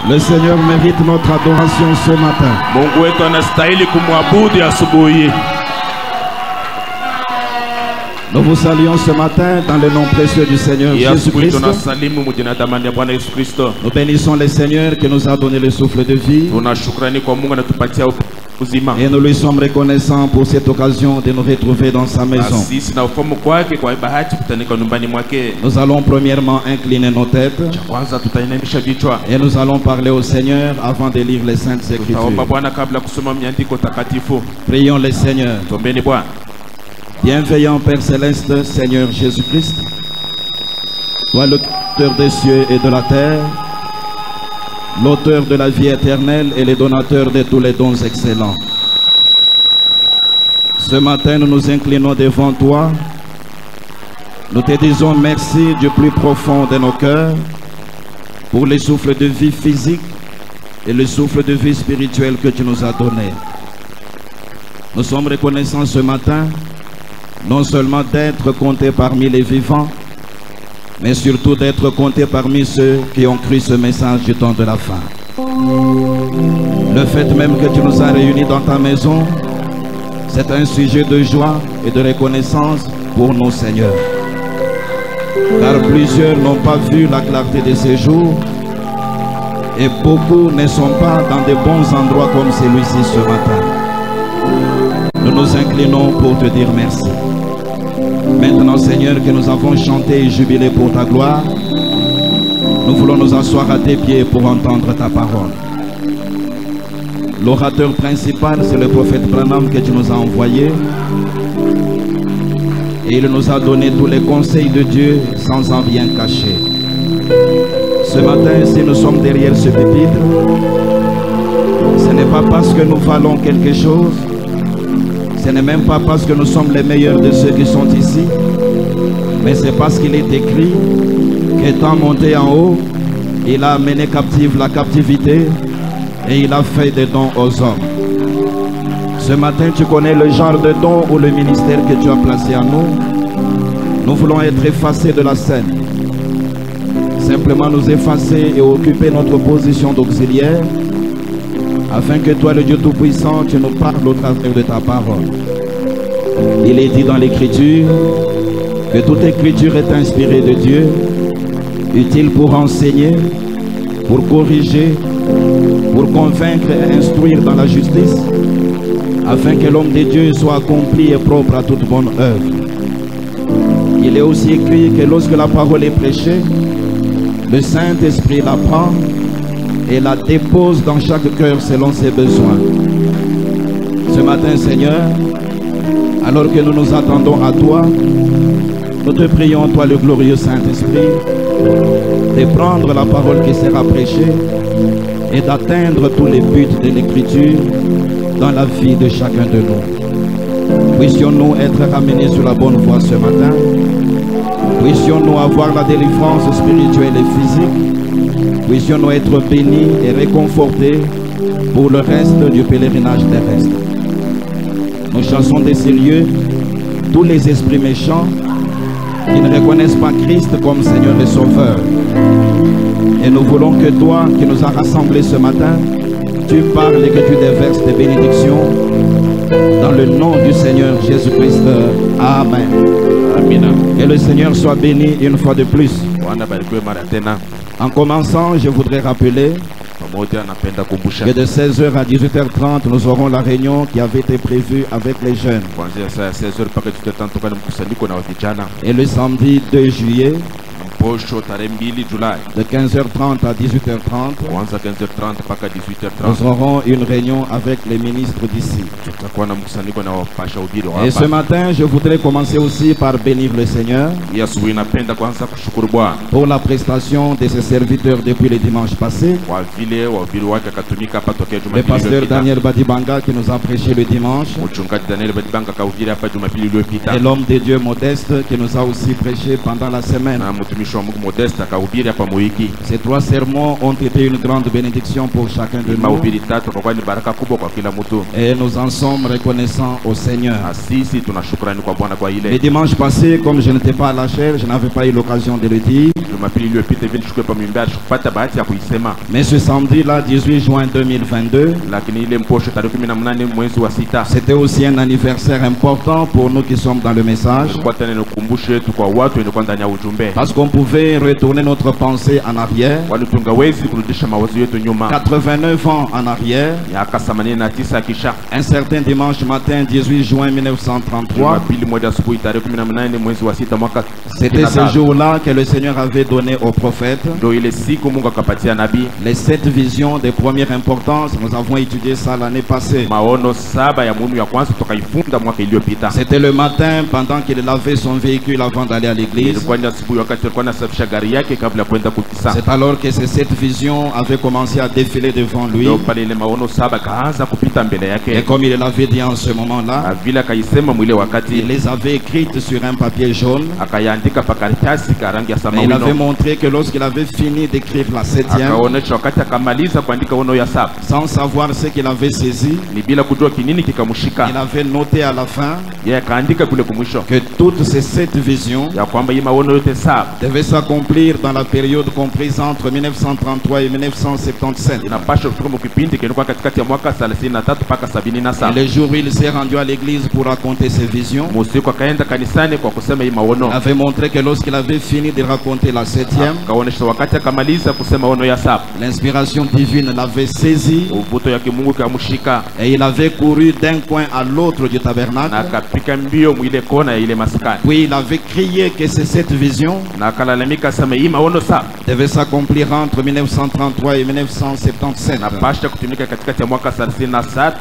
Le Seigneur mérite notre adoration ce matin. Mungu wetu anastahili kumwabudu asubuhi. Nous vous saluons ce matin dans le nom précieux du Seigneur Jésus-Christ. Nous bénissons le Seigneur qui nous a donné le souffle de vie. Et nous lui sommes reconnaissants pour cette occasion de nous retrouver dans sa maison. Nous allons premièrement incliner nos têtes. Et nous allons parler au Seigneur avant de lire les Saintes Écritures. Prions le Seigneur. Bienveillant Père Céleste, Seigneur Jésus-Christ, toi le créateur des cieux et de la terre, l'auteur de la vie éternelle et le donateur de tous les dons excellents. Ce matin, nous nous inclinons devant toi. Nous te disons merci du plus profond de nos cœurs pour le souffle de vie physique et le souffle de vie spirituelle que tu nous as donné. Nous sommes reconnaissants ce matin non seulement d'être comptés parmi les vivants, mais surtout d'être comptés parmi ceux qui ont cru ce message du temps de la fin. Le fait même que tu nous as réunis dans ta maison, c'est un sujet de joie et de reconnaissance pour nos seigneurs. Car plusieurs n'ont pas vu la clarté de ces jours et beaucoup ne sont pas dans de bons endroits comme celui-ci ce matin. Nous nous inclinons pour te dire merci. Maintenant, Seigneur, que nous avons chanté et jubilé pour ta gloire, nous voulons nous asseoir à tes pieds pour entendre ta parole. L'orateur principal, c'est le prophète Branham que tu nous as envoyé. Et il nous a donné tous les conseils de Dieu sans en rien cacher. Ce matin, si nous sommes derrière ce pupitre, ce n'est pas parce que nous valons quelque chose. Ce n'est même pas parce que nous sommes les meilleurs de ceux qui sont ici, mais c'est parce qu'il est écrit qu'étant monté en haut, il a amené captive la captivité et il a fait des dons aux hommes. Ce matin, tu connais le genre de dons ou le ministère que tu as placé en nous. Nous voulons être effacés de la scène. Simplement nous effacer et occuper notre position d'auxiliaire, afin que toi, le Dieu Tout-Puissant, tu nous parles au travers de ta parole. Il est dit dans l'Écriture que toute Écriture est inspirée de Dieu, utile pour enseigner, pour corriger, pour convaincre et instruire dans la justice, afin que l'homme de Dieu soit accompli et propre à toute bonne œuvre. Il est aussi écrit que lorsque la parole est prêchée, le Saint-Esprit la prend et la dépose dans chaque cœur selon ses besoins. Ce matin, Seigneur, alors que nous nous attendons à toi, nous te prions, toi le glorieux Saint-Esprit, de prendre la parole qui sera prêchée et d'atteindre tous les buts de l'Écriture dans la vie de chacun de nous. Puissions-nous être ramenés sur la bonne voie ce matin. Puissions-nous avoir la délivrance spirituelle et physique. Puissions-nous être bénis et réconfortés pour le reste du pèlerinage terrestre. Nous chassons de ces lieux tous les esprits méchants qui ne reconnaissent pas Christ comme Seigneur et Sauveur. Et nous voulons que toi, qui nous as rassemblés ce matin, tu parles et que tu déverses tes bénédictions dans le nom du Seigneur Jésus-Christ. Amen. Que le Seigneur soit béni une fois de plus. En commençant, je voudrais rappeler que de 16h à 18h30, nous aurons la réunion qui avait été prévue avec les jeunes. Et le samedi 2 juillet, de 15h30 à 18h30, nous aurons une réunion avec les ministres d'ici. Et ce matin, je voudrais commencer aussi par bénir le Seigneur pour la prestation de ses serviteurs depuis le dimanche passé. Le pasteur Daniel Badibanga qui nous a prêché le dimanche. Et l'homme de Dieu Modeste qui nous a aussi prêché pendant la semaine. mtumishi wa Mungu Modeste akahubiri hapa Muhigi. Ces 3 sermons ont été une grande bénédiction pour chacun de nous. Mahubiri tatu kwa ni baraka kubwa kwa kila mtu. Et nous en sommes reconnaissants au Seigneur. Sisi tunashukrani kwa Bwana kwa ile. Le dimanche passé, comme je n'étais pas à la chair, je n'avais pas eu l'occasion de le dire. Jumapili iliyopita hivi nilikuwa pa mimbari sikupata bahati ya kuisema. Mais ce samedi là, 18 juin 2022, Lakini ile mposho tarehe 18 mwezi wa 6. c'était aussi un anniversaire important pour nous qui sommes dans le message. Ilikuwa tena ni ukumbusho wetu kwa watu wenye ndani ya ujumbe. Parce qu'on pouvait retourner notre pensée en arrière. Wale tungawezi kurudisha mawazo yetu nyuma. 89 ans en arrière. Miaka 89 kisha. Un certain dimanche matin, 18 juin 1933. Jumapili moja asubuhi tarehe 18 mwezi wa 6 mwaka. C'était ce jour-là que le Seigneur avait donné aux prophètes Ndio ile siku Mungu akapatia nabii les 7 visions de première importance. Nous avons étudié ça l'année passée. maono 7 ya muhimu ya kwanza tukaifunga mwaka iliyopita. C'était le matin pendant qu'il lavait son véhicule avant d'aller à l'église. Ilikuwa ni asubuhi wakati alikuwa anasafisha gari yake kabla ya kwenda kukisa. C'est alors que ces 7 visions avaient commencé à défiler devant lui. Ndio pale ile maono 7 kaanza kupita mbele Et yake. comme il l'avait dit en ce moment-là, Na vile akaisema mwile wakati il les avait écrites sur un papier jaune. akayaandika pa karatasi ka rangi ya Et il avait samawino. montré que lorsqu'il avait fini d'écrire la 7e, Akaonesha wakati akamaliza kuandika ono ya 7 sans savoir ce qu'il avait saisi, ni bila kujua kinini il kikamshika. avait noté à la fin Yeye akaandika kule kumwisho que toutes ces 7 visions ya kwamba hii maono yote 7 devaient s'accomplir dans la période comprise entre 1933 et 1977. inapaswa kufika mkipindi kilikuwa katikati ya mwaka 33 mpaka Et 77. le jour où il s'est rendu à l'église pour raconter ses visions, Musiku akaenda kanisani kwa kusema hii maono. il avait montré que lorsqu'il avait fini de raconter la 7e, Akaonesha wakati akamaliza kusema ono ya 7 l'inspiration divine l'avait saisi uvuto ya kimungu kamshika et il avait couru d'un coin à l'autre du na tabernacle. akapika mbio mwile kona ya ile maskani Puis il avait crié que ces 7 visions na akalalamika sema hii maono 7 devaient s'accomplir entre 1933 et 1977. na pasha kutumika katikati ya mwaka 33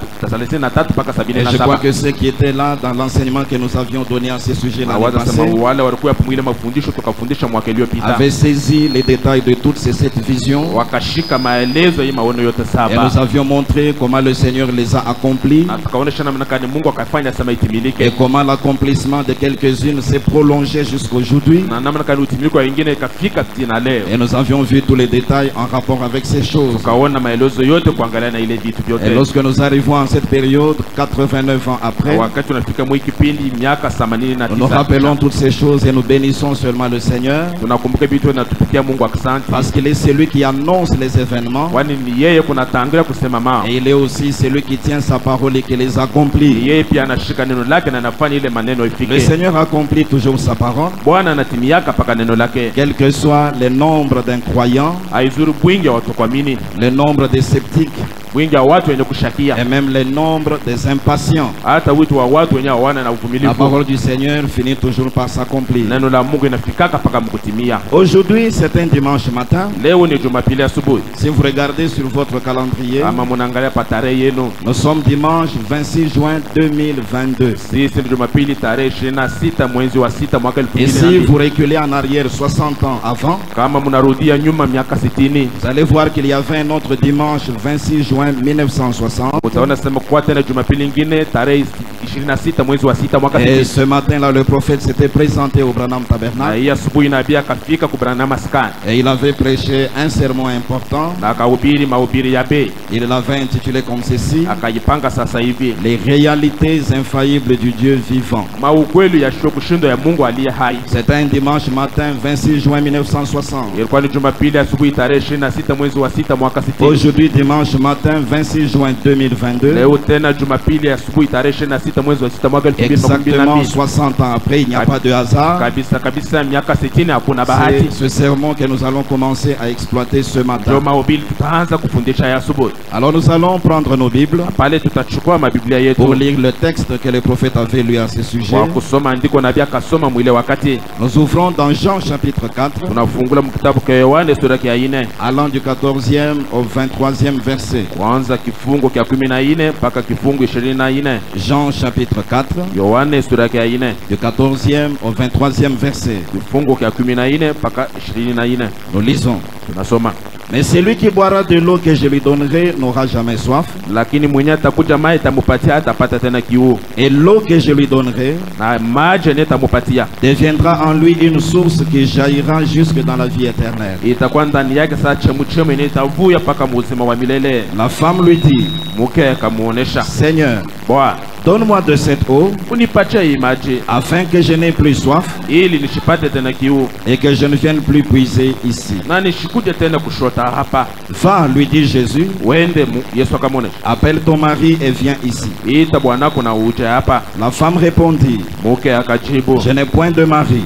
mpaka Et je crois 77. que ceux qui étaient là dans l'enseignement que nous avions donné à ce sujet Na l'année waza sema passée wale walikuwa hapo mwile mafundisho tukafundisha mwaka iliyopita avaient saisi les détails de toutes ces 7 visions. wakashika maelezo ya hii maono yote Et nous 7 avions montré comment le Seigneur les a accomplis na tukaonesha namna gani Mungu akafanya sema et itimilike comment l'accomplissement de quelques-unes s'est prolongé jusqu'aujourd'hui. na namna gani utimiliko wengine ikafika tena leo. Et nous avions vu tous les détails en rapport avec ces choses. Tukaona maelezo yote kuangalia na ile vitu Et vyote. lorsque nous arrivons en cette période, 89 ans après, Wakati tunafika mwa kipindi miaka nous nous 89 rappelons toutes ces choses et nous bénissons seulement le Seigneur tunakumbuka vitu na tupikia Mungu asante, parce qu'il est celui qui annonce les événements kwani ni yeye kunatangulia kusema mambo. et il est aussi celui qui tient sa parole et qui les accomplit. Yeye pia anashika neno lake na anafanya ile maneno Le ifike. Seigneur accomplit toujours sa parole, Bwana anatimiaka paka neno lake, quel que soit le nombre d'incroyants, haizuru bwingi wa watu kuamini, le nombre de sceptiques bwingi wa watu wenye kushakia, et même le nombre des impatients. hata witu wa watu wenye hawana na La uvumilivu. parole du Seigneur finit toujours par s'accomplir. Neno la Mungu inafikaka paka mkutimia. Aujourd'hui, c'est un dimanche matin. Leo ni Jumapili asubuhi. Si vous regardez sur votre calendrier, Kama munaangalia pa tarehe yenu, nous sommes dimanche 26 juin 2022. sisi ni Jumapili tarehe 26 mwezi wa 6 mwaka Et si 2022. vous reculez en arrière 60 ans avant, Kama munarudia nyuma miaka 60, vous allez voir qu'il y avait un autre dimanche 26 juin 1960. utaona sema kwa tena Jumapili nyingine tarehe 26 mwezi wa 6 mwaka Et 60. ce matin-là, le prophète s'était présenté au Branham Na Tabernacle hii asubuhi nabii akafika kubrana maskani et il avait prêché un sermon important. na akahubiri mahubiri ya bei, Il l'avait intitulé comme ceci: akajipanga sasa hivi les réalités infaillibles du Dieu vivant. maukweli ya kushindo ya Mungu aliye hai. C'était un dimanche matin 26 juin 1960. Ilikuwa ni Jumapili asubuhi tarehe 26 mwezi wa 6 mwaka 60. Aujourd'hui, dimanche matin 26 juin 2022, Leo tena Jumapili asubuhi tarehe 26 mwezi wa 6 mwaka exactement 2022. 60 ans après, il n'y a pas de hasard. Kabisa kabisa miaka 60 hakuna bahati. C'est ce sermon que nous allons commencer à exploiter ce Ndio matin. mahubiri tutaanza kufundisha ya asubuhi. Alors nous allons prendre nos Bibles Pale tutachukua mabiblia pour yetu lire le texte que le prophète avait lu à ce sujet. kwa kusoma andiko nabii akasoma mwile wakati. Nous ouvrons dans Jean chapitre 4, Tunafungula kitabu cha Yohane sura ya 4 allant du 14e au 23e verset. kuanza kifungo cha 14 mpaka kifungo 24. Jean chapitre 4, Yohane sura ya 4 du 14e au 23e verset. kifungo cha 14 mpaka 24. Nous lisons. Tunasoma. Mais celui qui boira de l'eau que je lui donnerai n'aura jamais soif. lakini mwenye atakuja maji tamupatia atapata tena kiu, Et l'eau que je lui donnerai na maji yenye tamupatia deviendra en lui une source qui jaillira jusque dans la vie éternelle. itakuwa ndani yake saa chemuchemu yenye itavuya mpaka muzima wa milele. La femme lui dit, Mke akamuonesha, Seigneur, Bwana, donne-moi de cette eau unipatie hii maji afin que je n'ai plus soif ili nishipate tena kiu et que je ne vienne plus puiser ici. na nishikuje tena kushota hapa. Va, lui dit Jésus, Wende Yesu akamuonesha, appelle ton mari et viens ici. ita bwanako na uje hapa. La femme répondit, Mke akajibu, je n'ai point de mari.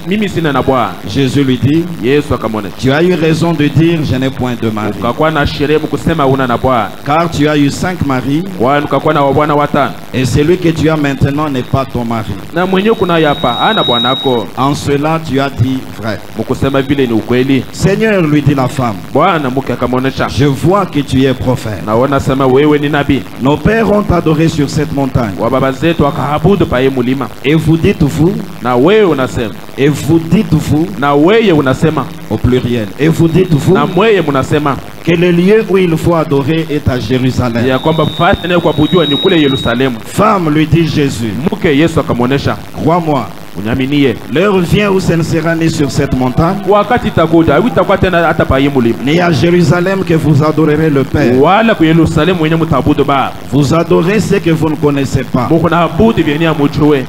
mimi sina na bwana. Jésus lui dit, Yesu akamuonesha, tu as eu raison de dire je n'ai point de mari, ukakuwa na sherehe kusema una na bwana, car tu as eu 5 maris kwani ukakuwa na wabwana watano et celui que tu as maintenant n'est pas ton mari. na mwenyewe kuna hapa ana bwanako. En cela tu as dit vrai. Mkusema vile ni ukweli. Seigneur, lui dit la femme, Bwana mke akamuonesha, je vois que tu es prophète. naona sema wewe ni nabii. Nos pères ont adoré sur cette montagne. Wa baba zetu wakaabudu pa hii mulima, Et vous dites-vous, na wewe unasema, et vous dites-vous, na wewe unasema, au pluriel, et vous dites-vous na mweye mnasema que le lieu où il faut adorer est à Jérusalem. ya kwamba fasi nayo kuabudiwa ni kule Yerusalemu. Femme, lui dit Jésus, Mke Yesu akamuonesha, crois-moi, unyaminie, l'heure vient où ce ne sera ni sur cette montagne, wakati itakuja hawitakuwa tena hata pa hii mulima, ni à Jérusalem que vous adorerez le Père. wala ku Yerusalemu wenye mtaabudu Baba. Vous adorez ce que vous ne connaissez pas. Muko na abudu vyenye mujue,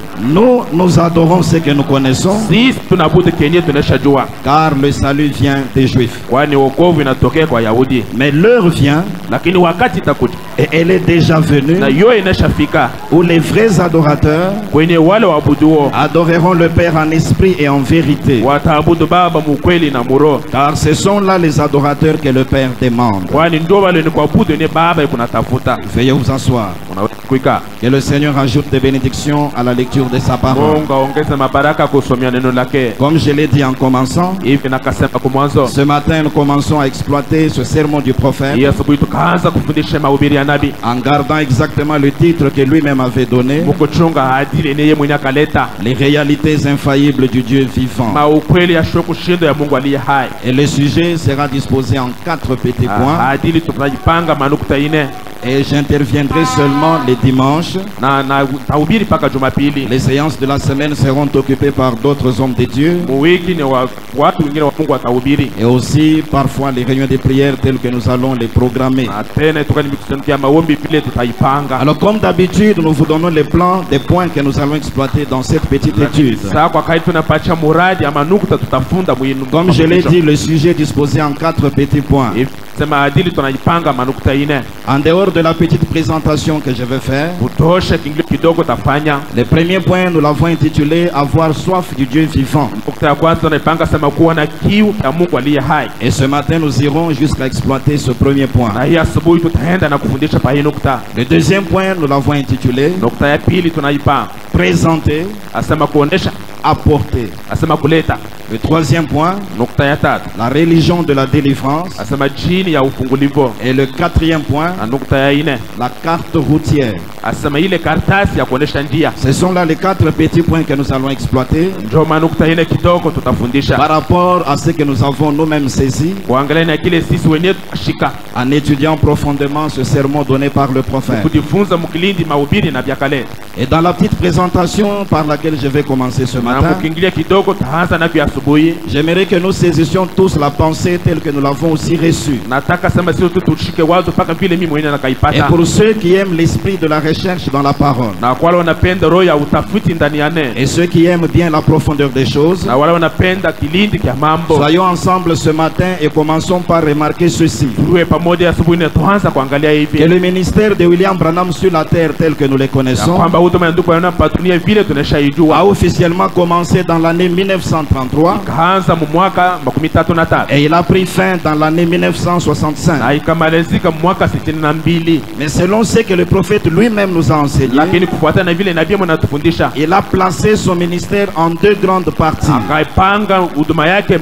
Nous adorons ce que nous connaissons, sisi tunaabudu kenye tunashajua, car le salut vient des Juifs. kwani wokovu inatokea kwa Yahudi. Mais l'heure vient, Lakini wakati itakuja et elle est déjà venue, na yo inashafika où les vrais adorateurs kwenye wale waabuduo adoreront le Père en esprit et en vérité. wataabudu Baba mukweli na muro, Car ce sont là les adorateurs que le Père demande. kwani ndio wale ni kuabudu yenye Baba kunatafuta. Veuillez vous asseoir. Unaweza kuikaa. Que le Seigneur ajoute des bénédictions à la lecture de sa parole. Mungu aongeze mabaraka kusomea neno lake. Comme je l'ai dit en commençant, Hivi nakasema kwa mwanzo, ce matin nous commençons à exploiter ce sermon du prophète hii asubuhi tukaanza kufundisha mahubiri ya nabii, en gardant exactement le titre que lui-même avait donné, mukuchunga adili yenye yeye mwenyewe akaleta, les réalités infaillibles du Dieu vivant. maukweli yasio kushinda ya Mungu aliye hai. Et le sujet sera disposé en 4 petits points Adili tunajipanga manukta ine et j'interviendrai seulement les dimanches. na tahubiri mpaka Jumapili. Les séances de la semaine seront occupées par d'autres hommes de Dieu Muwiki ni watu wengine wa Mungu watahubiri, et aussi parfois les réunions de prière telles que nous allons les programmer. na tena tuka ni mikutano ya maombi vile tutaipanga. Alors comme d'habitude, nous vous donnons les plans des points que nous allons exploiter dans cette petite étude. Sasa kwa kawaida tunapacha muradi ama nukta tutafunda mwinu. Comme je l'ai dit, le sujet est disposé en 4 petits points. Sema adili tunaipanga manukta ine. En dehors de la petite présentation que je vais faire, Kutosha kingine kidogo tafanya. le premier point, nous l'avons intitulé « Avoir soif du Dieu vivant ». Nukta ya kwanza tunaipanga sema kuwa na kiu ya Mungu aliye hai. Et ce matin, nous irons jusqu'à exploiter ce premier point. Na hii asubuhi tutaenda na kufundisha pa hii nukta. Le deuxième point, nous l'avons intitulé Nukta ya pili tunaipanga « Présenter, asema kuonesha, apporter ». asema kuleta. Le troisième point, Nukta ya tatu la religion de la délivrance. asema chini ya ufungulivo. Et le quatrième point, Na nukta ya ine la carte routière. asema ile karatasi ya kuonesha njia. Ce sont là les 4 petits points que nous allons exploiter Ndio manukta ine kidogo tutafundisha par rapport à ce que nous avons nous-mêmes saisi kuangalia na kile sisi wenyewe tukashika en étudiant profondément ce sermon donné par le prophète. kujifunza mkilindi mahubiri na vya kale. Et dans la petite présentation par laquelle je vais commencer ce Na matin, mkiingilia kidogo taanza na vya asubuhi. j'aimerais que nous saisissions tous la pensée telle que nous l'avons aussi reçue. Nataka sema sio tu tushike wazo mpaka vile mimi mwenyewe Et nakaipata. pour ceux qui aiment l'esprit de la recherche dans la parole, Na kwa wale wanapenda roho ya utafiti ndani ya neno, et ceux qui aiment bien la profondeur des choses, na wale wanapenda kilindi kya mambo, soyons ensemble ce matin et commençons par remarquer ceci. tuwe pamoja asubuhi na tuanza kuangalia Que hivi le ministère de William Branham sur la terre tel que nous le ya connaissons kwamba huduma ya ndugu yana patunia vile a tunashaijua officiellement commencé dans l'année 1933 kaanza mu mwaka 33 et il a pris fin dans l'année 1965. na ikamalizika mwaka 62, Mais selon ce que le prophète lui-même nous a enseigné, lakini kufuatana na vile nabii mnatufundisha il a placé son ministère en 2 grandes parties. akaipanga huduma yake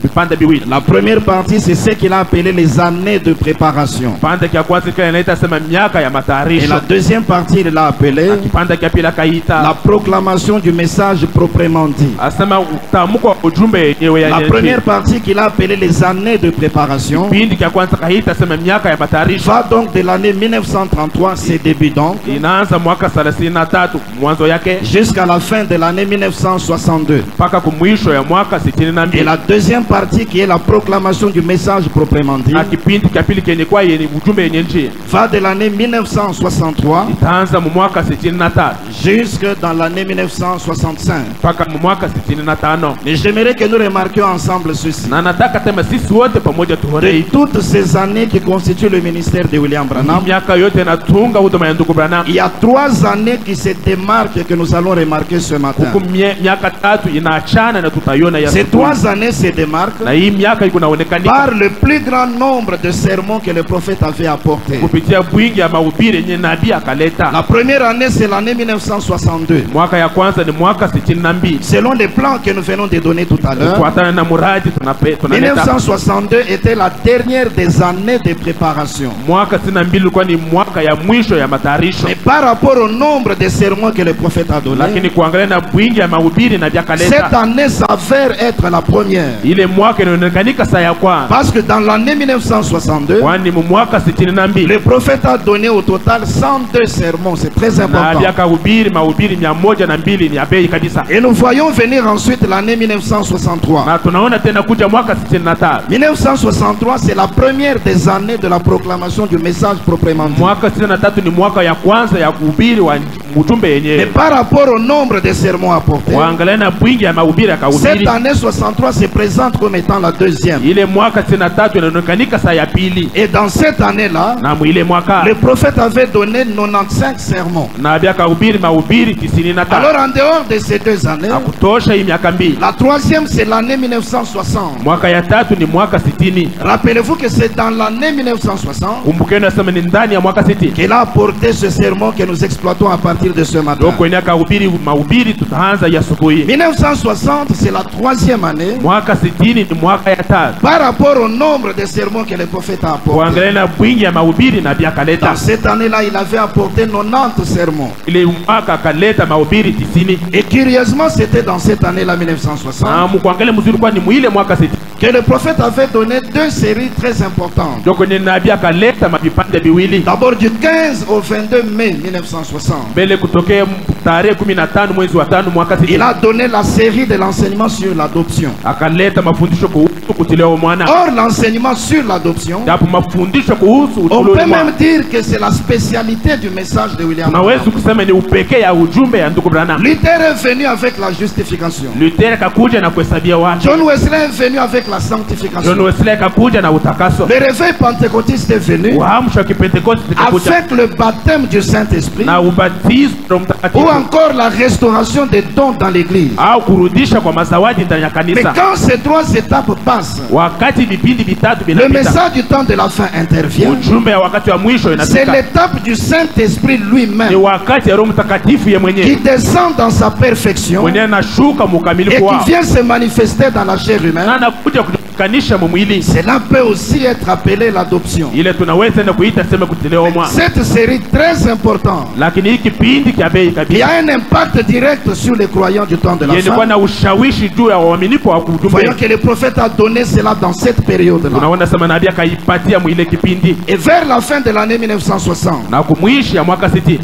vipande viwili. La première partie, c'est ce qu'il a appelé les années de préparation. Kipande cha kwanza kile inaita sema miaka ya Et matayarisho, la deuxième partie, il l'a appelé kipande cha pili akaita la proclamation du message proprement dit. Asema utamuko ujumbe yenyewe ya La nchi. première partie qu'il a appelée les années de préparation Kipindi cha kwanza kaita sema miaka ya matayarisho. va donc de l'année 1933, ses débuts donc, Inaanza mwaka 33 mwanzo yake jusqu'à la fin de l'année 1962. mpaka kumwisho ya mwaka Et 62. la deuxième partie qui est la proclamation du message proprement dit Na kipindi cha pili kenye kwa yenye ujumbe yenye nchi va de l'année 1963 itaanza mu mwaka 63 jusque dans l'année 1965. mpaka mu mwaka 65. Mais j'aimerais que nous remarquions ensemble ceci. Na nataka tema sisi wote pamoja De tuhore toutes ces années qui constituent le ministère de William Branham, miaka yote natunga huduma ya ndugu Branham. il y a 3 années qui se démarquent et que nous allons remarquer ce matin. Huku miaka tatu inaachana na tutaiona ya Ces asubuhi. 3 années se démarquent Na hii miaka iko naonekanika par le plus grand nombre de sermons que le prophète avait apportés. kupitia bwingi ya mahubiri yenye nabii akaleta. La première année, c'est l'année 1962. Mwaka ya kwanza ni mwaka 62 Selon les plans que nous venons de donner tout à l'heure, kufuatana na muradi tunaleta. 1962 était la dernière des années de préparation. Mwaka 62 ilikuwa ni mwaka ya mwisho ya matayarisho, Mais par rapport au nombre de sermons que le prophète a donnés, lakini kuangalia na bwingi ya mahubiri na cette vyakaleta, année s'avère être la première. ile mwaka inaonekanika saa ya kwanza, Parce que dans l'année 1962, kwani mu mwaka 62 le prophète a donné au total 102 sermons. C'est très na important. vyakahubiri mahubiri 102 ni ya bei kabisa. Et nous voyons venir ensuite l'année 1963. Na tunaona tena kuja mwaka 63. 1963, c'est la première des années de la proclamation du message proprement dit. Mwaka 63 ni mwaka ya kwanza ya kuhubiri wa ujumbe Mais yenyewe. par rapport au nombre de sermons apportés, Waangalia na bwingi ya mahubiri cette akahubiri, année 63 se présente comme étant la deuxième. ile mwaka 63 inaonekanika saa ya pili. Et dans cette année-là, Na mwile mwaka le prophète avait donné 95 sermons. na vyakahubiri mahubiri 95. Alors en dehors de ces 2 années, Hakutosha hii miaka mbili. la troisième c'est l'année 1960. Mwaka ya tatu ni mwaka 60. Rappelez-vous que c'est dans l'année 1960 Kumbukeni nasema ni ndani ya mwaka 60 qu'il a apporté ce sermon que nous exploitons à partir de ce matin. ndio kwenye akahubiri mahubiri tutaanza ya asubuhi. 1960, c'est la troisième année Mwaka 60 ni mwaka ya tatu par rapport au nombre de sermons que le prophète a apportés. kuangalia na bwingi ya mahubiri na vyakaleta. Dans cette année-là, il avait apporté 90 sermons. Ile mwaka akaleta mahubiri 90. Et curieusement, c'était dans cette année-là, 1960, Na mkuangalia mzuri kwa ni mwile mwaka 60 que le prophète avait donné 2 séries très importantes. ndio kwenye nabii akaleta mavipande viwili. D'abord du 15 au 22 mai 1960. Mbele kutokea tarehe 15 mwezi wa 5 mwaka Il 60 a donné la série de l'enseignement sur l'adoption. akaleta mafundisho kuhusu kutiliwa mwana. Or, l'enseignement sur l'adoption, Japo mafundisho kuhusu on utiliwa peut même mwana, dire que c'est la spécialité du message de William tunaweza Branham. kusema ni upekee ya ujumbe ya ndugu Branham. Luther est venu avec la justification. Luther kakuja na kuhesabia watu. John Wesley est venu avec la sanctification. John Wesley kakuja na utakaso. Le réveil pentecôtiste est venu Uamsho wa Kipentekoste kakuja avec le baptême du Saint-Esprit na ubatizo wa Roho ou Mtakatifu encore la restauration des dons dans l'église. au kurudisha kwa mazawadi ndani ya Mais kanisa. quand ces 3 étapes passent, Wakati vipindi vitatu le vinapita, message du temps de la fin intervient. ujumbe ya wakati wa mwisho C'est inafika. l'étape du Saint-Esprit Ni lui-même wakati ya Roho Mtakatifu ye qui mwenyewe descend dans sa perfection mwenyewe anashuka et mukamilifu qui wao vient se manifester dans la chair na humaine. anakuja kutukanisha mumwili. Cela peut aussi être appelé l'adoption. Ile tunaweza na kuita sema kutelewa mwana, Cette série très importante lakini hii kipindi kia bei qui kabisa a un impact direct sur les croyants du temps de la yenye kuwa fin. na ushawishi juu ya waaminifu wa Voyons kujumbe. que le prophète a donné cela dans cette période-là. Tunaona sema nabii akaipatia mwile kipindi Et vers la fin de l'année 1960, na kumwishi ya mwaka 60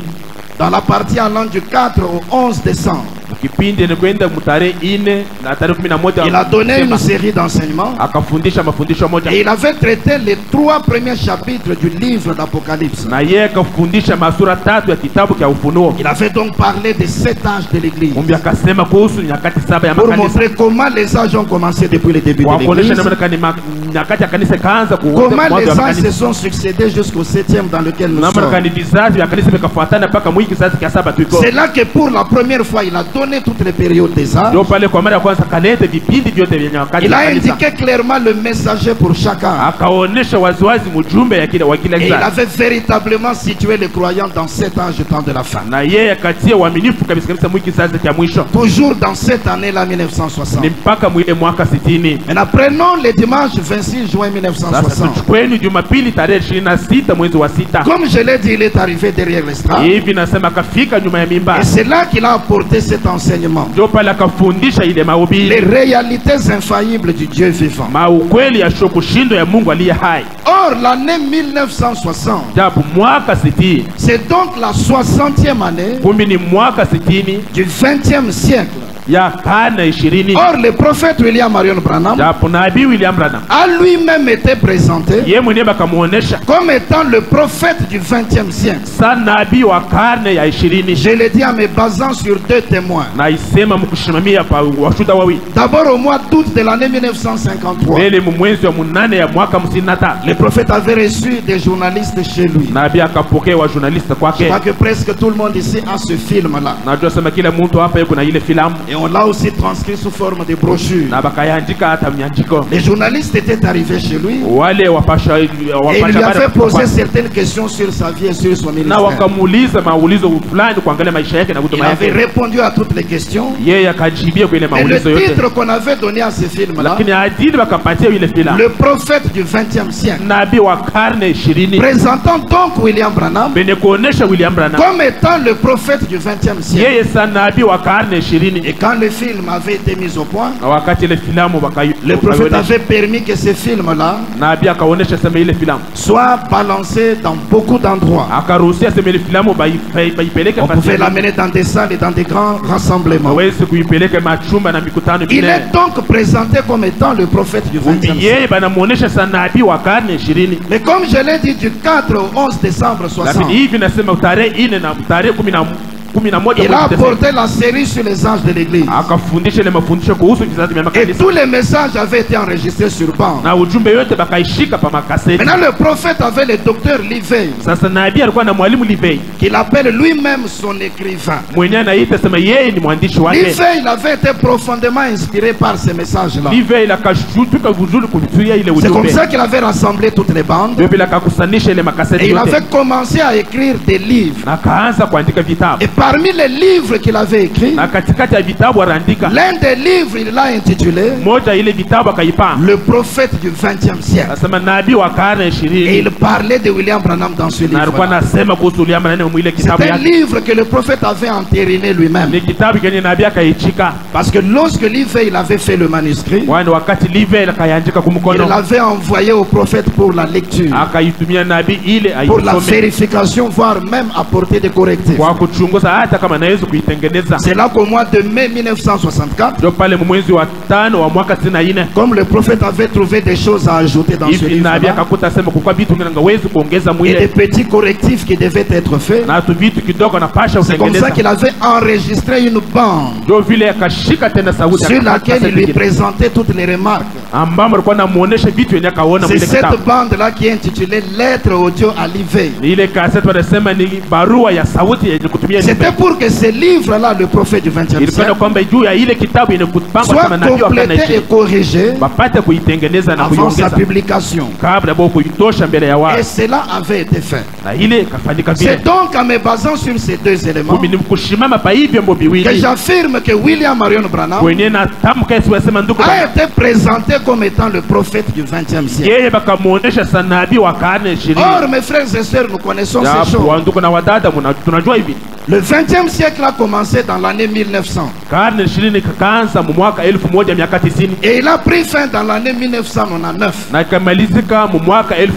dans la partie allant du 4 au 11 décembre, kipindi ni kwenda mtarehe 4 na tarehe 11 il a donné une série d'enseignements akafundisha mafundisho moja et il avait traité les 3 premiers chapitres du livre d'Apocalypse. na yeye akafundisha masura 3 ya kitabu cha Ufunuo. Il avait donc parlé des 7 âges de l'église Mumbi akasema kuhusu nyakati 7 ya pour makanisa, montrer comment les âges ont commencé depuis le début de wakuonesha l'église, namna gani nyakati ya kanisa kaanza kuanza comment mwanzo les wa âges makanisa, se sont succédés jusqu'au 7e dans lequel nous namna sommes. gani vizazi vya kanisa vikafuatana mpaka mwiki kizazi cha 7 tuko. C'est là que pour la première fois il a donné toutes les périodes des âges. Ndio pale kwa mara ya kwanza kalete vipindi vyote vya nyakati Il ya a kanisa, indiqué clairement le messager pour chacun. akaonesha waziwazi mjumbe ya kila wa kila Et il kizazi, avait véritablement situé les croyants dans cet âge du temps de la fin. na yeye akatia uaminifu kabisa kabisa mwiki kizazi cha mwisho Toujours dans cette année-là, 1960. ni mpaka mwile mwaka 60. Maintenant, prenons le dimanche 26 juin Sasa 1960. tuchukueni Jumapili tarehe 26 mwezi wa 6. Comme je l'ai dit, il est arrivé derrière l'estrade. Hivi nasema akafika nyuma ya mimba Et c'est là qu'il a apporté cet enseignements, ndio pale akafundisha ile les mahubiri réalités infaillibles du Dieu vivant. maukweli ya kushinda ya Mungu aliye hai. Or, l'année 1960, Japo mwaka 60 c'est donc la 60e année kumi ni mwaka 60 du 20e siècle. ya karne 20. Or, le prophète William Marion Branham Japo nabii William Branham a lui-même été présenté yeye mwenyewe akamuonesha comme étant le prophète du 20e siècle. sa nabii wa karne ya 20. Je l'ai dit en me basant sur deux témoins. Na isema mkushimamia pa washuda wawili. D'abord au mois d'août de l'année 1953, Mbele mwezi wa munane ya mwaka 53 le prophète avait reçu des journalistes chez lui. nabii akapokea wa journaliste Je kwake. crois que presque tout le monde ici a ce film-là. Najua sema kila mtu hapa yuko na ile filamu Et on l'a aussi transcrit sous forme de brochure. na bakayaandika hata mnyandiko. Les journalistes étaient arrivés chez lui Wale wapasha et il lui avait posé certaines questions sur sa vie et sur son na ministère. wakamuuliza maulizo fulani kuangalia maisha yake na Il huduma avait yake. répondu à toutes les questions. Yeye akajibia kwa ile Et le maulizo yote, titre qu'on avait donné à ce film-là, lakini adili wakapatia ile filamu le prophète du 20e siècle, nabii wa karne 20 présentant donc William Branham benye kuonesha William Branham comme étant le prophète du 20e siècle. yeye sa nabii wa karne 20. Et quand le film avait été mis au point, Na wakati ile filamu le prophète avait permis que ce film-là nabii akaonesha sema ile filamu soit balancé dans beaucoup d'endroits. akaruhusia sema ile filamu baipeleke On pouvait l'amener dans des salles et dans des grands rassemblements. aweze kuipeleka machumba na mikutano Il minene. est donc présenté comme étant le prophète du 20e siècle. Yeye banamuonesha sa nabii wa karne 20. Mais comme je l'ai dit, du 4 au 11 décembre 60, Lakini hivi nasema tarehe 4 na tarehe 11 il a apporté la série sur les anges de l'église. akafundisha ile mafundisho kuhusu vizazi vya Et makanisa tous les messages avaient été enregistrés sur bande. na ujumbe yote bakaishika pa makaseti. Maintenant, le prophète avait le docteur Livey, Sasa nabii alikuwa na mwalimu Livei qu'il appelle lui-même son écrivain. mwenye anaita sema yeye ni mwandishi wake. Livey, il avait été profondément inspiré par ces messages-là. Livei akashutuka vizuri kupitia ile C'est comme ujumbe, ça qu'il avait rassemblé toutes les bandes. ndio bila akakusanisha ile Et makaseti il avait yote commencé à écrire des livres. na akaanza kuandika vitabu, Et parmi les livres qu'il avait écrits, na katikati ya vitabu anaandika l'un des livres, il l'a intitulé moja ile vitabu akaipa Le prophète du 20e siècle. nasema nabii wa karne Et 20. il parlait de William Branham dans ce Na alikuwa livre. anasema kuhusu William Branham mwile C'est kitabu un yake. livre que le prophète avait entériné lui-même. Ni kitabu kenye nabii akaichika, Parce que lorsque Livey il avait fait le manuscrit, kwani wakati Livei akayaandika il kumkono l'avait envoyé au prophète pour la lecture, akaitumia nabii ile pour la aisome vérification, voire même apporter des correctifs. kwa kuchunguza hata kama naweza kuitengeneza. C'est là qu'au mois de mai 1964, Ndio pale mwezi wa 5 wa mwaka 64 comme le prophète avait trouvé des choses à ajouter dans ce hivi nabii livre akakuta sema kwa vitu ngine ngawezi kuongeza et des mwile petits correctifs qui devaient être faits. na tu vitu kidogo napasha C'est comme ça utengeneza. qu'il avait enregistré une bande Ndio vile akashika tena sauti sur akapata laquelle il kaseti lui ingine, présentait toutes les remarques. ambamo alikuwa anamuonesha vitu yenye akaona C'est mwile cette kitabu. bande-là qui est intitulée Lettre audio à Livey. Ni ile kaseti wanasema ni barua ya sauti yenye kutumia C'était Livei. pour que ce livre-là, le prophète du 20e Ilipenda siècle, kwamba juu ya ile kitabu yenye kupangwa soit kama nabii wa karne complété et 20 corrigé bapate kuitengeneza na avant sa kuiongeza publication. kabla ya kuitosha mbele ya Et watu, cela avait été fait. na ile ikafanyika vile. C'est donc en me basant sur ces deux éléments Kumi ni kushimama pa hivi vyombo que viwili j'affirme que William Marion Branham kwenye na tamka isiwasema ndugu a Branham, été présenté comme étant le prophète du 20e siècle. yeye bakamuonesha sa nabii wa karne 20. Or, mes frères et sœurs, nous connaissons ces Japo choses. wandugu na wadada, tunajua hivi Le 20e siècle a commencé dans l'année 1900 karne 20 kakaanza mu mwaka 1990 et il a pris fin dans l'année 1999. na ikamalizika mu mwaka C'est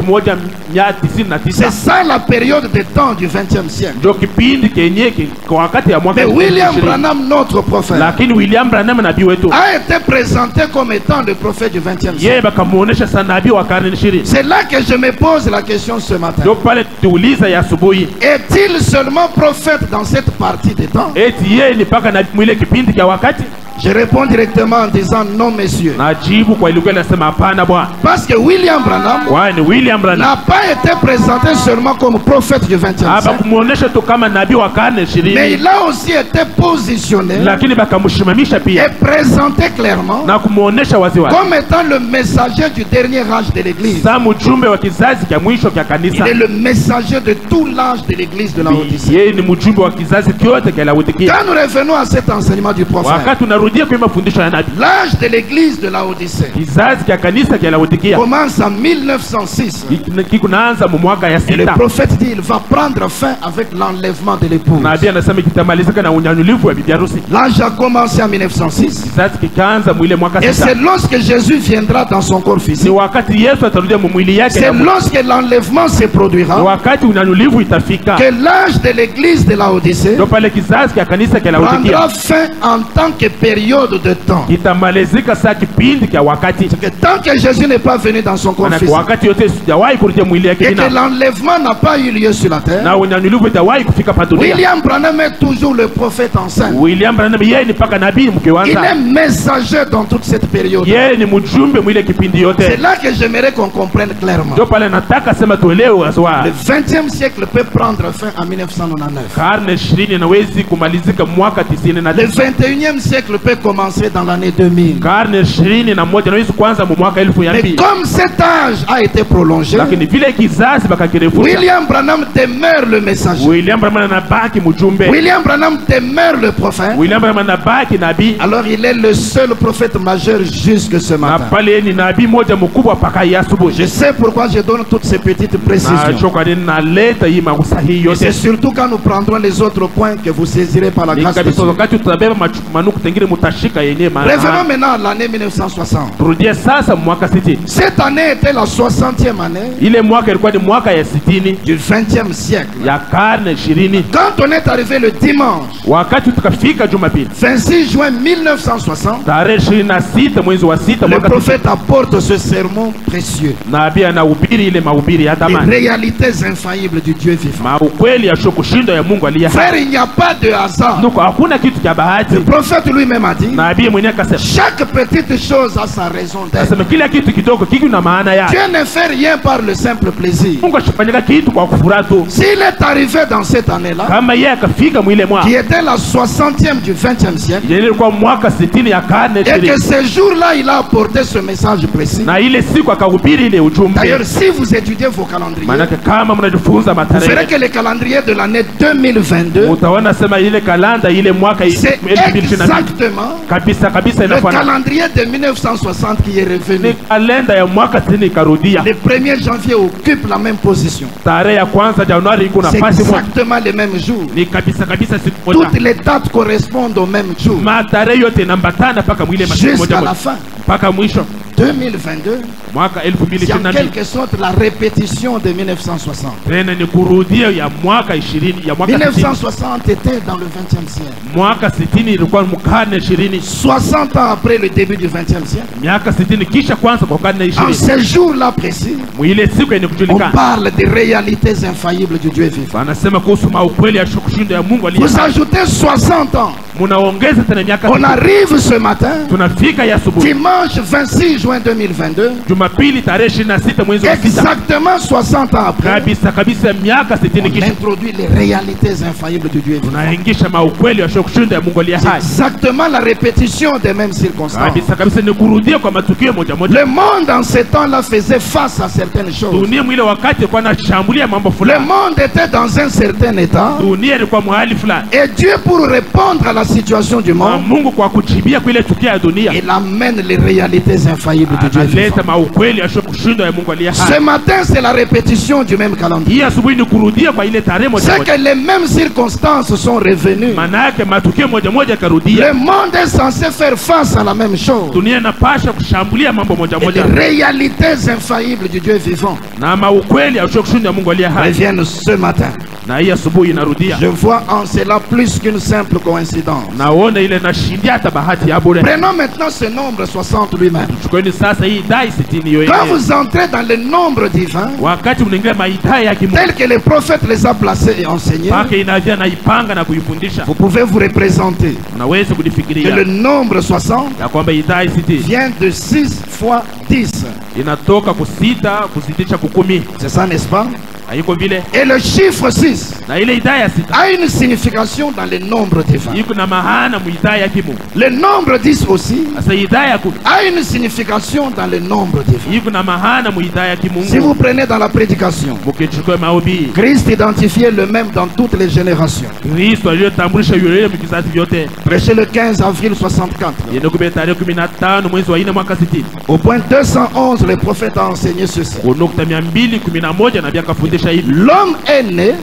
1999. ça la période de temps du 20e siècle. Ndio kipindi kenye kwa wakati ya mwaka Mais William 2020. Branham, notre prophète, Lakini William Branham nabii wetu a été présenté comme étant le prophète du 20e siècle. yeye bakamuonesha sa nabii wa karne 20. C'est là que je me pose la question ce matin. Ndio pale tuuliza ya asubuhi, Est-il seulement prophète dans cette partie des temps? eti yeye ni paka na mwile kipindi cha wakati? Je réponds directement en disant non, messieurs. Najibu kwa ilikuwa nasema hapana bwana, Parce que William Branham kwani William Branham n'a pas été présenté seulement comme prophète du 20e hapa siècle, kumuonesha tu kama nabii wa karne mais 20, il a aussi été positionné lakini bakamshimamisha et pia présenté clairement na kumuonesha waziwazi comme étant le messager du dernier âge de l'Église. sa mjumbe wa kizazi cha mwisho cha Il kanisa. est le messager de tout l'âge de l'Église de la Odyssée. Yeye ni mjumbe wa kizazi kyote cha Laodikia. Quand nous revenons à cet enseignement du prophète, Wakati unarudi kurudia kwa mafundisho ya nabii. L'âge de l'église de Laodicée Kizazi cha kanisa cha Laodikia commence en 1906. kikunaanza mu mwaka ya Et le 6. prophète dit il va prendre fin avec l'enlèvement de l'épouse. Nabii anasema kitamalizika na unyanyulivu wa bibi harusi. L'âge a commencé en 1906. Kizazi kikaanza mwile mwaka Et 6. c'est lorsque Jésus viendra dans son corps Ni physique. wakati Yesu atarudia mu mwili yake. C'est lorsque l'enlèvement se Ni produira wakati unyanyulivu itafika. que l'âge de l'église de Laodicée Ndio pale kizazi cha kanisa cha Laodikia prendra fin en tant que période de temps. kitamalizika saa kipindi cha wakati. Que tant que Jésus n'est pas venu dans son corps Maana physique wakati yote sijawahi kurudia mwili yake et que tena. l'enlèvement n'a pas eu lieu sur la terre, Na unyanyulivu itawahi kufika pa dunia. William Branham est toujours le prophète enceinte. William Branham yeye ni paka nabii Il mkiwanza. est messager dans toute cette période. Yeye ni mjumbe mwile kipindi C'est yote. là que j'aimerais qu'on comprenne clairement. Ndio pale nataka sema tuelewe aswa. Le 20e siècle peut prendre fin en 1999. Karne 20 inawezi kumalizika mwaka Le 99. 21e siècle peut commencer dans l'année 2000. Karne 21 inawezi kuanza mu mwaka 2000. Mais comme cet âge a été prolongé, Lakini vile kizazi bakakirefusha. William Branham demeure le messager. William Branham anabaki mjumbe. William Branham demeure le prophète. William Branham anabaki nabii. Alors il est le seul prophète majeur jusque ce Na matin. pale ni nabii moja mkubwa paka ya asubuhi. Je sais pourquoi je donne toutes ces petites Na précisions. choka naleta hii makusahi Et yote. c'est surtout quand nous prendrons les autres points que vous saisirez par la Ni grâce de kabisa Dieu. wakati tutabeba manuku tengine mutashika yenyewe Revenons maana. maintenant à l'année 1960. Turudie sasa mwaka 60. Cette année était la 60e année Ile mwaka ilikuwa ni mwaka ya 60 du 20e siècle. ya karne 20. Quand on est arrivé le dimanche Wakati tukafika Jumapili 26 juin 1960, tarehe 26 mwezi wa 6 le mwaka 60, prophète apporte ce sermon précieux. nabii anahubiri ile mahubiri ya Les thamani, réalités infaillibles du Dieu vivant. maukweli ya kushinda ya Mungu aliye Frère, hai. il n'y a pas de hasard. Nuko hakuna kitu cha bahati. Le prophète lui-même a dit, Nabii mwenyewe akasema, chaque petite chose a sa raison d'être. akasema kila kitu kidogo kiki na maana yake. Dieu ne fait rien par le simple plaisir. Mungu ashifanyika kitu kwa kufurahi tu. S'il est arrivé dans cette année-là, Kama yeye akafika mwile mwaka qui était la 60e du 20e siècle, ile ilikuwa mwaka 60 ya karne et que 20, ce jour-là, il a apporté ce message précis. na ile siku akahubiri ile ujumbe. D'ailleurs, si vous étudiez vos calendriers, Maanake kama mnajifunza vous verrez matarehe, que le calendrier de l'année 2022, utaona sema ile kalanda ile mwaka c'est 2022 exactement kabisa kabisa le inafanana. calendrier de 1960 qui est Ni revenu. kalenda ya mwaka 60 ikarudia. Le 1er janvier occupe la même position. Tarehe ya kwanza Januari iko C'est nafasi moja. exactement les mêmes jours. Ni kabisa kabisa siku moja. Toutes les dates correspondent au même jour. Matarehe yote nambatana mpaka mwile masiku moja Jusqu'à la moja. fin. Mpaka mwisho 2022, mwaka c'est en 2022. quelque sorte la répétition de 1960. Tena ni kurudia ya mwaka 20 ya mwaka 60. 1960 était dans le 20e siècle. Mwaka 60 ilikuwa mkarne 20. 60 ans après le début du 20e siècle. Miaka 60 kisha kwanza kwa karne En 20. ce jour-là précis, Mwile siku yenye on kujulikana. parle des réalités infaillibles du Dieu vivant. Wanasema kuhusu maukweli ya kushinda ya Mungu aliye Vous hai. ajoutez 60 ans. Munaongeza tena miaka On 60. arrive ce matin, Tunafika ya asubuhi dimanche 26 juin 2022, Jumapili tarehe 26 mwezi wa 6. exactement 60 ans après, Kabisa kabisa miaka 60 on kisha introduit les réalités infaillibles du Dieu vivant. tunaingisha maukweli ya kushinda ya Mungu aliye C'est hai. exactement la répétition des mêmes circonstances. Kabisa kabisa ni kurudia kwa matukio moja moja. Le monde en ces temps-là faisait face à certaines choses. Dunia mwile wakati ilikuwa inashambulia mambo Le fulani. monde était dans un certain état. Dunia ilikuwa mahali fulani. Et Dieu, pour répondre à la situation du Na monde, Mungu kwa kujibia kwa ile tukio ya dunia il amène les réalités infaillibles du Dieu vivant. analeta maukweli ya kushinda ya Mungu aliye Ce hai. matin, c'est la répétition du même calendrier. Hii asubuhi ni kurudia kwa ile tarehe moja C'est moja. que les mêmes circonstances sont revenues. Maana yake matukio moja moja Le karudia. monde est censé faire face à la même chose. Dunia inapasha kushambulia mambo moja Et les moja. réalités infaillibles du Dieu vivant Na maukweli ya kushinda ya Mungu aliye hai. reviennent ce matin. Na hii asubuhi inarudia. Je vois en cela plus qu'une simple coïncidence. Naona ile nashindia hata bahati ya bure. Prenons maintenant ce nombre 60 lui-même. Chukueni sasa hii idai 60 hiyo Quand yenyewe. vous entrez dans le nombre divin, Wakati mnaingia maidai ya kimungu, tel que les prophètes les a placés et enseignés, pake inavya naipanga na kuifundisha. vous pouvez vous représenter Unaweza que kulifikiria le nombre 60 ya kwamba idai 60 vient de 6 fois 10. inatoka kusita kuzidisha kukumi. C'est ça, n'est-ce pas? haiko vile. Et le chiffre 6 Na ile idhaa ya sita a une signification dans le nombre divin. iko na maana mu idhaa ya kimungu. Le nombre 10 aussi Sasa idhaa ya 10 a une signification dans le nombre divin. iko na maana mu idhaa ya kimungu. Si vous prenez dans la prédication, Mukichukua mahubiri, Christ identifié le même dans toutes les générations. Kristo aliyotambulisha yule mu kizazi vyote. Prêché le 15 avril 64. Yeye kubeta tarehe 15 mwezi wa 4 mwaka 60. Au point 211, le prophète a enseigné ceci. Kunukta 211 na akafundisha hivi. L'homme est né,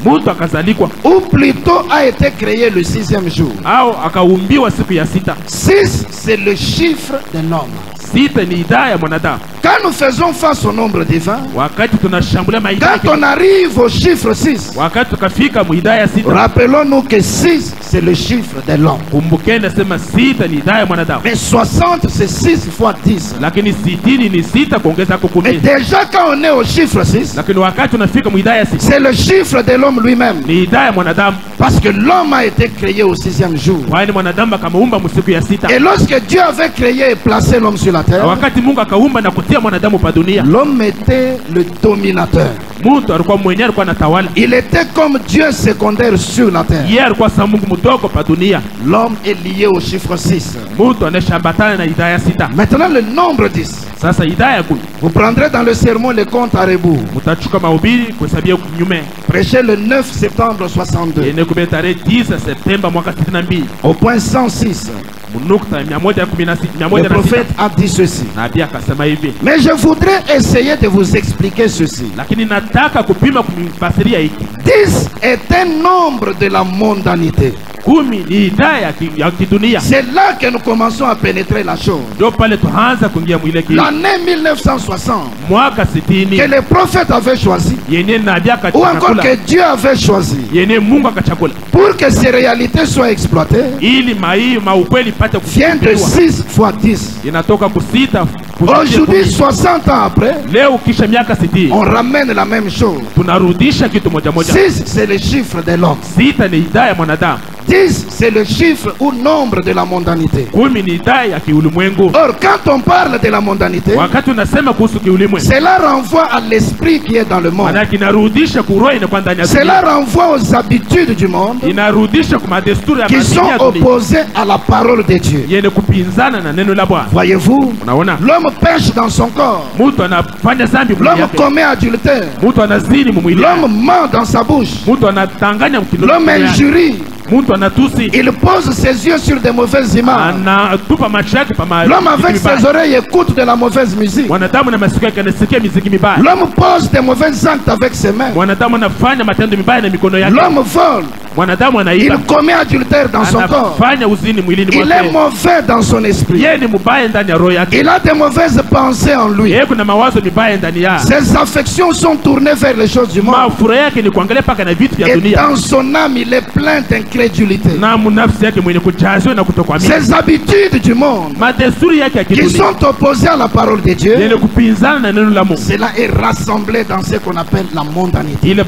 Mtu akazalikwa ou plutôt a été créé le 6e jour. au akaumbiwa siku ya sita. 6, c'est le chiffre de l'homme. Sita ni idhaa ya mwanadamu. Quand nous faisons face au nombre divin, Wakati tunashambulia maidhaa, quand on arrive au chiffre 6, wakati tukafika mu idhaa ya sita, rappelons-nous que 6, c'est le chiffre de l'homme. kumbukeni nasema sita ni idhaa ya mwanadamu. Mais 60, c'est 6 fois 10. Lakini 60 ni sita kuongeza Et kukumi. déjà, quand on est au chiffre 6, Lakini wakati tunafika mu idhaa ya sita, c'est le chiffre de l'homme lui-même. ni idhaa ya mwanadamu. Parce que l'homme a été créé au 6e jour. Kwani mwanadamu akamuumba mu siku ya sita. Et lorsque Dieu avait créé et placé l'homme sur la Na terre, wakati Mungu akaumba na kutia mwanadamu pa dunia, l'homme était le dominateur. mtu alikuwa mwenyewe, alikuwa anatawala. Il était comme Dieu secondaire sur la terre. Yeye alikuwa sa Mungu mdogo pa dunia. L'homme est lié au chiffre 6. Mtu anashambatana na idhaa ya sita. Maintenant, le nombre 10. Sasa idhaa ya 10, Vous prendrez dans le sermon les comptes à rebours. mtachuka mahubiri kuhesabia kinyume. Prêché le 9 septembre 62. Yeye kubeta tarehe 9 Septemba mwaka 62. Au point 106, Munukta 116 le 116. prophète a dit ceci. Nabii akasema hivi. Mais je voudrais essayer de vous expliquer ceci. Lakini nataka kupima kumfasiria hiki. 10 est un nombre de la mondanité. 10 ni idhaa ya kidunia. C'est là que nous commençons à pénétrer la chose. Ndio pale tuanza kuingia mwile kile. L'année 1960, Mwaka que 60 les prophètes avaient choisi, yenye nabii ou encore akachakula. que Dieu avait choisi, Yenye Mungu akachakula. pour que ces réalités soient exploitées, Ili maukweli pate vient de kufikiwa. 6 fois 10. Inatoka kusita. Aujourd'hui, 60 ans après, Leo kisha miaka 60 on ramène la même chose. tunarudisha kitu moja moja. 6, c'est le chiffre de l'homme. Sita ni idhaa ya mwanadamu. 10, c'est le chiffre ou nombre de la mondanité. 10 ni idhaa ya kiulimwengu. Or, quand on parle de la mondanité, Wakati unasema kuhusu kiulimwengu, cela renvoie à l'esprit qui est dans le monde. maana inarudisha kuroho inakuwa ndani ya Cela dunia. renvoie aux habitudes du monde Inarudisha kwa desturi ya qui sont mazingira ya dunia opposées à la parole de Dieu. yenye kupinzana na neno la Bwana. Voyez-vous, Unaona, l'homme pêche dans son corps, mtu anafanya dhambi mwili l'homme yake, commet adultère, mtu anazini mwili yake, l'homme ment dans sa bouche, mtu anatanganya mkidogo l'homme yake, injurie, mtu anatusi, il pose ses yeux sur de mauvaises images. anatupa macho yake pa mahali L'homme avec miziki mibaya. ses oreilles écoute de la mauvaise musique. Mwanadamu na masikio yake anasikia miziki mibaya. L'homme pose de mauvais actes avec ses mains. Mwanadamu anafanya matendo mibaya na mikono yake. L'homme vole, Mwanadamu il anaiba, commet adultère dans son corps. anafanya uzini mwilini Il est mwake. mauvais dans son esprit. Yeye ni mubaya ndani ya roho yake. Il a de mauvaises pensées en lui. Yeye kuna mawazo mibaya ndani yake. Ses affections sont tournées vers les choses du monde. Mafura yake ni kuangalia paka na vitu vya Et dunia. dans son âme, il est plein d'incrédulité. Na nafsi yake mwenye kujaziwa na kutokuamini. Ses habitudes du monde Madesturi yake ya qui kidunia sont opposées à la parole de Dieu, yenye kupinzana na neno la Mungu. cela est rassemblé dans ce qu'on appelle la mondanité. Ile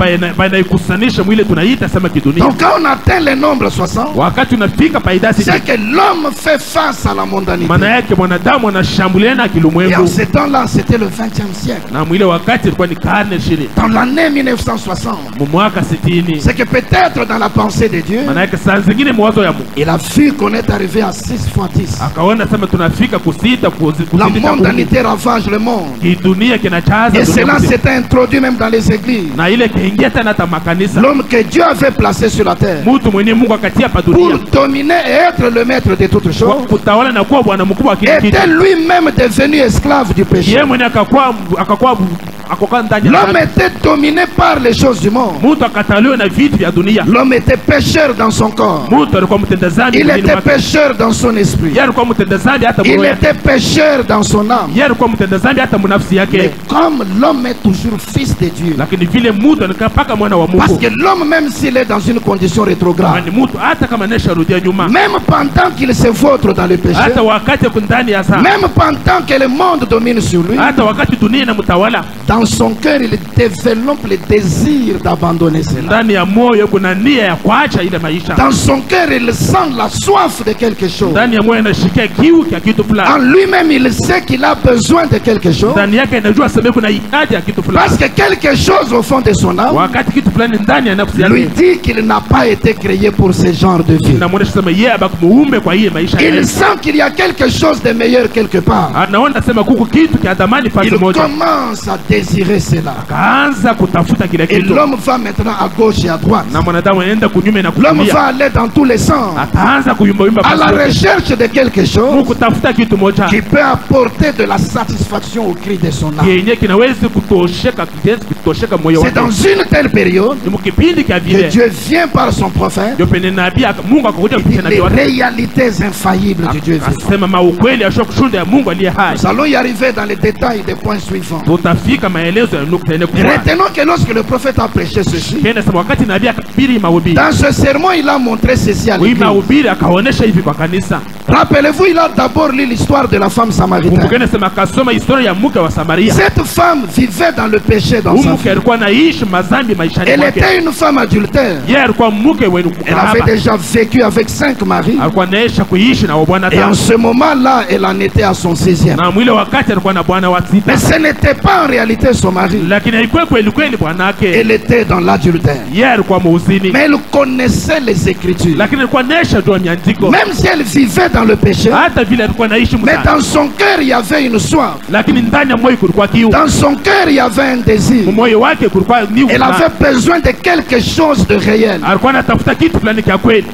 bainaikusanisha mwile tunaita sema kidunia. Donc quand on atteint le nombre 60, Wakati unafika paida sita, c'est que l'homme fait face à la mondanité. maana yake mwanadamu anashambuliana Et en kilimwengu. ce temps-là, c'était le 20e siècle. Na mwile wakati ilikuwa ni karne 20. Dans l'année 1960, Mwaka 60. c'est que peut-être dans la pensée de Dieu, Maana yake saa zingine mwazo ya Mungu il a vu qu'on est arrivé à 6 fois 10. akaona sema tunafika kusita La mondanité ravage le monde. kidunia kinachaza Et dunia cela mzima. s'est introduit même dans les églises. Na ile kiingia tena hata makanisa. L'homme que Dieu avait placé sur la terre Mtu mwenye Mungu akatia pa dunia pour dominer et être le maître de toutes kwa choses kutawala na kuwa bwana mkubwa wa kila kitu. était lui-même devenu esclave du péché. Yeye mwenye akakuwa ndani ya L'homme dhambi. était dominé par les choses du monde. Mtu akataliwa na vitu vya dunia. L'homme était pécheur dans son corps. Mtu alikuwa mtenda dhambi Il mwilini était mwake. pécheur dans son esprit. Yeye alikuwa mtenda dhambi hata Il moyo yake. était pécheur dans son âme. Yeye alikuwa mtenda dhambi hata mnafsi Mais yake. comme l'homme est toujours fils de Dieu, Lakini vile mtu anakaa paka mwana wa parce Mungu. que l'homme, même s'il est dans une condition rétrograde, Ni mtu hata kama anesha rudia nyuma. même pendant qu'il se vautre dans le péché, Hata wakati yuko ndani ya saa. même pendant que le monde domine sur lui, Hata wakati dunia inamtawala. dans Dans son cœur, il développe le désir d'abandonner cela. ndani ya moyo kuna nia ya kuacha ile maisha. Dans son cœur, il sent la soif de quelque chose. Ndani ya moyo anashikia kiu ya kitu En fulani. lui-même, il sait qu'il a besoin de quelque chose. Ndani yake anajua sababu kuna hitaji ya kitu Parce fulani. que quelque chose au fond de son âme Wakati kitu fulani ndani ya nafsi lui yake dit qu'il n'a pas été créé pour ce genre de vie. inamuonesha sema yeye abakumuumbe kwa hiyo maisha Il yake. sent qu'il y a quelque chose de meilleur quelque part. Anaona sema kuku kitu kia dhamani Il pasi moja. commence à désirer cela. Kaanza kutafuta kile Et kitu. l'homme va maintenant à gauche et à droite. Na mwanadamu anaenda kunyume na L'homme kulia. va aller dans tous les sens Ataanza kuyumba à la pasi. recherche de quelque chose Kutafuta kitu moja. qui peut apporter de la satisfaction au cri de son âme. Yenye kinaweza kutosheka kiasi kutosheka moyo C'est wake. dans une telle période Ni mkipindi kia que vile. Dieu vient par son prophète. Ndio pene nabii Mungu akakuja Il dit kupitia nabii les wake. réalités infaillibles du Dieu vivant. Asema maukweli ya kushuhuda ya Mungu aliye hai. Nous allons y arriver dans les détails des points suivants. Tutafika maelezo ya nukta ine kwa. Retenons que lorsque le prophète a prêché ceci, Kenda sema wakati nabii akabiri mahubiri. dans ce sermon, il a montré ceci à Hii l'église. mahubiri akaonesha hivi kwa kanisa. Rappelez-vous, il a d'abord lu l'histoire de la femme samaritaine. Kumbukeni sema akasoma historia ya mke wa Samaria. Cette femme vivait dans le péché dans sa Mke vie. alikuwa anaishi mazambi maishani Elle mwake. était une femme adultère. Yeye alikuwa mke wenye Elle avait kukahaba. déjà vécu avec 5 maris. Alikuwa anaisha kuishi na bwana Et en tano. ce moment-là, elle en était à son 6e. Na mwile wakati alikuwa na bwana wa sita. Mais ce n'était pas en réalité son mari. Lakini haikuwa kweli kweli bwanake. Elle était dans l'adultère. Yeye alikuwa muuzini. Mais elle connaissait les Écritures. Lakini alikuwa anaisha juu ya miandiko. Même si elle vivait dans le péché, Hata vile alikuwa anaishi mais mzani. dans son cœur, il y avait une soif. Lakini ndani ya moyo kulikuwa kiu. Dans son cœur, il y avait un désir. Moyo wake kulikuwa ni Elle ukana. avait besoin de quelque chose de réel. Alikuwa anatafuta kitu fulani kia kweli.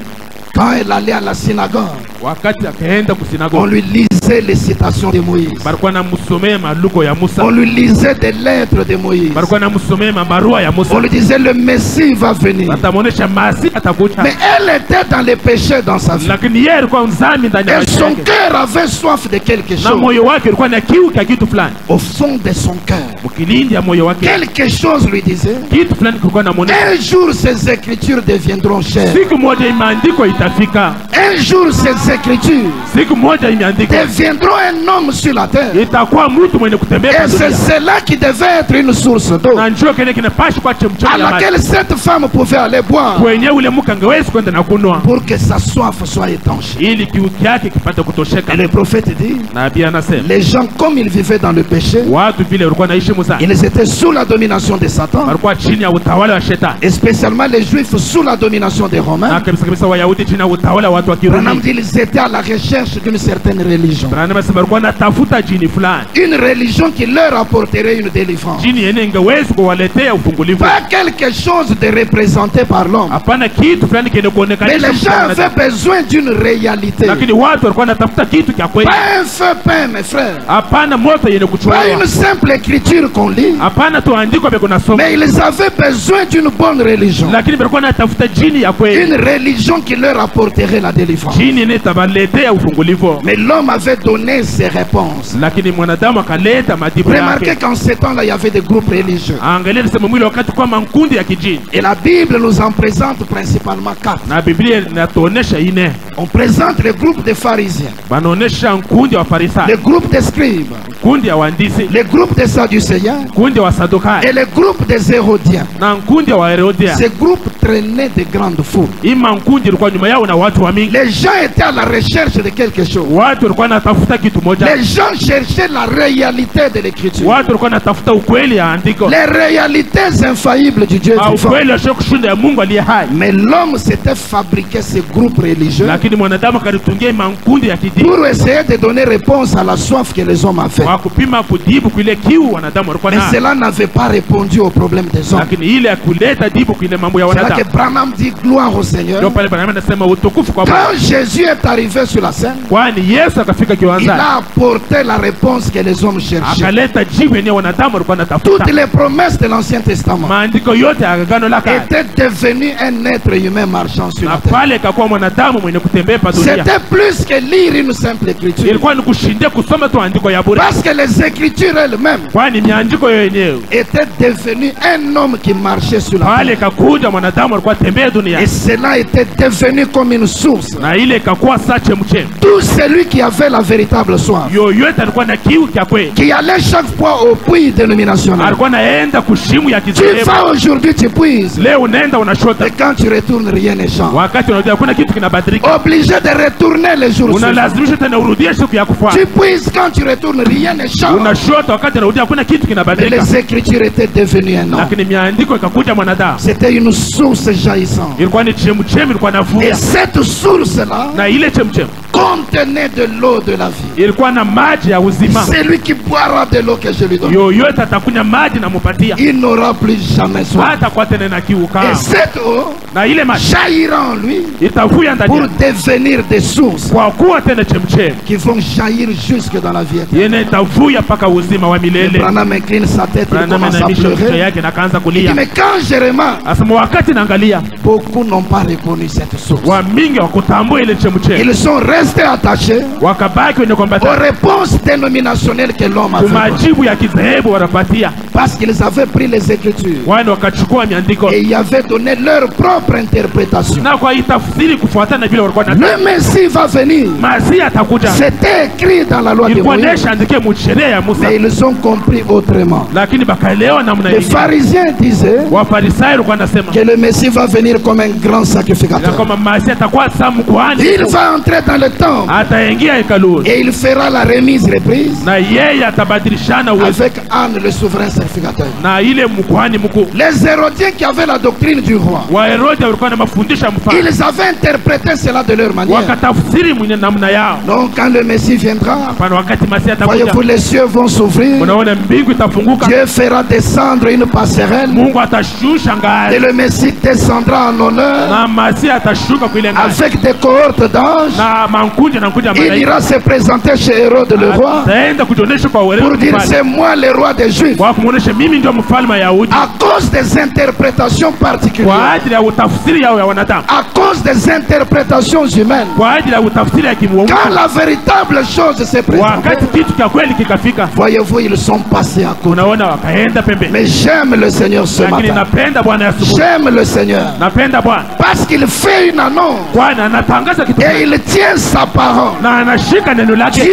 Quand elle allait à la synagogue, Wakati akaenda on kusinagogi, lui lisait les citations de Moïse. balikuwa namsomea maluko ya Musa. On lui lisait des lettres de Moïse. Balikuwa namsomea mabarua ya Musa. On lui disait le Messie va venir. Atamuonesha Masi atakuja. Mais elle était dans les péchés dans sa vie. Lakini yeye alikuwa mzami ndani ya Et maisha son yake. cœur avait soif de quelque Na chose. moyo wake ulikuwa na kiu kia kitu fulani. Au fond de son cœur, Mkilindi ya moyo wake quelque chose lui disait, kitu fulani kilikuwa namuonesha. un jour ces écritures deviendront chères. Siku moja imeandikwa itafika. Un jour ces écritures Siku moja imeandikwa deviendront un homme sur la terre. itakuwa mtu mwenye kutembea Et kwa c'est dunia. cela qui devait être une source d'eau Na njoo kile kinapaswa kwa à chemchemi ya maji. laquelle cette femme pouvait aller boire Kwenye ule mke angeweza kwenda na kunwa pour que sa soif soit étanche. ili kiu yake kipate kutosheka. Et le prophète dit, Nabii anasema les gens comme ils vivaient dans le péché, watu vile walikuwa naishi Musa ils étaient sous la domination de Satan, walikuwa chini ya utawala wa shetani. et spécialement les Juifs sous la domination des Na Romains. kabisa kabisa Wayahudi chini ya utawala wa watu wa Branham Kirumi. dit ils étaient à la recherche d'une certaine religion. Branham anasema walikuwa natafuta jini fulani. Une religion qui leur apporterait une délivrance. Jini yenye ingeweza kuwaletea ufungulivu. Pas quelque chose de représenté par l'homme. Hapana kitu fulani kile Mais kuonekanisha les gens avaient besoin d'une réalité. lakini watu walikuwa natafuta kitu cha kweli. Pas un feu peint, mes frères. Hapana moto yenye Pas kuchorwa. une simple écriture qu'on lit. Hapana tu andiko vya kunasoma. Mais ils avaient besoin d'une bonne religion. Lakini walikuwa natafuta jini ya kweli. Une religion qui leur apporterait la délivrance. Jini yenye tabaletea ufungulivu. Mais l'homme avait donné ses réponses. Lakini mwanadamu akaleta majibu Remarquez yake. qu'en ces temps-là, il y avait des groupes religieux. Angalia nisema mwili wakati kwa mankundi ya kijini. Et la Bible nous en présente principalement 4. Na Biblia inatuonesha ine. On présente le groupe des pharisiens, Banaonesha nkundi wa le Farisayo, groupe des scribes, nkundi ya waandisi, le groupe des sadducéens nkundi wa et Sadukayo le groupe des hérodiens. na nkundi wa Herodia. Ces groupes traînaient de grandes foules. Ima nkundi ilikuwa nyuma yao na watu wa mingi. Les gens étaient à la recherche de quelque chose. Watu walikuwa natafuta kitu moja. Les gens cherchaient la réalité de l'écriture. Watu walikuwa natafuta ukweli ya andiko. Les réalités infaillibles du Dieu vivant. Ukweli wa kushinda ya Mungu aliye hai. Mais l'homme s'était fabriqué ces groupes religieux Lakini mwanadamu akalitungia mankundi ya kidini pour essayer de donner réponse à la soif que les hommes avaient. kwa kupima kujibu kile kiu wanadamu walikuwa Mais nayo. cela n'avait pas répondu aux problèmes des hommes. Lakini ile ya kuleta jibu kwa ile mambo ya C'est là wanadamu. que Branham dit gloire au Seigneur. Ndio pale Branham anasema utukufu kwa Bwana. Quand Jésus est arrivé sur la scène, Kwani Yesu akafika il kiwanzani. a apporté la réponse que les hommes cherchaient. Akaleta jibu yenye wanadamu walikuwa natafuta. Toutes les promesses de l'Ancien Testament Maandiko yote ya Agano la Kale. étaient devenues un être humain marchant sur Na la terre. pale kakuwa mwanadamu mwenye kutembea pa dunia. C'était plus que lire une simple écriture. Ilikuwa ni kushindia kusoma tu andiko ya bure. Parce que les écritures elles-mêmes Kwani miandiko yenyewe étaient devenues un homme qui marchait sur la pale terre. kakuja mwanadamu alikuwa tembea dunia. Et cela était devenu comme une source. Na ile ikakuwa sa chemchem. Tout celui qui avait la véritable soif, Yoyote alikuwa na kiu kya kweli. qui allait chaque fois au puits dénominationnel. Alikuwa naenda kushimu ya Tu kizehebu. vas aujourd'hui, tu puises. Leo unaenda unashota. Et quand tu retournes, rien ne change. Wakati unarudia kuna kitu kinabadilika. Obligé de retourner les jours suivants. Unalazimisha tena urudie siku ya kufuata. Tu puises quand tu retournes, rien ne change. Unashota wakati unarudia kuna kitu Mais kinabadilika. les Écritures étaient devenues un homme. Lakini miandiko ikakuja mwanadamu. C'était une source jaillissante. Ilikuwa ni chemchem, ilikuwa Et navuja. cette source-là Na ile chemchem contenait de l'eau de la vie. ilikuwa na maji ya uzima. Celui qui boira de l'eau que je lui donne, Yoyote atakunywa maji na mupatia. il n'aura plus jamais soif. Hata kwa tena na kiu Et kama. cette eau Na ile maji jaillira en lui itavuja ndani pour yake. devenir des sources Kwa kuwa tena chemchem qui vont jaillir jusque dans la vie éternelle. yene itavuja mpaka uzima wa milele. Branham incline sa tête, il Branham commence à anamisha kichwa pleurer. yake na kaanza Il dit, kulia. mais quand je remarque, Asema wakati naangalia beaucoup n'ont pas reconnu cette source. wa mingi wakutambua ile chemchem. Ils sont restés attachés Wakabaki wenye aux kwamba réponses dénominationnelles que l'homme a fait. majibu ya kizehebu wanapatia. Parce qu'ils avaient pris les Écritures Wale wakachukua miandiko et y avaient donné leur propre interprétation. na kwa itafsiri kufuatana na vile walikuwa na Le Messie va venir. Masihi atakuja. C'était écrit dans la loi de Ilikuwa Moïse, nesha andike mu sheria ya Musa, mais ils ont compris autrement. lakini bakaelewa namna Les hii. pharisiens disaient Wafarisayo walikuwa nasema que le Messie va venir comme un grand ya sacrificateur. kwamba Masihi atakuwa samu kuhani, Il va entrer dans le temple ataingia hekaluni et il fera la remise-reprise na yeye atabadilishana uwezo avec Anne, le souverain sacrificateur. na ile mkuhani mkuu. Les Hérodiens qui avaient la doctrine du roi, Waherode walikuwa na mafundisho ya mfalme, ils avaient interprété cela de leur manière. wakatafsiri mwenye namna yao. Donc quand le Messie viendra, Hapana, wakati Masihi atakuja, voyez-vous, les cieux vont s'ouvrir. unaona mbingu itafunguka, Dieu fera descendre une passerelle Mungu atashusha et ngazi le Messie descendra en honneur na Masihi atashuka kwa ile ngazi avec des cohortes d'anges. na mankunja na kuja Il malaika. ira se présenter chez Hérode le roi Ataenda kujionyesha kwa pour Herode dire mfalme, c'est moi le roi des Juifs. kwa kumuonesha mimi ndio mfalme wa Yahudi, À cause des interprétations kwa particulières, ajili ya utafsiri yao ya wanadamu, à cause des interprétations humaines, kwa ajili ya utafsiri ya kimungu. quand la véritable chose s'est présentée, Wakati kitu cha kweli kikafika, voyez-vous, ils sont passés à côté. unaona wakaenda pembeni. Mais j'aime le Seigneur ce Lakini matin. napenda Bwana ya asubuhi, J'aime le Seigneur napenda Bwana parce qu'il fait une annonce kwani anatangaza kitu et il tient sa parole. na anashika neno lake. Dieu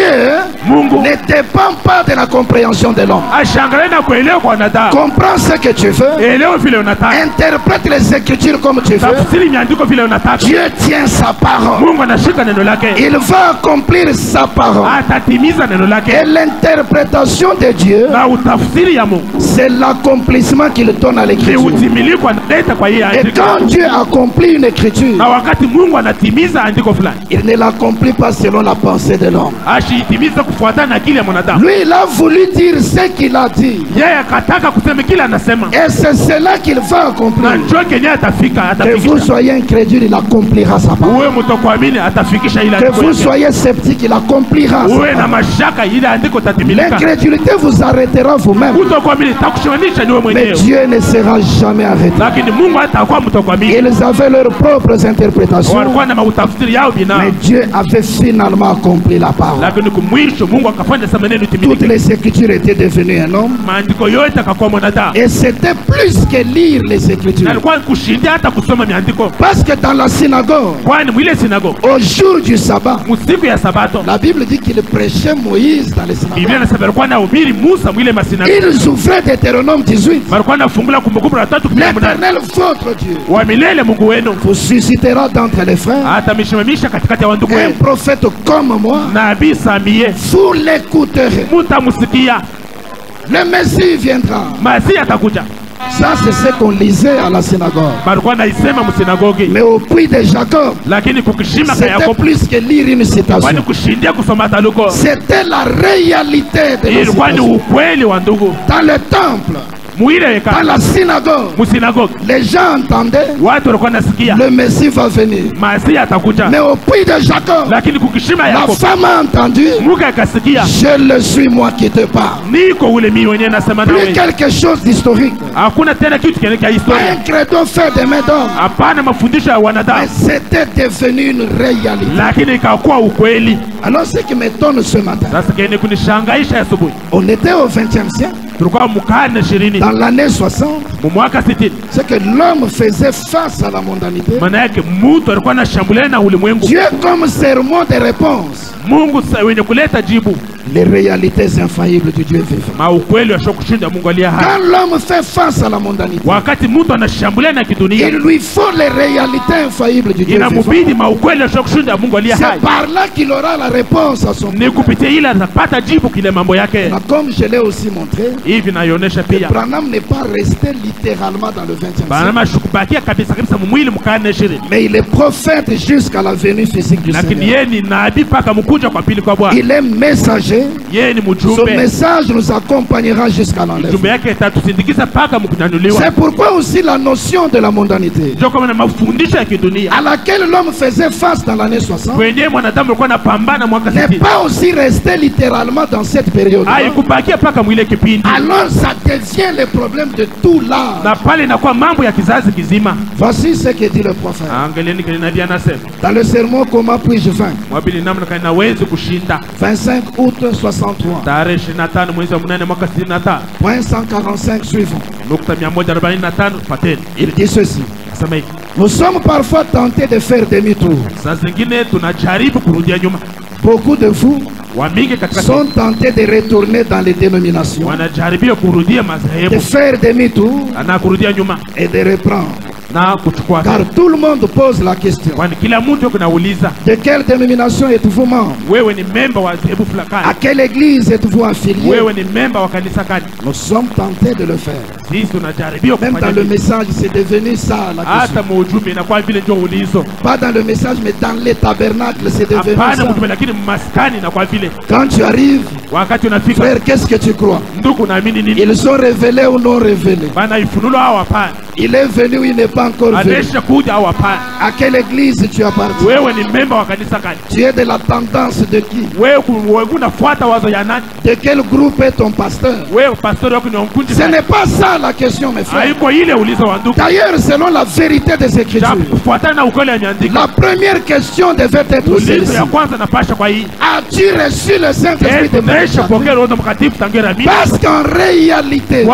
Mungu ne dépend pas de la compréhension de l'homme. ashangalie na kuelewa kwa wanadamu. Comprends ce que tu veux, Elewa vile unataka, interprète les Écritures comme tu veux. tafsiri miandiko vile unataka. Dieu tient sa parole. Mungu anashika neno lake, Il va accomplir sa parole. atatimiza neno Et lake, l'interprétation de Dieu, na utafsiri ya Mungu c'est l'accomplissement qu'il donne à ni l'écriture. utimilifu analeta kwa hiyo Et andiko. quand Dieu accomplit une écriture, Na wakati Mungu anatimiza andiko fulani, il ne l'accomplit pas selon la pensée de l'homme. ashiitimiza kufuatana na akili ya mwanadamu. Lui, il a voulu dire ce qu'il a dit. Yeye akataka kusema kile anasema, Et c'est cela qu'il va na accomplir. njoo kenye atafika, Que vous atafikisha. soyez incrédule, il accomplira sa parole. Uwe mtokuamini, atafikisha ile Que andiko vous yake. soyez sceptique, il accomplira sa Uwe na parole. mashaka, ile andiko tatimilika. L'incrédulité vous arrêtera vous-même. Kutokuamini takushimanisha niwe Mais mwenyewe, Dieu ne sera jamais arrêté. lakini Mungu hatakuwa mtokuamini. Ils avaient leurs propres interprétations, Walikuwa na mautafsiri yao mais binafsi, Dieu avait finalement accompli la parole. lakini kumwisho Mungu akafanya sasa neno Toutes timilike. les Écritures étaient devenues un homme. Maandiko yote akakuwa mwanadamu, Et c'était plus que lire les na Écritures. alikuwa kushindia hata kusoma miandiko, Parce que dans la synagogue, kwani mwile sinagogi au jour du sabbat, musiku ya Sabato, la Bible dit qu'il prêchait Moïse dans les synagogues. Biblia inasema alikuwa anahubiri Musa mwile masinagogi, Ils ouvraient Deutéronome 18. walikuwa anafungula Kumbukumbu la 3:18, L'Éternel, votre Dieu, wa milele Mungu wenu vous suscitera d'entre les frères atamishimamisha katikati ya wandugu un wenu prophète comme moi. nabii Samie, Vous l'écouterez. mutamusikia. Le Messie viendra. Masihi atakuja. Ça, c'est ce qu'on lisait à la synagogue. Balikuwa naisema msinagogi, Mais au puits de Jacob, lakini kukishima kwa c'était Yakobo, plus que lire une kwani citation. kushindia kusoma taluko C'était la réalité de la ilikuwa ni citation. ukweli wa ndugu. Dans le temple, Mwile dans heka la synagogue, msinagogi, les gens entendaient watu walikuwa nasikia le Messie va venir. Masihi atakuja, Mais au puits de Jacob, lakini kukishima la Yakobo femme a entendu, Mungu akasikia, je le suis moi qui te parle. niko ule mimi mwenyewe nasema Plus nawe. quelque chose d'historique. Hakuna tena kitu kile cha Pas un historia, credo fait de main d'homme. hapana mafundisho ya Mais wanadamu, c'était devenu une réalité. lakini ikakuwa ukweli. Alors ce qui m'étonne ce matin, Sasa kene kunishangaisha asubuhi, on était au 20e siècle. tulikuwa mkarne 20 dans l'année 60, mu mwaka 60. c'est que l'homme faisait face à la mondanité. Maana yake mtu alikuwa anashambuliana na ulimwengu. Dieu comme sermon de réponse. Mungu wenye kuleta jibu. Les réalités infaillibles du Dieu vivant. Ma ukweli wa kushinda Mungu aliye hai. Quand l'homme fait face à la mondanité, wakati mtu anashambuliana na kidunia, il lui faut les réalités infaillibles du Dieu vivant. Inamubidi ma ukweli wa kushinda Mungu aliye hai. C'est par là qu'il aura la réponse à son ni kupitia ile atapata jibu kile mambo yake. Comme je l'ai aussi montré, hivi naionesha pia Branham n'est pas resté littéralement dans le 20e Branham shukubakia kabisa kabisa mwili mkarne 20. Mais il est prophète jusqu'à la venue physique du Seigneur. Lakini yeye ni nabii paka mkuja kwa pili kwa Bwana. Il est messager. Yeye ni mjumbe. Son message nous accompagnera jusqu'à l'enlèvement. Mjumbe yake itatusindikiza paka mkunyanyuliwa. C'est pourquoi aussi la notion de la mondanité, ndio kama na mafundisho ya kidunia à laquelle l'homme faisait face dans l'année 60, kwenye mwanadamu alikuwa anapambana mwaka 60, n'est pas aussi resté littéralement dans cette période. Haikubakia paka mwile kipindi. Alors ça devient le problème de tout l'âge. Na pale inakuwa mambo ya kizazi kizima. Voici ce que dit le prophète. Angalieni kile nabii anasema. Dans le sermon Comment puis-je vaincre? Mwabili namna kana naweza kushinda. 25 août 63. Tarehe 25 mwezi wa 8 mwaka 65. Point 145 suivant. Nukta 145 pateni. Il dit ceci. Asema hivi. Nous sommes parfois tentés de faire demi-tour. Saa zingine tunajaribu kurudia nyuma. Beaucoup de vous sont tentés de retourner dans les dénominations, de faire demi-tour et de reprendre. Car tout le monde pose la question. De quelle dénomination êtes-vous membre? À quelle église êtes-vous affilié? Nous sommes tentés de le faire. Même dans le message, c'est devenu ça la question. Pas dans le message, mais dans les tabernacles, c'est devenu ça. Quand tu arrives, frère, qu'est-ce que tu crois? Ils sont révélés ou non révélés? Il est venu ou il n'est pas encore venu? À quelle église tu appartiens? Tu es de la tendance de qui? De quel groupe est ton pasteur? Ce n'est pas ça la question, mes frères. D'ailleurs, selon la vérité des Écritures, la première question devait être celle-ci. As-tu reçu le Saint-Esprit de Dieu? Parce qu'en réalité,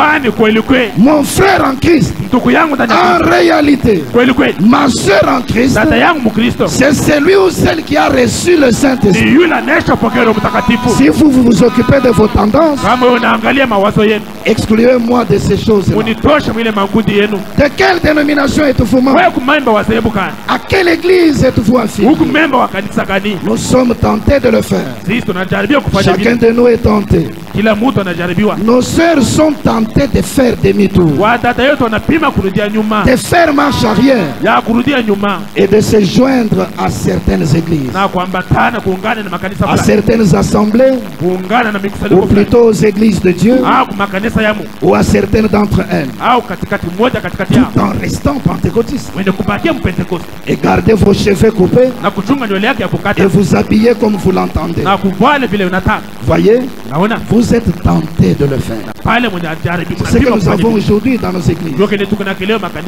mon frère en Christ, en réalité, ma soeur en Christ, c'est celui ou celle qui a reçu le Saint-Esprit. Si vous vous occupez de vos tendances, excluez-moi de ces choses. De quelle dénomination êtes-vous membre? À quelle église êtes-vous affilié? Nous sommes tentés de le faire. Chacun de nous est tenté. Nos sœurs sont tentées de faire demi-tour, de faire marche arrière et de se joindre à certaines églises, à certaines assemblées, ou plutôt aux églises de Dieu, ou à certaines d'entre elles, tout en restant pentecôtistes. Et gardez vos cheveux coupés et vous habillez comme vous l'entendez. Voyez, vous êtes tentés de le faire. C'est ce que nous avons aujourd'hui dans nos églises.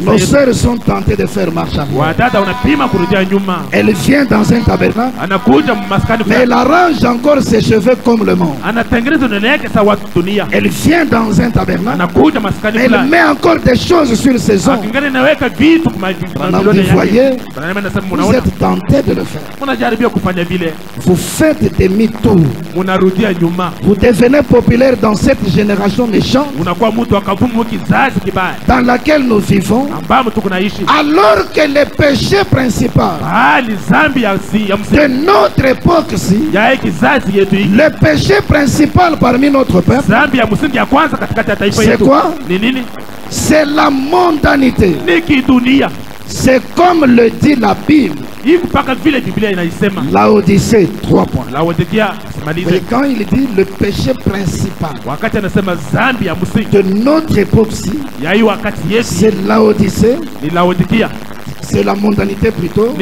Nos sœurs sont tentées de faire marche arrière. Elle vient dans un tabernacle, mais elle arrange encore ses cheveux comme le monde. Elle vient dans un tabernacle, mais elle met encore des choses sur ses ongles. Vous voyez, vous êtes tentés de le faire. Vous faites demi-tour. Vous devenez populaire dans cette génération méchante dans laquelle nous vivons, alors que le péché principal de notre époque-ci, le péché principal parmi notre peuple, c'est quoi? C'est la mondanité. C'est comme le dit la Bible. Laodicée 3 points. Mais quand il dit le péché principal de notre époque-ci, c'est Laodicée, c'est la mondanité plutôt.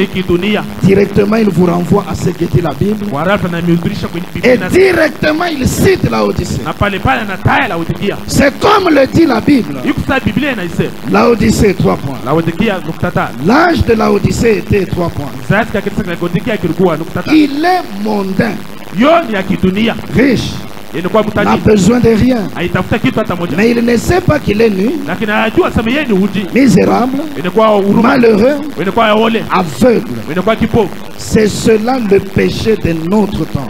Directement il vous renvoie à ce que dit la Bible. Et directement il cite Laodicée. C'est comme le dit la Bible. Laodicée 3 points. L'âge de Laodicée était 3 points. Il est mondain, riche, n'a besoin de rien. Mais il ne sait pas qu'il est nu, misérable, malheureux, aveugle. C'est cela le péché de notre temps.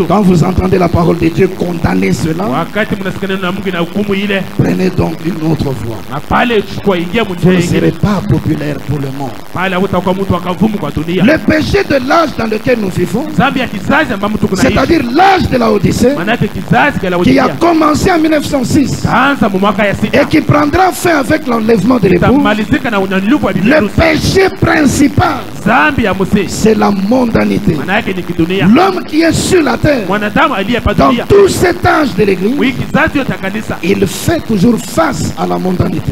Quand vous entendez la parole de Dieu condamner cela, prenez donc une autre voie. Vous ne serez pas populaire pour le monde. Le péché de l'âge dans lequel nous vivons, c'est-à-dire l'âge de la Odyssée, qui a commencé en 1906 et qui prendra fin avec l'enlèvement de l'époux, le péché principal, c'est la mondanité. L'homme qui est sur la terre, dans tout cet âge de l'église, il fait toujours face à la mondanité.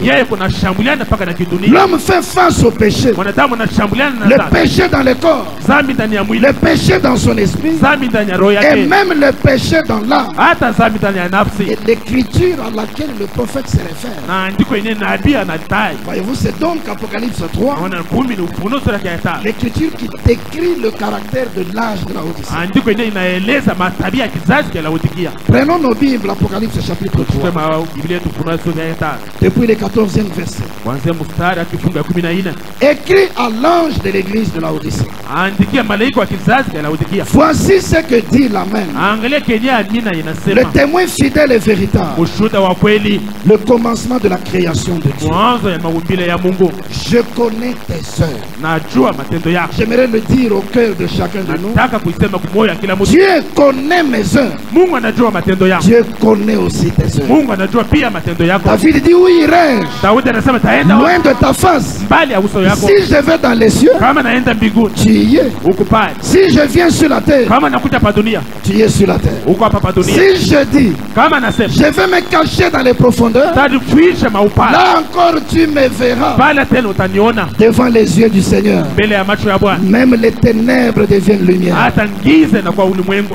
L'homme fait face au péché. Le péché dans le corps, le péché dans son esprit, et même le péché dans l'âme. Et l'écriture à laquelle le prophète se réfère, voyez-vous, c'est donc Apocalypse 3, l'écriture qui décrit le caractère de l'âge de la Odyssée. Prenons nos Bibles, Apocalypse chapitre 3, depuis le 14e verset. Écrit à l'ange de l'église de la Odyssée. Voici ce que dit l'Amen, le témoin fidèle et véritable, le commencement de la création de Dieu. Je connais tes œuvres. J'aimerais le dire au cœur de chacun de nous. Dieu connaît mes œuvres. Dieu connaît aussi tes œuvres. David dit, où irai-je loin de ta face? Si je vais dans les cieux, tu y es. Si je viens sur la terre, tu es sur la terre. Si je dis, je vais me cacher dans les profondeurs, là encore tu me verras devant les yeux du Seigneur. Même les ténèbres deviennent lumière.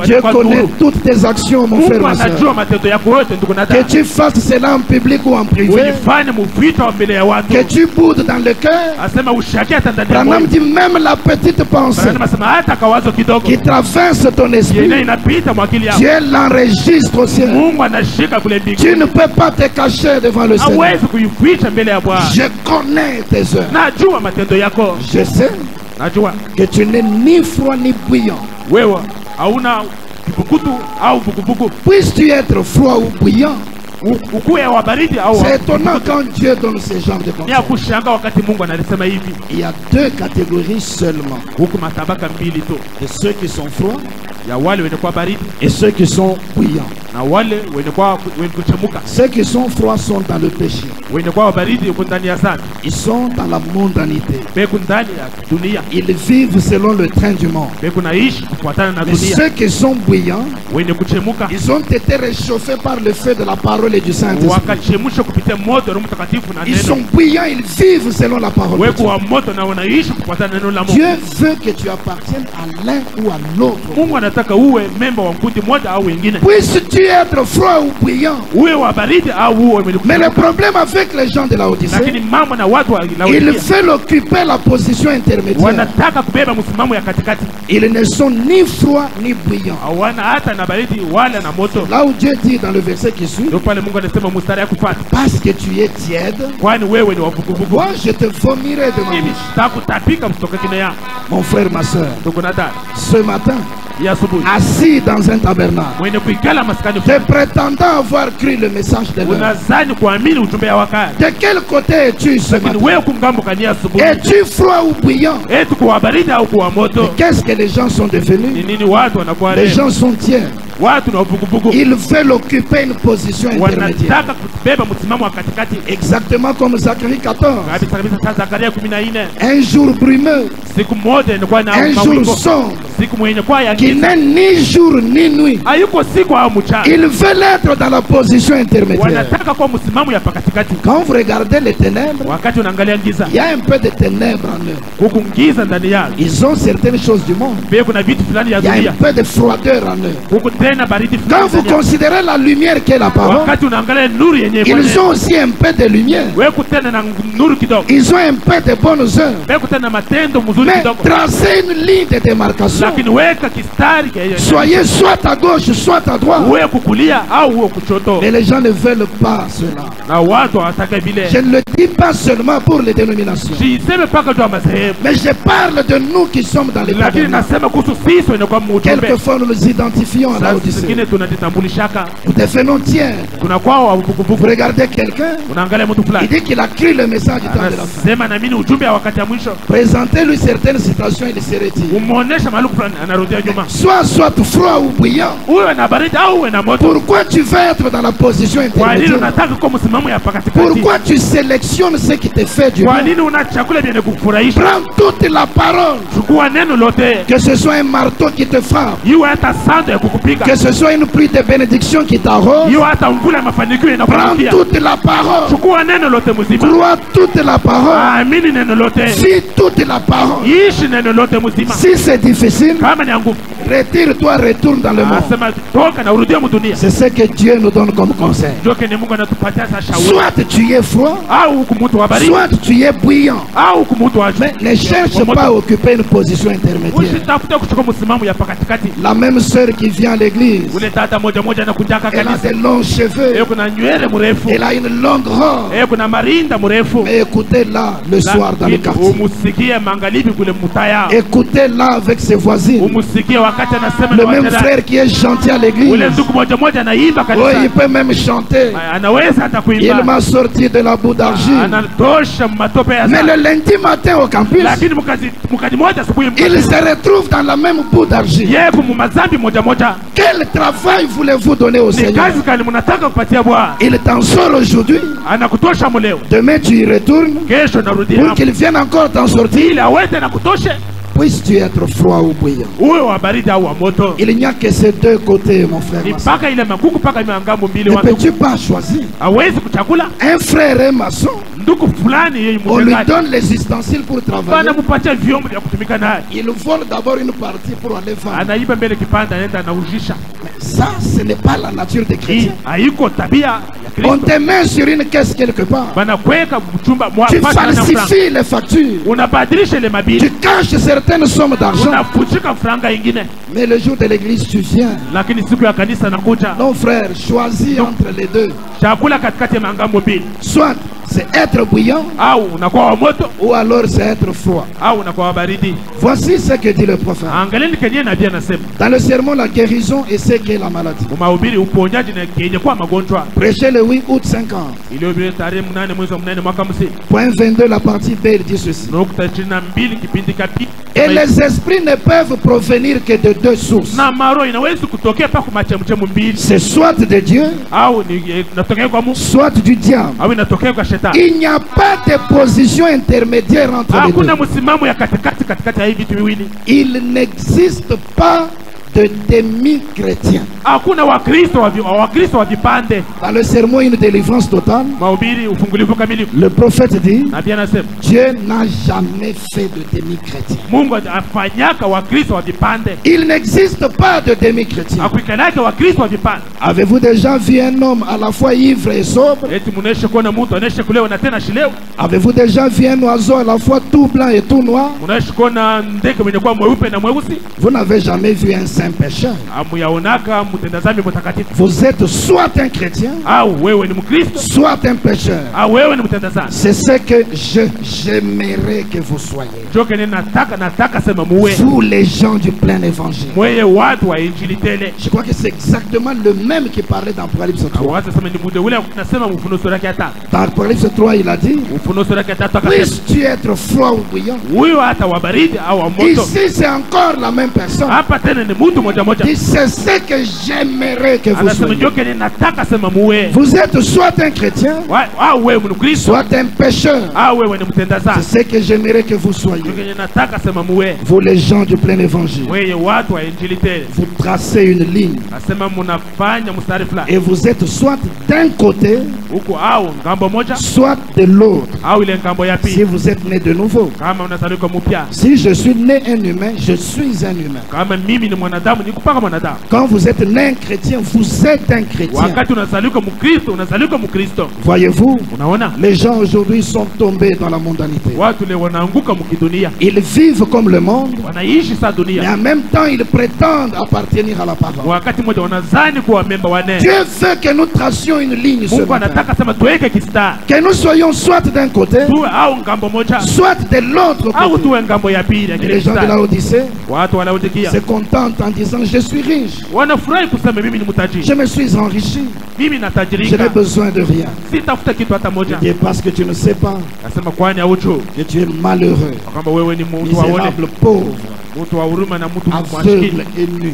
Dieu connaît toutes tes actions, mon frère, ma soeur. Que tu fasses cela en public ou en privé, que tu boudes dans le cœur. Branham dit même la petite pensée qui traverse ton esprit, Dieu l'enregistre au ciel. Tu ne peux pas te cacher devant le Seigneur. Je connais tes œuvres. Je sais que tu n'es ni froid ni bouillant. Puisses-tu être froid ou bouillant? C'est étonnant quand Dieu donne ces genres de conseils. Il y a deux catégories seulement. Et ceux qui sont froids et ceux qui sont bouillants. Ceux qui sont froids sont dans le péché. Ils sont dans la mondanité. Ils vivent selon le train du monde. Mais ceux qui sont bouillants, ils ont été réchauffés par le feu de la parole et du Saint-Esprit. Ils sont bouillants, ils vivent selon la parole de Dieu. Dieu veut que tu appartiennes à l'un ou à l'autre. Puisses-tu être froid ou bouillant? Mais le problème avec les gens de la Odyssée, ils veulent occuper la position intermédiaire. Ils ne sont ni froids ni bouillants. Là où Dieu dit dans le verset qui suit, parce que tu es tiède, moi je te vomirai de ma bouche. Mon frère, ma soeur, ce matin, assis dans un tabernacle, te prétendant avoir cru le message de l'heure, de quel côté es-tu ce matin? Es-tu froid ou bouillant? Qu'est-ce que les gens sont devenus? Les gens sont tièdes. Ils veulent occuper une position intermédiaire. Exactement comme Zacharie 14. Un jour brumeux, un jour sombre, qui n'est ni jour ni nuit. Ils veulent être dans la position intermédiaire. Quand vous regardez les ténèbres, il y a un peu de ténèbres en eux. Ils ont certaines choses du monde. Il y a un peu de froideur en eux. Quand vous considérez la lumière qui est la parole, ils ont aussi un peu de lumière. Ils ont un peu de bonnes œuvres. Mais tracez une ligne de démarcation. Soyez soit à gauche, soit à droite. Mais les gens ne veulent pas cela. Je ne le dis pas seulement pour les dénominations. Mais je parle de nous qui sommes dans les tabernacles. Quelquefois nous nous identifions à la Odyssée. Nous devenons tiers. Vous regardez quelqu'un, il dit qu'il a cru le message du temps de la fin. Présentez-lui certaines situations, il se retire. Soit froid ou bouillant. Pourquoi tu veux être dans la position intermédiaire? Pourquoi tu sélectionnes ce qui te fait du bien? Prends toute la parole. Que ce soit un marteau qui te frappe, que ce soit une pluie de bénédiction qui t'arrose, prends toute la parole. Crois toute la parole. Vis toute la parole. Si c'est difficile, retire-toi, retourne dans le monde. C'est ce que Dieu nous donne comme conseil. Soit tu es froid, soit tu es bouillant. Mais ne cherche pas à occuper une position intermédiaire. La même sœur qui vient à l'église, elle a des longs cheveux, elle a une longue robe. Mais écoutez-la le soir dans le quartier. Écoutez-la avec ses voisines. Le même frère qui est gentil à l'église, il peut même chanter. Il m'a sorti de la boue d'argile. Mais le lundi matin au campus, il se retrouve dans la même boue d'argile. Quel travail voulez-vous donner au Seigneur? Il t'en sort aujourd'hui. Demain tu y retournes pour qu'il vienne encore t'en sortir. Puisses-tu être froid ou bouillant? Il n'y a que ces deux côtés, mon frère. Ne peux-tu pas choisir? Un frère est maçon, on lui donne les ustensiles pour travailler. Il vole d'abord une partie pour aller vendre. Mais ça, ce n'est pas la nature des chrétiens. On te met sur une caisse quelque part. Tu falsifies les factures. Tu caches certaines sommes d'argent. Mais le jour de l'église, tu viens. Non, frère, choisis entre les deux. Soit c'est être bouillant, ou alors c'est être froid. Voici ce que dit le prophète. Dans le sermon, la guérison et ce qu'est la maladie. Prêchez le 8 août 50. Point 22, la partie B, il dit ceci. Et les esprits ne peuvent provenir que de deux sources. C'est soit de Dieu, soit du diable. Il n'y a pas de position intermédiaire entre les deux. Il n'existe pas de demi-chrétien. Dans le sermon, une délivrance totale, le prophète dit, Dieu n'a jamais fait de demi-chrétien. Il n'existe pas de demi-chrétien. Avez-vous déjà vu un homme à la fois ivre et sobre? Avez-vous déjà vu un oiseau à la fois tout blanc et tout noir? Vous n'avez jamais vu un saint pécheur. Vous êtes soit un chrétien, soit un pécheur. C'est ce que j'aimerais que vous soyez. Vous les gens du plein évangile. Je crois que c'est exactement le même qui parlait dans Apocalypse 3. Dans Apocalypse 3, il a dit, puisses-tu être froid ou bouillant? Ici c'est encore la même personne. C'est ce que j'aimerais que vous soyez. Vous êtes soit un chrétien, soit un pécheur. C'est ce que j'aimerais que vous soyez. Vous les gens du plein évangile, vous tracez une ligne et vous êtes soit d'un côté, soit de l'autre. Si vous êtes né de nouveau, si je suis né un humain, je suis un humain. Quand vous êtes né chrétien, vous êtes un chrétien. Voyez-vous, les gens aujourd'hui sont tombés dans la mondanité. Ils vivent comme le monde, mais en même temps ils prétendent appartenir à la parole. Dieu veut que nous tracions une ligne ce matin. Que nous soyons soit d'un côté, soit de l'autre côté. Et les gens de Laodicée se contentent en disant: je suis riche, je me suis enrichi, je n'ai besoin de rien. Et parce que tu ne sais pas que tu es malheureux, misérable, pauvre, aveugle et nu.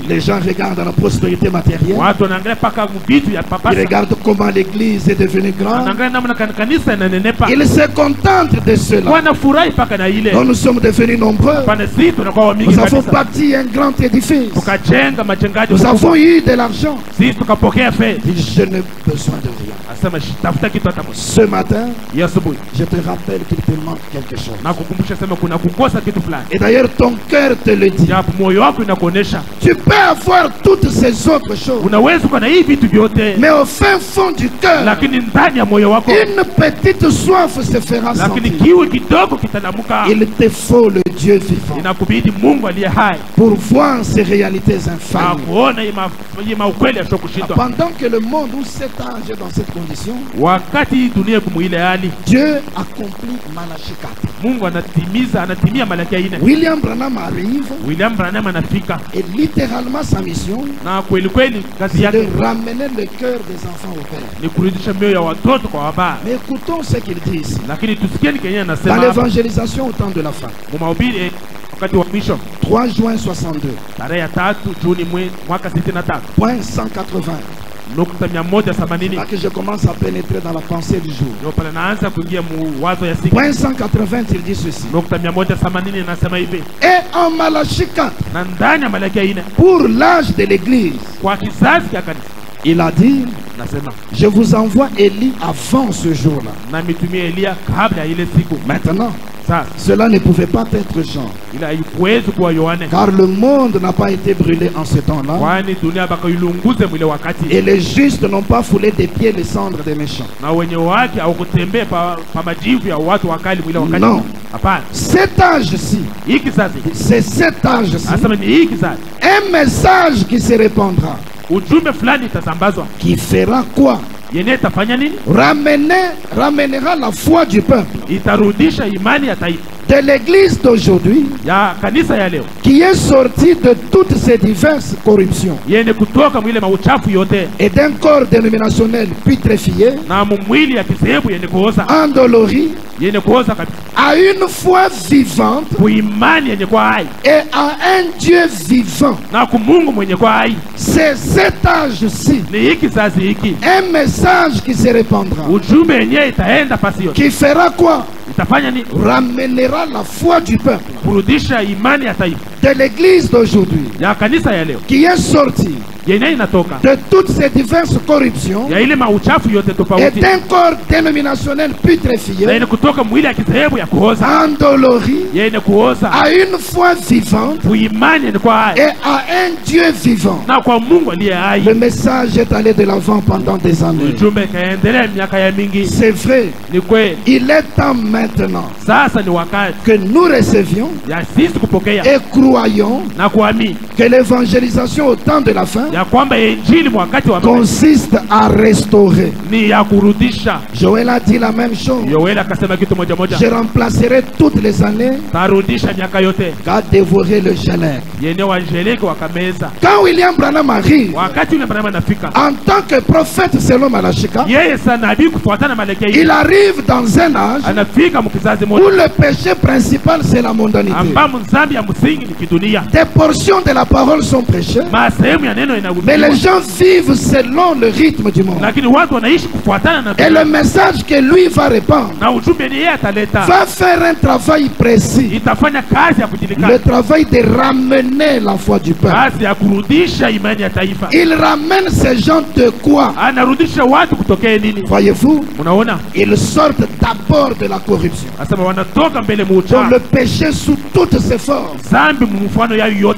Les gens regardent la prospérité matérielle. Ils regardent comment l'église est devenue grande. Ils se contentent de cela. Quand nous sommes devenus nombreux, nous avons bâti un grand édifice. Nous avons eu de l'argent. Je n'ai besoin de rien. Ce matin, je te rappelle qu'il te manque quelque chose. Et d'ailleurs, ton cœur te le dit. Tu peux avoir toutes ces autres choses, mais au fin fond du cœur, une petite soif se fera sentir. Il te faut le Dieu vivant pour voir ces réalités infâmes. Pendant que le monde où cet âge est dans cette condition, Dieu accomplit Malachie 4. William Branham arrive, et littéralement sa mission, c'est de ramener le cœur des enfants au Père. Mais écoutons ce qu'il dit ici. Dans l'évangélisation au temps de la fin, 3 juin 62, point 180. Là que je commence à pénétrer dans la pensée du jour. Point 180, il dit ceci. Et en Malachie 4, pour l'âge de l'église, il a dit: je vous envoie Élie avant ce jour-là. Maintenant, cela ne pouvait pas être Jean, car le monde n'a pas été brûlé en ce temps-là, et les justes n'ont pas foulé des pieds les cendres des méchants. Non, cet âge-ci, c'est cet âge-ci, un message qui se répandra, qui fera quoi? Ramènera la foi du peuple, de l'église d'aujourd'hui, qui est sortie de toutes ces diverses corruptions et d'un corps dénominationnel putréfié, endolori, à une foi vivante et à un Dieu vivant. C'est cet âge-ci, un message qui se répandra, qui fera quoi? Ramènera la foi du peuple, de l'église d'aujourd'hui, qui est sortie de toutes ces diverses corruptions et d'un corps dénominationnel putréfié, endolori, à une foi vivante et à un Dieu vivant. Le message est allé de l'avant pendant des années. C'est vrai, il est temps maintenant que nous recevions et croyons que l'évangélisation au temps de la fin consiste à restaurer. Joël a dit la même chose. Je remplacerai toutes les années qu'a dévoré le gelec. Quand William Branham arrive en tant que prophète selon Malachie, il arrive dans un âge où le péché principal c'est la mondanité. Des portions de la parole sont prêchées, mais les gens vivent selon le rythme du monde. Et le message que lui va répandre va faire un travail précis, le travail de ramener la foi du peuple. Il ramène ces gens de quoi? Voyez-vous, ils sortent d'abord de la corruption, dans le péché sous toutes ses formes,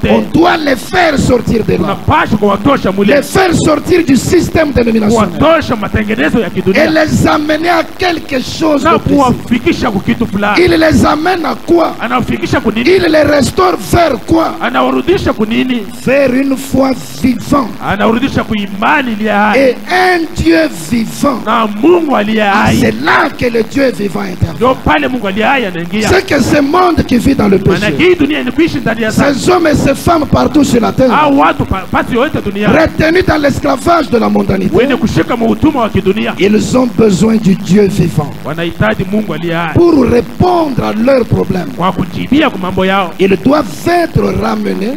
On doit les faire sortir de là. Les faire sortir du système dénominationnel. Et les amener à quelque chose de précis. Il les amène à quoi? Il les restaure vers quoi? Vers une foi vivante. Et un Dieu vivant. C'est là que le Dieu vivant intervient. C'est que ce monde qui vit dans le péché, ces hommes et ces femmes partout sur la terre, retenus dans l'esclavage de la mondanité, ils ont besoin du Dieu vivant pour répondre à leurs problèmes. Ils doivent être ramenés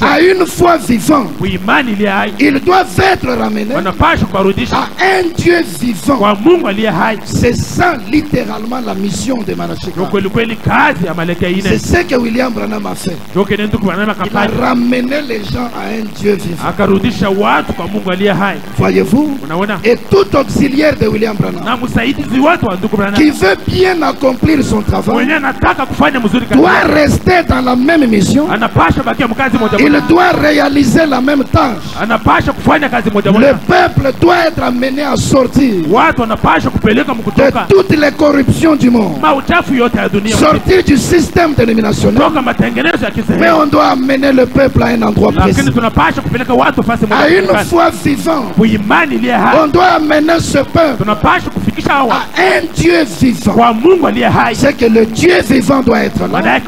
à une foi vivante. Ils doivent être ramenés à un Dieu vivant. C'est ça littéralement la mission de Malachika. C'est ce que William Branham a fait. Il a ramené les gens à un Dieu vivant. Voyez-vous? Et tout auxiliaire de William Branham qui veut bien accomplir son travail doit rester dans la même mission. Il doit réaliser la même tâche. Le peuple doit être amené à sortir de toutes les corruptions du monde, sortir du système dénominationnel. Mais on doit amener le peuple à un endroit précis, à une foi vivante. On doit amener ce peuple à un Dieu vivant. C'est que le Dieu vivant doit être là.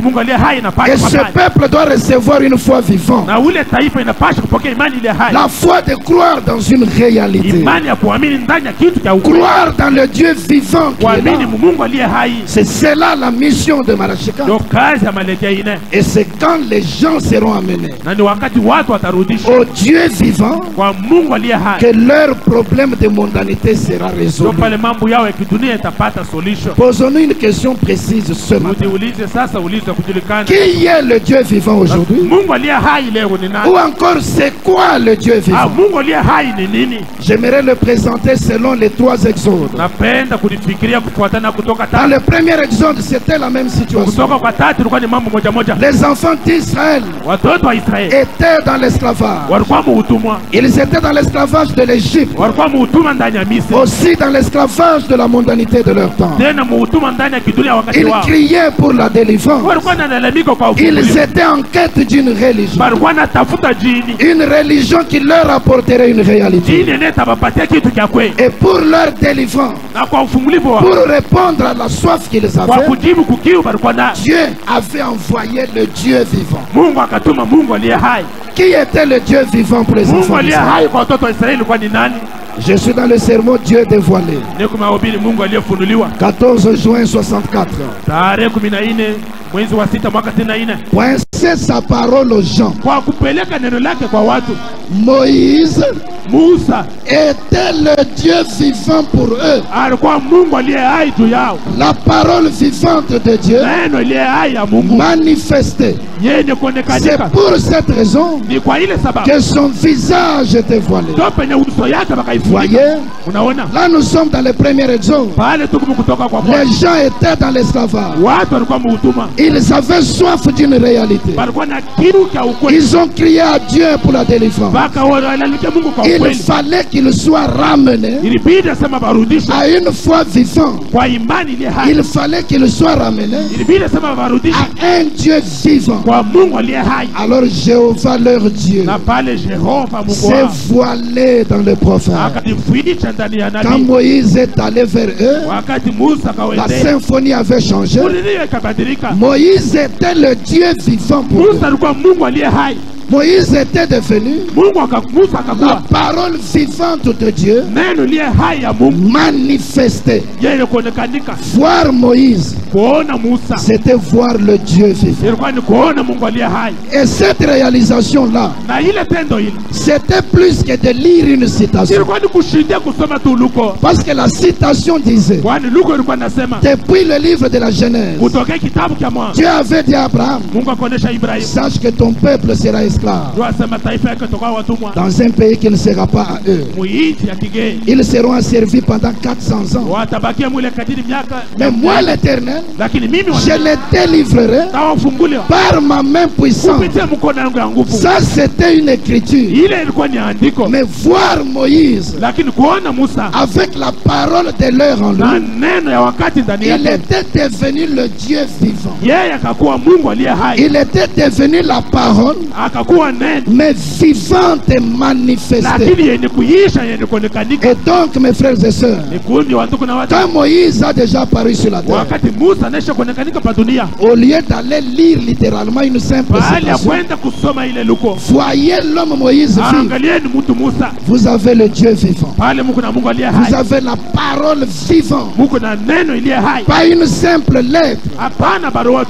Et ce peuple doit recevoir une foi vivante. La foi de croire dans une réalité. Croire dans le Dieu vivant qui est là. C'est cela la mission de Malachika. Et c'est quand les gens seront amenés au Dieu vivant que leur problème de mondanité sera résolu. Posons-nous une question précise ce matin. Qui est le Dieu vivant aujourd'hui? Ou encore c'est quoi le Dieu vivant? J'aimerais le présenter selon les 3 exodes. Dans le premier exode, c'était la même situation. Les enfants d'Israël étaient dans l'esclavage. Ils étaient dans l'esclavage de l'Égypte, aussi dans l'esclavage de la mondanité de leur temps. Ils criaient pour la délivrance. Ils étaient en quête d'une religion. Une religion qui leur apporterait une réalité. Et pour leur délivrance, pour répondre à la soif qu'ils avaient, Dieu avait envoyé le Dieu vivant. Qui était le Dieu vivant pour les enfants d'Israël? Je suis dans le sermon Dieu dévoilé. 14 juin 64. Poincer sa parole aux gens. Moïse était le Dieu vivant pour eux. La parole vivante de Dieu manifestée. C'est pour cette raison que son visage était voilé. Voyez, là nous sommes dans le premier exode. Les gens étaient dans l'esclavage. Ils avaient soif d'une réalité. Ils ont crié à Dieu pour la délivrance. Il fallait qu'ils soient ramenés à une foi vivante. Il fallait qu'ils soient ramenés à un Dieu vivant. Alors Jéhovah leur Dieu s'est voilé dans le prophète. Quand Moïse est allé vers eux, la symphonie avait changé. Moïse était le Dieu vivant pour eux. Moïse était devenu la parole vivante de Dieu manifestée. Voir Moïse, c'était voir le Dieu vivant. Et cette réalisation-là, c'était plus que de lire une citation. Parce que la citation disait, depuis le livre de la Genèse, Dieu avait dit à Abraham, sache que ton peuple sera esclave dans un pays qui ne sera pas à eux. Ils seront asservis pendant 400 ans. Mais moi l'Éternel, je les délivrerai par ma main puissante. Ça, c'était une écriture. Mais voir Moïse avec la parole de l'heure en lui, il était devenu le Dieu vivant. Il était devenu la parole, mais vivante et manifestée. Et donc, mes frères et sœurs, quand Moïse a déjà apparu sur la terre, au lieu d'aller lire littéralement une simple citation, voyez l'homme Moïse vivre. Vous avez le Dieu vivant. Vous avez la parole vivante. Pas une simple lettre,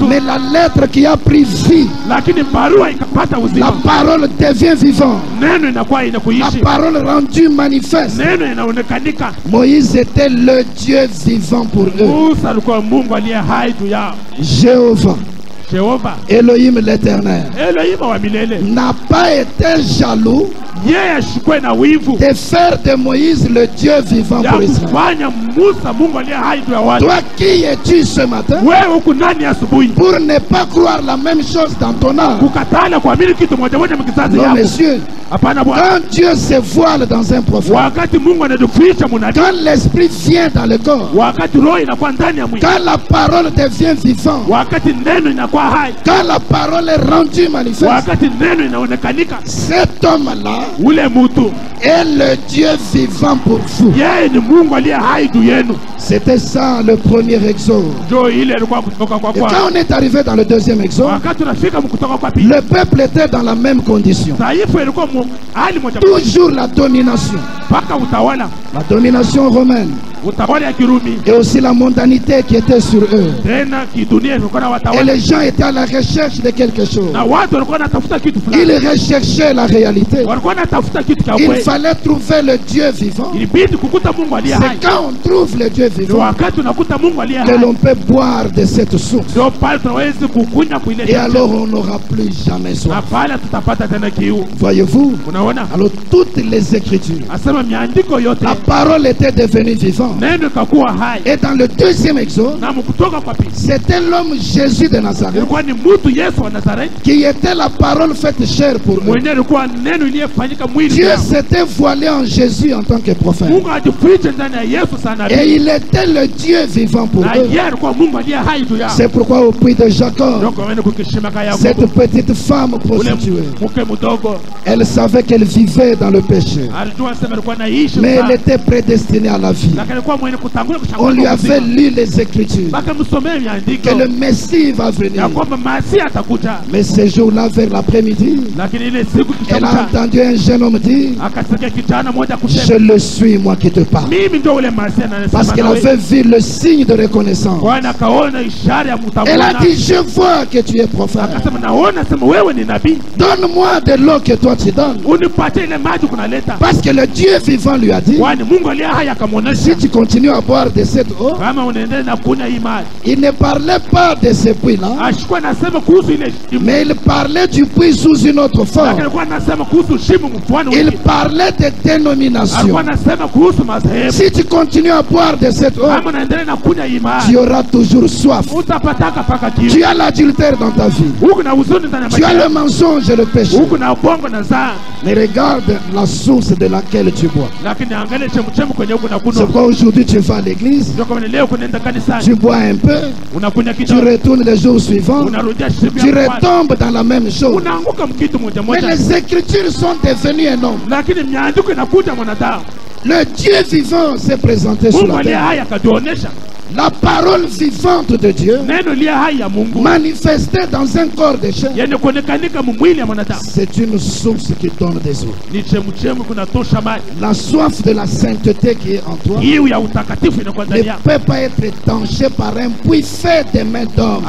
mais la lettre qui a pris vie. La parole devient vivante. La parole rendue manifeste. Moïse était le Dieu vivant pour eux. Jéhovah, Elohim l'Éternel, n'a pas été jaloux de faire de Moïse le Dieu vivant pour Israël. Toi, qui es-tu ce matin pour ne pas croire la même chose dans ton âme? Non, messieurs, quand Dieu se voile dans un prophète, quand l'esprit vient dans le corps, quand la parole devient vivante, quand la parole est rendue manifeste, cet homme-là est le Dieu vivant pour vous. C'était ça le premier exode. Et quand on est arrivé dans le deuxième exode, le peuple était dans la même condition. Toujours la domination. La domination romaine. Et aussi la mondanité qui était sur eux. Et les gens étaient à la recherche de quelque chose. Ils recherchaient la réalité. Il fallait trouver le Dieu vivant. C'est quand on trouve le Dieu vivant que l'on peut boire de cette source. Et alors on n'aura plus jamais soif. Voyez-vous? Alors toutes les écritures, la parole était devenue vivante. Et dans le deuxième exode, c'était l'homme Jésus de Nazareth qui était la parole faite chair pour eux. Dieu s'était voilé en Jésus en tant que prophète. Et il était le Dieu vivant pour eux. C'est pourquoi au puits de Jacob, cette petite femme prostituée, elle savait qu'elle vivait dans le péché, mais elle était prédestinée à la vie. On lui avait lu les Écritures que le Messie va venir. Mais ce jour-là, vers l'après-midi, elle a entendu un jeune homme dire: je le suis, moi qui te parle. Parce qu'elle avait vu le signe de reconnaissance. Elle a dit: je vois que tu es prophète. Donne-moi de l'eau que toi tu donnes. Parce que le Dieu vivant lui a dit: si tu continues à boire de cette eau, il ne parlait pas de ce puits-là, mais il parlait du puits sous une autre forme. Il parlait de dénomination. Si tu continues à boire de cette eau, tu auras toujours soif. Tu as l'adultère dans ta vie. Tu as le mensonge et le péché. Mais regarde la source de laquelle tu bois. C'est pourquoi aujourd'hui tu vas à l'église, tu bois un peu, tu retournes les jours suivants, tu retombes dans la même chose. Mais les Écritures sont devenues un homme. Le Dieu vivant s'est présenté sur la terre. La parole vivante de Dieu manifestée dans un corps de chair, c'est une source qui donne des eaux. La soif de la sainteté qui est en toi ne peut pas être étanchée par un puits fait des mains d'homme.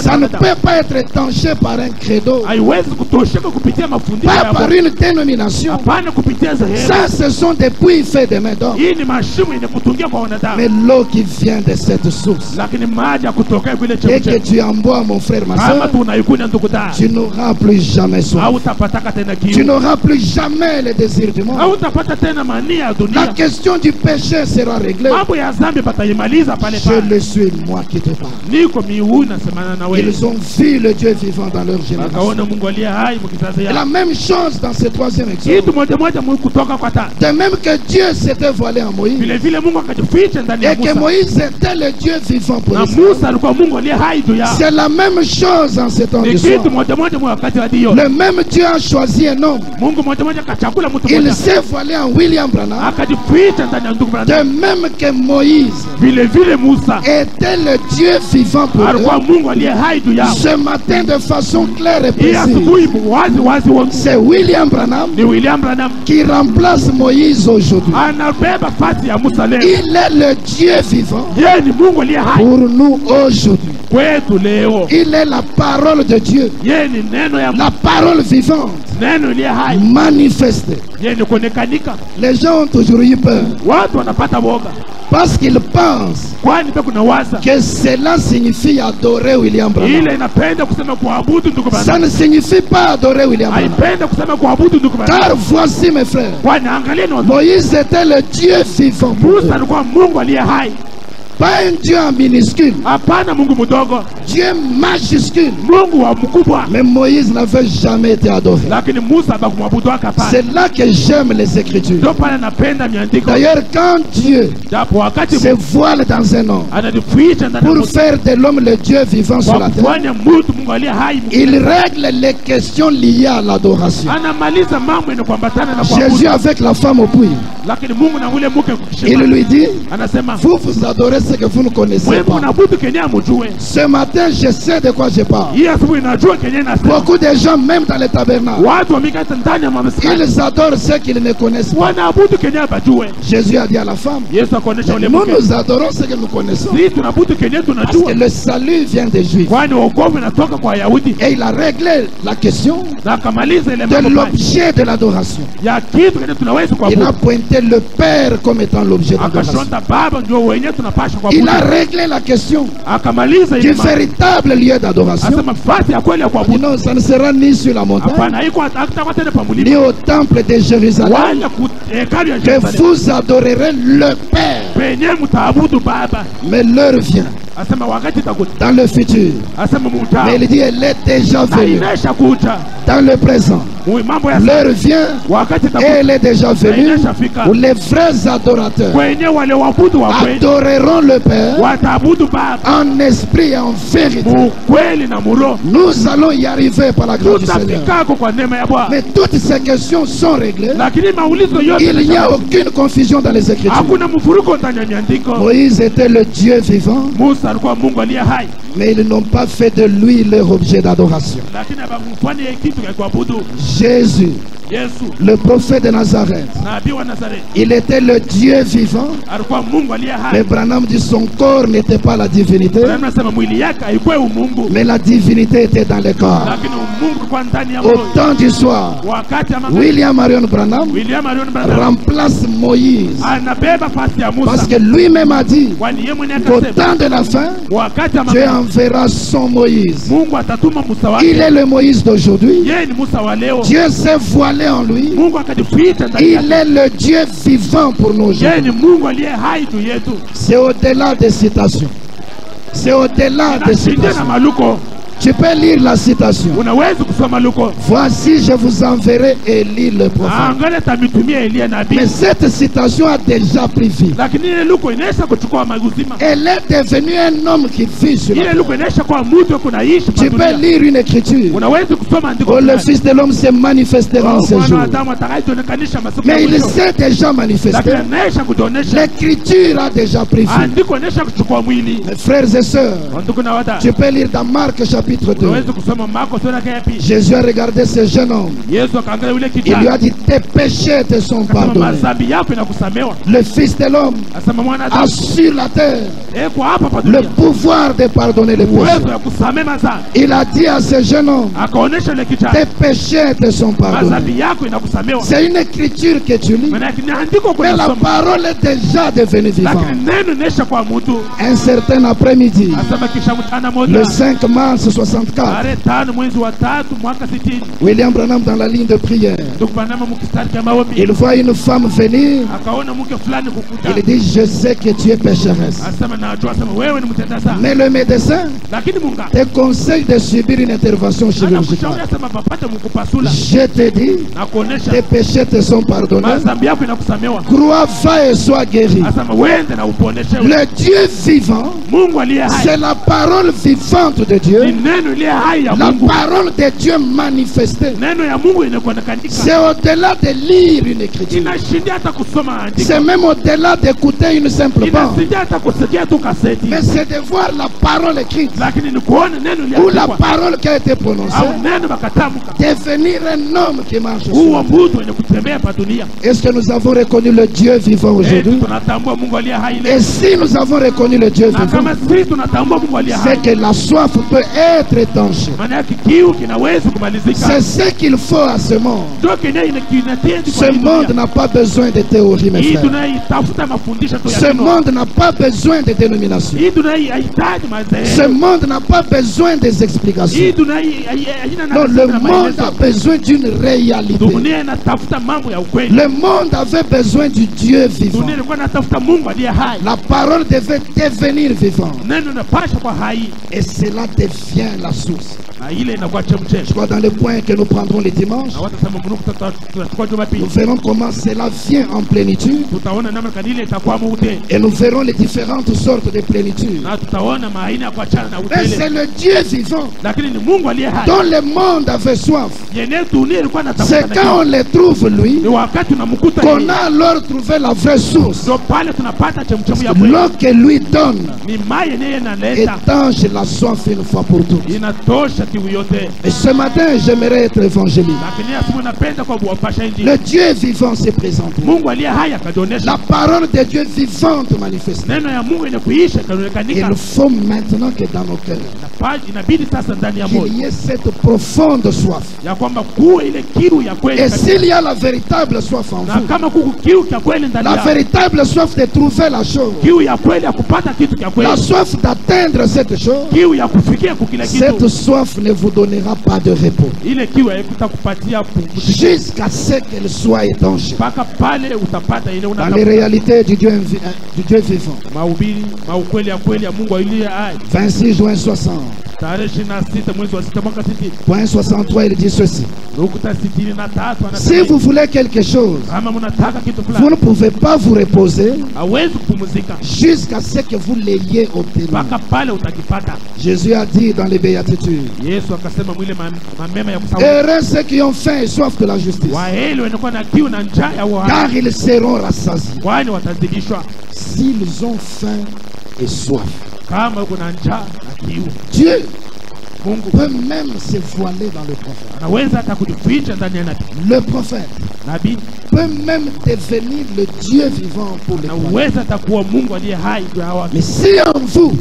Ça ne peut pas être étanché par un credo, pas par une dénomination. Ça, ce sont des puits faits des mains d'homme. Mais l'eau qui vient de cette source, et que tu en bois, mon frère, ma soeur, tu n'auras plus jamais soif. Tu n'auras plus jamais le désir du monde. La question du péché sera réglée. Je le suis, moi qui te parle. Ils ont vu le Dieu vivant dans leur génération. Et la même chose dans ce troisième exemple. De même que Dieu s'était voilé en Moïse, et que Moïse était le Dieu vivant pour Israël. C'est la même chose en ce temps d'histoire. Le même Dieu a choisi un homme. Il s'est voilé en William Branham. De même que Moïse était le Dieu vivant pour eux. Ce matin, de façon claire et précise, c'est William Branham qui remplace Moïse aujourd'hui. Il est le Dieu vivant pour nous aujourd'hui. Il est la parole de Dieu, la parole vivante manifestée. Les gens ont toujours eu peur parce qu'ils pensent que cela signifie adorer William Branham. Ça ne signifie pas adorer William Branham. Car voici, mes frères, Moïse était le Dieu vivant pour eux. Pas un Dieu en minuscule, Dieu majuscule. Mais Moïse n'avait jamais été adoré. C'est là que j'aime les Écritures. D'ailleurs, quand Dieu se voile dans un homme pour faire de l'homme le Dieu vivant sur la terre, il règle les questions liées à l'adoration. Jésus avec la femme au puits, il lui dit: vous adorez ce que vous ne connaissez pas. Ce matin, je sais de quoi je parle. Beaucoup de gens, même dans les tabernacles, ils adorent ce qu'ils ne connaissent pas. Jésus a dit à la femme: nous adorons ce que nous connaissons, parce que le salut vient des Juifs. Et il a réglé la question de l'objet de l'adoration. Il a pointé le Père comme étant l'objet de l'adoration. Il a réglé la question du véritable lieu d'adoration. Non, ça ne sera ni sur la montagne, ni au temple de Jérusalem que vous adorerez le Père. Mais l'heure vient dans le futur. Mais il dit: elle est déjà venue dans le présent. L'heure vient et elle est déjà venue où les vrais adorateurs adoreront le Père en esprit et en vérité. Nous allons y arriver par la grâce du Seigneur. Mais toutes ces questions sont réglées. Il n'y a aucune confusion dans les Écritures. Moïse était le Dieu vivant, mais ils n'ont pas fait de lui leur objet d'adoration. Jésus, le prophète de Nazareth, il était le Dieu vivant, mais Branham dit son corps n'était pas la divinité, mais la divinité était dans le corps. Au temps du soir, William Marion Branham remplace Moïse, parce que lui-même a dit qu'au temps de la fin, Dieu enverra son Moïse. Il est le Moïse d'aujourd'hui. Dieu s'est voilé en lui. Il est le Dieu vivant pour nous aujourd'hui. C'est au-delà des citations. C'est au-delà des citations. Tu peux lire la citation. Voici, je vous enverrai Élie le prophète. Mais cette citation a déjà pris vie. Elle est devenue un homme qui vit sur la terre. Tu peux lire une écriture où le Fils de l'homme se manifestera en ce jour. Mais il s'est déjà manifesté. L'écriture a déjà pris vie. Mes frères et sœurs, tu peux lire dans Marc chapitre chapitre 2. Jésus a regardé ce jeune homme. Il lui a dit, tes péchés te sont pardonnés. Le Fils de l'homme a sur la terre le pouvoir de pardonner les péchés. Il a dit à ce jeune homme, tes péchés te sont pardonnés. C'est une écriture que tu lis, mais la parole est déjà devenue vivante. Un certain après-midi, le 5 mars 64, William Branham dans la ligne de prière, il voit une femme venir. Il dit, je sais que tu es pécheresse, mais le médecin te conseille de subir une intervention chirurgicale. Je te dis, tes péchés te sont pardonnés. Crois, va et sois guéri. Le Dieu vivant, c'est la parole vivante de Dieu, la parole de Dieu manifestée. C'est au-delà de lire une écriture, c'est même au-delà d'écouter une simple bande, mais c'est de voir la parole écrite ou la parole qui a été prononcée devenir un homme qui marche sur la terre. Est-ce que nous avons reconnu le Dieu vivant aujourd'hui? Et si nous avons reconnu le Dieu vivant, c'est que la soif peut être étanchée. C'est ce qu'il faut à ce monde. Ce monde n'a pas besoin de théorie, mes frères. Ce monde n'a pas besoin de dénomination. Ce monde n'a pas besoin des explications. Non, le monde a besoin d'une réalité. Le monde avait besoin du Dieu vivant. La parole devait devenir vivante. Et cela devient la source. Je crois dans le point que nous prendrons les dimanches, nous verrons comment cela vient en plénitude. Et nous verrons les différentes sortes de plénitude. Mais c'est le Dieu vivant dont le monde avait soif. C'est quand on le trouve lui qu'on a alors trouvé la vraie source. L'eau que lui donne étanche la soif une fois pour toutes. Et ce matin j'aimerais être évangéliste. Le Dieu vivant s'est présenté. La parole de Dieu vivante manifestée. Il faut maintenant que dans nos cœurs qu'il y ait cette profonde soif. Et s'il y a la véritable soif en vous, la véritable soif de trouver la chose, la soif d'atteindre cette chose, cette soif ne vous donnera pas de repos jusqu'à ce qu'elle soit étanchée dans les réalités du Dieu vivant. 26 juin 60. Point 63, il dit ceci: si vous voulez quelque chose, vous ne pouvez pas vous reposer jusqu'à ce que vous l'ayez obtenu. Jésus a dit dans les béatitudes, heureux ceux qui ont faim et soif de la justice, car ils seront rassasiés. S'ils ont faim et soif, Dieu peut même se voiler dans le prophète. Le prophète peut même devenir le Dieu vivant pour le prophète. Mais si en vous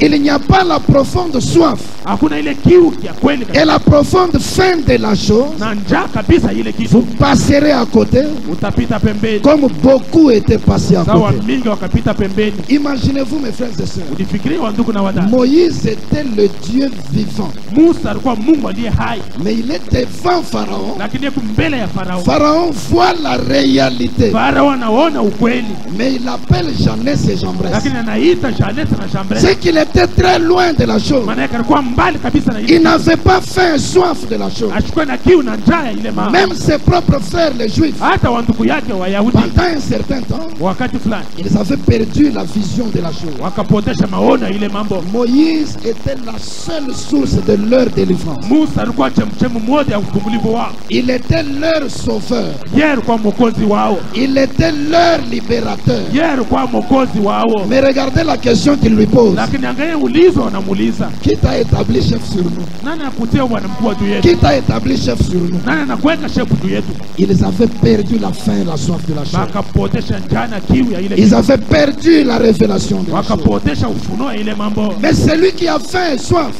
il n'y a pas la profonde soif et la profonde faim de la chose, vous passerez à côté comme beaucoup étaient passés à côté. Imaginez-vous, mes frères et sœurs, Moïse était le Dieu vivant, mais il est devant Pharaon. Pharaon voit la réalité, mais il appelle Jeannès et Jambres. C'est qu'il était très loin de la chose. Il n'avait pas faim et soif de la chose. Même ses propres frères les Juifs, pendant un certain temps, ils avaient perdu la vision de la chose. Moïse était la seule seule source de leur délivrance. Il était leur sauveur. Il était leur libérateur. Mais regardez la question qu'il lui pose. Qui t'a établi chef sur nous? Qui t'a établi chef sur nous? Ils avaient perdu la faim et la soif de la chair. Ils avaient perdu la révélation de la chair. Mais celui qui a faim et soif,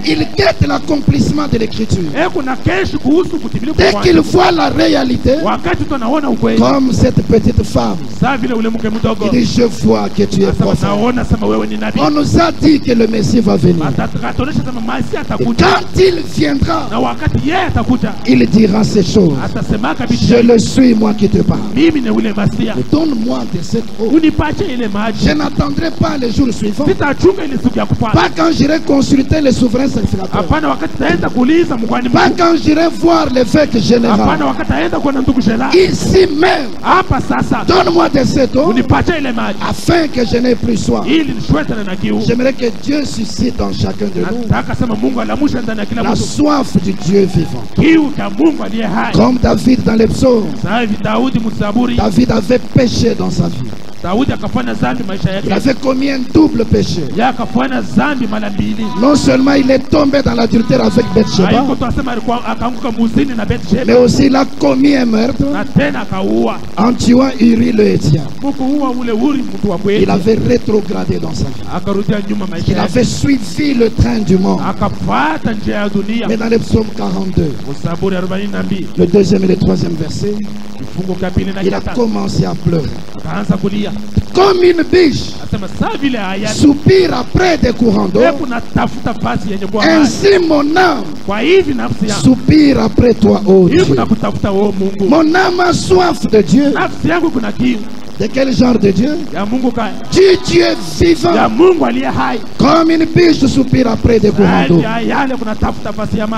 il guette l'accomplissement de l'écriture. Dès qu'il voit la réalité, comme cette petite femme, il dit: je vois que tu es prophète. On nous a dit que le Messie va venir. Et quand il viendra, il dira ces choses. Je le suis, moi qui te parle. Donne-moi de cette eau. Je n'attendrai pas les jours suivants. Pas quand j'irai consulter le souverain sacrificateur. Pas quand j'irai voir l'évêque général. Ici même, donne-moi de cette eau afin que je n'ai plus soif. J'aimerais que Dieu suscite en chacun de nous la soif du Dieu vivant. Comme David dans les psaumes. David avait péché dans sa vie. Il avait commis un double péché. Non seulement il est tombé dans l'adultère avec Bathsheba, mais aussi il a commis un meurtre en tuant Uri le Héthien. Il avait rétrogradé dans sa vie. Il avait suivi le train du monde. Mais dans les psaumes 42, le deuxième et le troisième verset, il a commencé à pleurer. Comme une biche soupire après des courants d'eau, ainsi mon âme soupire après toi, ô Dieu. Mon âme a soif de Dieu. De quel genre de Dieu? Du Dieu vivant. Comme une biche soupire après des courants d'eau,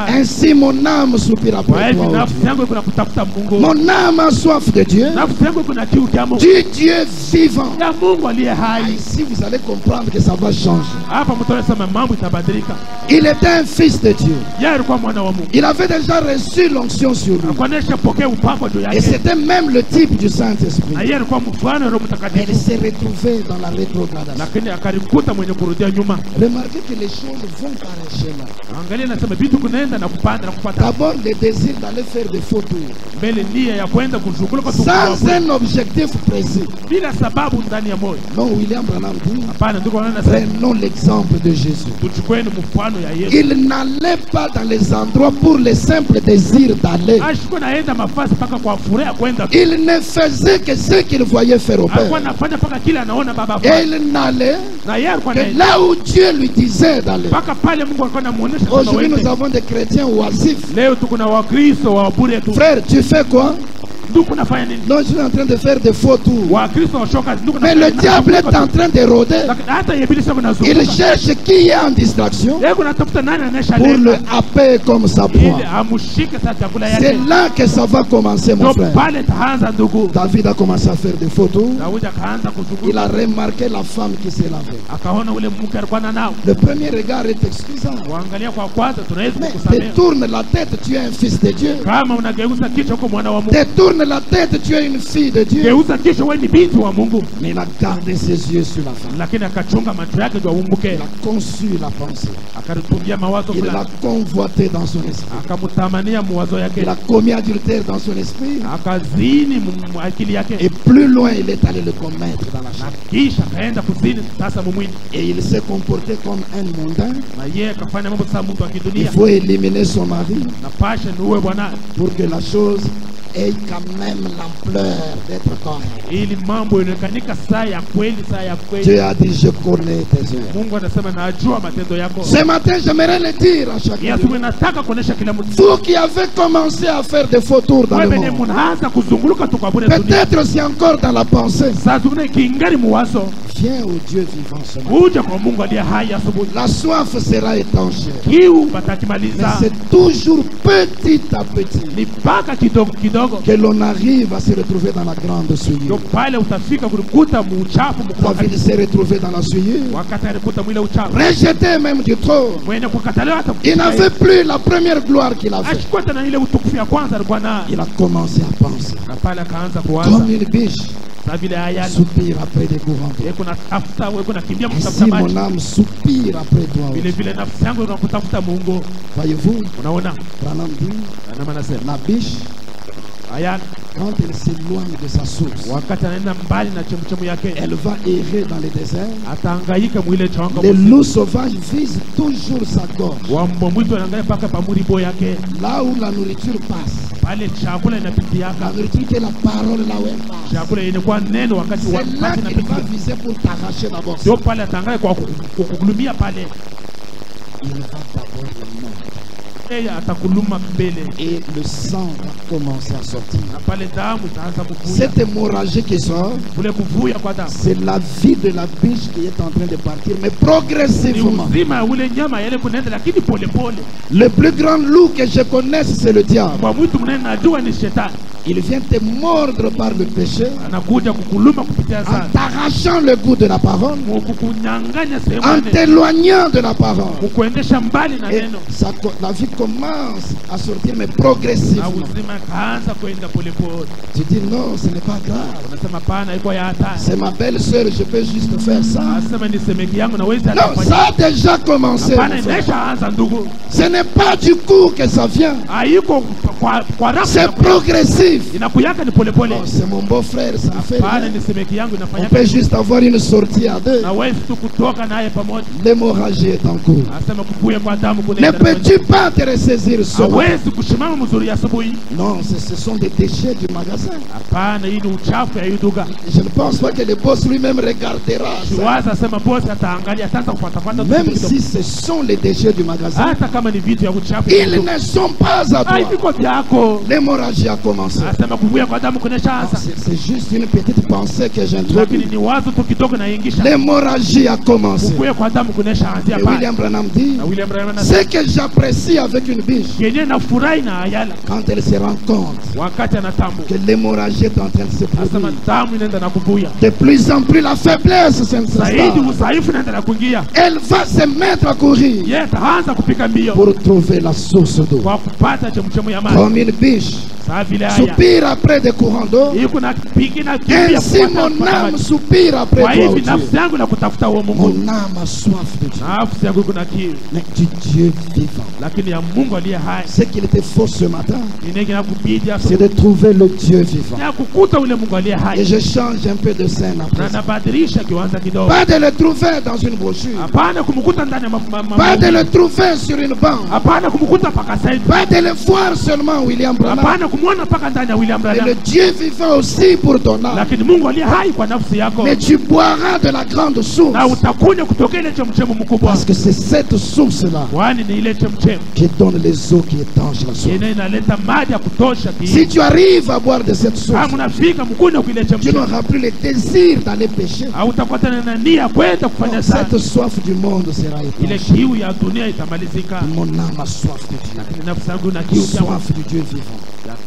ainsi mon âme soupire après toi, ô Dieu. Mon âme a soif de Dieu, du Dieu vivant. Ici vous allez comprendre que ça va changer. Il était un fils de Dieu. Il avait déjà reçu l'onction sur lui. Et c'était même le type du Saint-Esprit. Mais il s'est retrouvé dans la rétrogradation. Remarquez que les choses vont par un schéma. D'abord le désir d'aller faire des photos sans un objectif précis. Non, William Branham dit: prenons l'exemple de Jésus. Il n'allait pas dans les endroits pour le simple désir d'aller. Il ne faisait que ce qu'il voyait faire au Père. Et il n'allait que là où Dieu lui disait d'aller. Aujourd'hui nous avons des chrétiens oisifs. Frère, tu fais quoi? Non, je suis en train de faire des faux tours. Mais le diable est en train de rôder. Il cherche qui est en distraction pour le happer comme sa proie. C'est là que ça va commencer, mon frère. David a commencé à faire des photos. Il a remarqué la femme qui s'est lavée. Le premier regard est excusant. Mais détourne la tête, tu es un fils de Dieu. Détourne la tête, tu es une fille de Dieu. Mais il a gardé ses yeux sur la femme. Il a conçu la pensée. Il l'a convoité dans son esprit. Il a commis adultère dans son esprit. Et plus loin, il est allé le commettre dans la chair. Et il s'est comporté comme un mondain. Il faut éliminer son mari pour que la chose ait quand même l'ampleur d'être correcte. Dieu a dit: je connais tes œuvres. Ce matin, j'aimerais le dire à chacun de vous. Vous qui avez commencé à faire des faux tours dans le monde, peut-être c'est encore dans la pensée. Viens au Dieu vivant ce matin. La soif sera étanchée. Mais c'est toujours petit à petit. que l'on arrive à se retrouver dans la grande souillure. David s'est retrouvé dans la souillure, rejeté même du trône. Il n'avait plus la première gloire qu'il avait. Il a commencé à penser comme une biche soupire après des courants. Si mon âme soupire après toi, voyez-vous, Branham dit, la biche, quand elle s'éloigne de sa source, elle va errer dans les déserts. Les loups sauvages visent toujours sa gorge. Là où la nourriture passe, la nourriture qui est la parole, là où elle passe, c'est là qu'il va viser pour t'arracher d'abord. Il va d'abord le mordre. Et le sang va commencer à sortir. Cette hémorragie qui sort, c'est la vie de la biche qui est en train de partir, mais progressivement. Le plus grand loup que je connaisse, c'est le diable. Il vient te mordre par le péché, en t'arrachant le goût de la parole, en t'éloignant de la parole. Et la vie commence à sortir, mais progressivement. Tu dis non, ce n'est pas grave. C'est ma belle soeur, je peux juste faire ça. Non, ça a déjà commencé. Ce n'est pas du coup que ça vient. C'est progressif. Oh, c'est mon beau-frère, ça fait rien. On peut juste avoir une sortie à deux. L'hémorragie est en cours. Ne peux-tu pas te ressaisir seul? Non, ce sont des déchets du magasin. Je ne pense pas que le boss lui-même regardera ça. Même si ce sont les déchets du magasin, ils ne sont pas à toi. L'hémorragie a commencé. C'est juste une petite pensée que j'introduis. L'hémorragie a commencé. Et William Branham dit, ce que j'apprécie avec une biche, quand elle se rend compte que l'hémorragie est en train de se produire, de plus en plus la faiblesse s'installe. Elle va se mettre à courir pour trouver la source d'eau. Comme une biche soupire après des courants d'eau, ainsi mon âme soupire après toi, Dieu. Mon âme a soif de Dieu, mais du Dieu vivant. Ce qu'il était faux ce matin, c'est de trouver le Dieu vivant. Et je change un peu de scène après. Pas de le trouver dans une brochure, pas de le trouver sur une banque, pas de le voir seulement William Branham, mais le Dieu vivant aussi pour ton âme. Mais tu boiras de la grande source, parce que c'est cette source-là qui donne les eaux qui étanchent la source. Si tu arrives à boire de cette source, tu n'auras plus le désir d'aller pécher. Cette soif du monde sera étanchée. Mon âme a soif de Dieu, soif du Dieu vivant.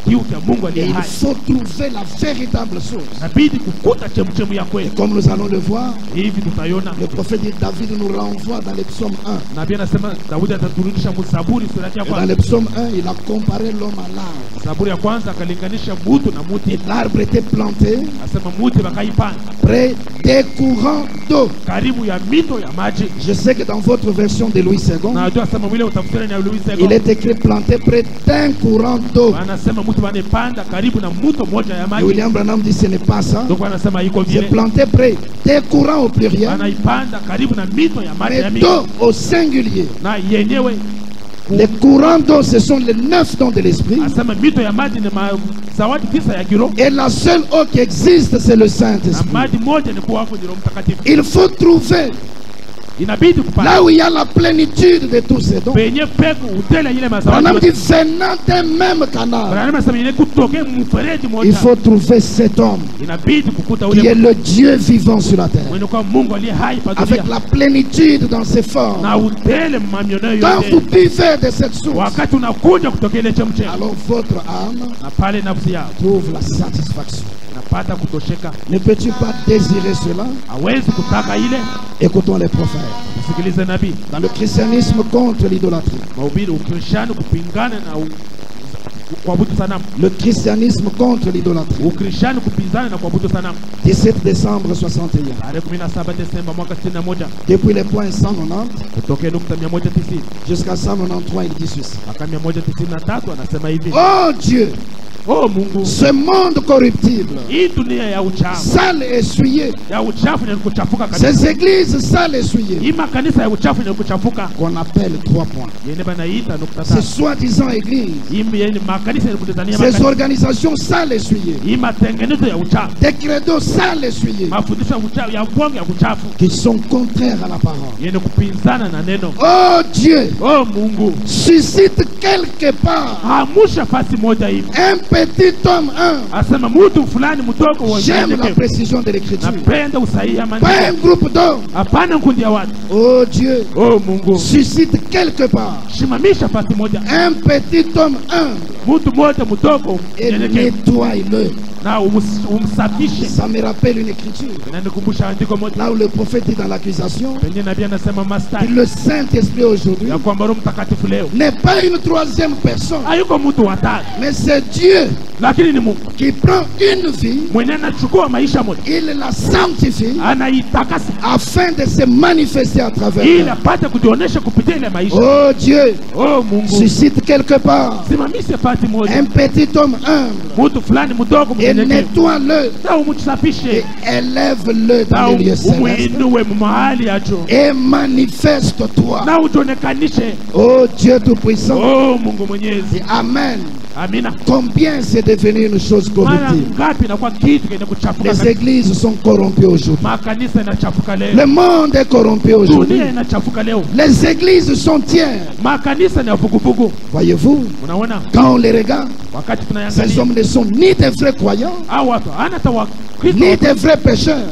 Et il faut trouver la véritable source. Et comme nous allons le voir, le prophète David nous renvoie dans le psaume 1. Et dans le psaume 1, il a comparé l'homme à l'arbre. Et l'arbre était planté près des courants d'eau. Je sais que dans votre version de Louis II, il est écrit planté près d'un courant d'eau. Et William Branham dit ce n'est pas ça. C'est planté près des courants au pluriel, mais d'eau au singulier. Les courants d'eau, ce sont les 9 dons de l'esprit. Et la seule eau qui existe, c'est le Saint-Esprit. Il faut trouver là où il y a la plénitude de tous ces dons. Branham dit venant d'un même canal, il faut trouver cet homme qui est le Dieu vivant sur la terre, avec la plénitude dans ses formes. Quand vous buvez de cette source, alors votre âme trouve la satisfaction. Ne peux-tu pas désirer cela? Écoutons les prophètes. Dans le christianisme contre l'idolâtrie, le christianisme contre l'idolâtrie, 17 décembre 61. Depuis les points 190 jusqu'à 193, il dit ceci. Oh Dieu, oh Mungu, ce monde corruptible, sale et essuyé, ces églises sales et essuyées, qu'on appelle 3 points, ces soi-disant églises, ces organisations sales et essuyées, des credos sales et essuyés, qui sont contraires à la parole. Oh Dieu, oh Mungu, suscite quelque part un petit homme, j'aime la précision de l'écriture, pas un groupe d'hommes. Oh Dieu, oh Mungu, suscite quelque part un petit homme humble et nettoie-le. Ça me rappelle une écriture là où le prophète est dans l'accusation. Le Saint-Esprit aujourd'hui n'est pas une troisième personne, mais c'est Dieu qui prend une vie, il la sanctifie afin de se manifester à travers elle. Oh Dieu, oh Mungu, suscite quelque part un petit homme humble et nettoie-le et élève-le dans les lieux célestes et manifeste-toi. Oh Dieu Tout-Puissant, oh Mungu Mwenyezi, Amen. Amina. Combien c'est devenu une chose corruptive. Les églises sont corrompues aujourd'hui. Le monde est corrompu aujourd'hui. Les églises sont tiers. Voyez-vous, quand on les regarde, ces hommes ne sont ni des vrais croyants, ni des vrais pécheurs.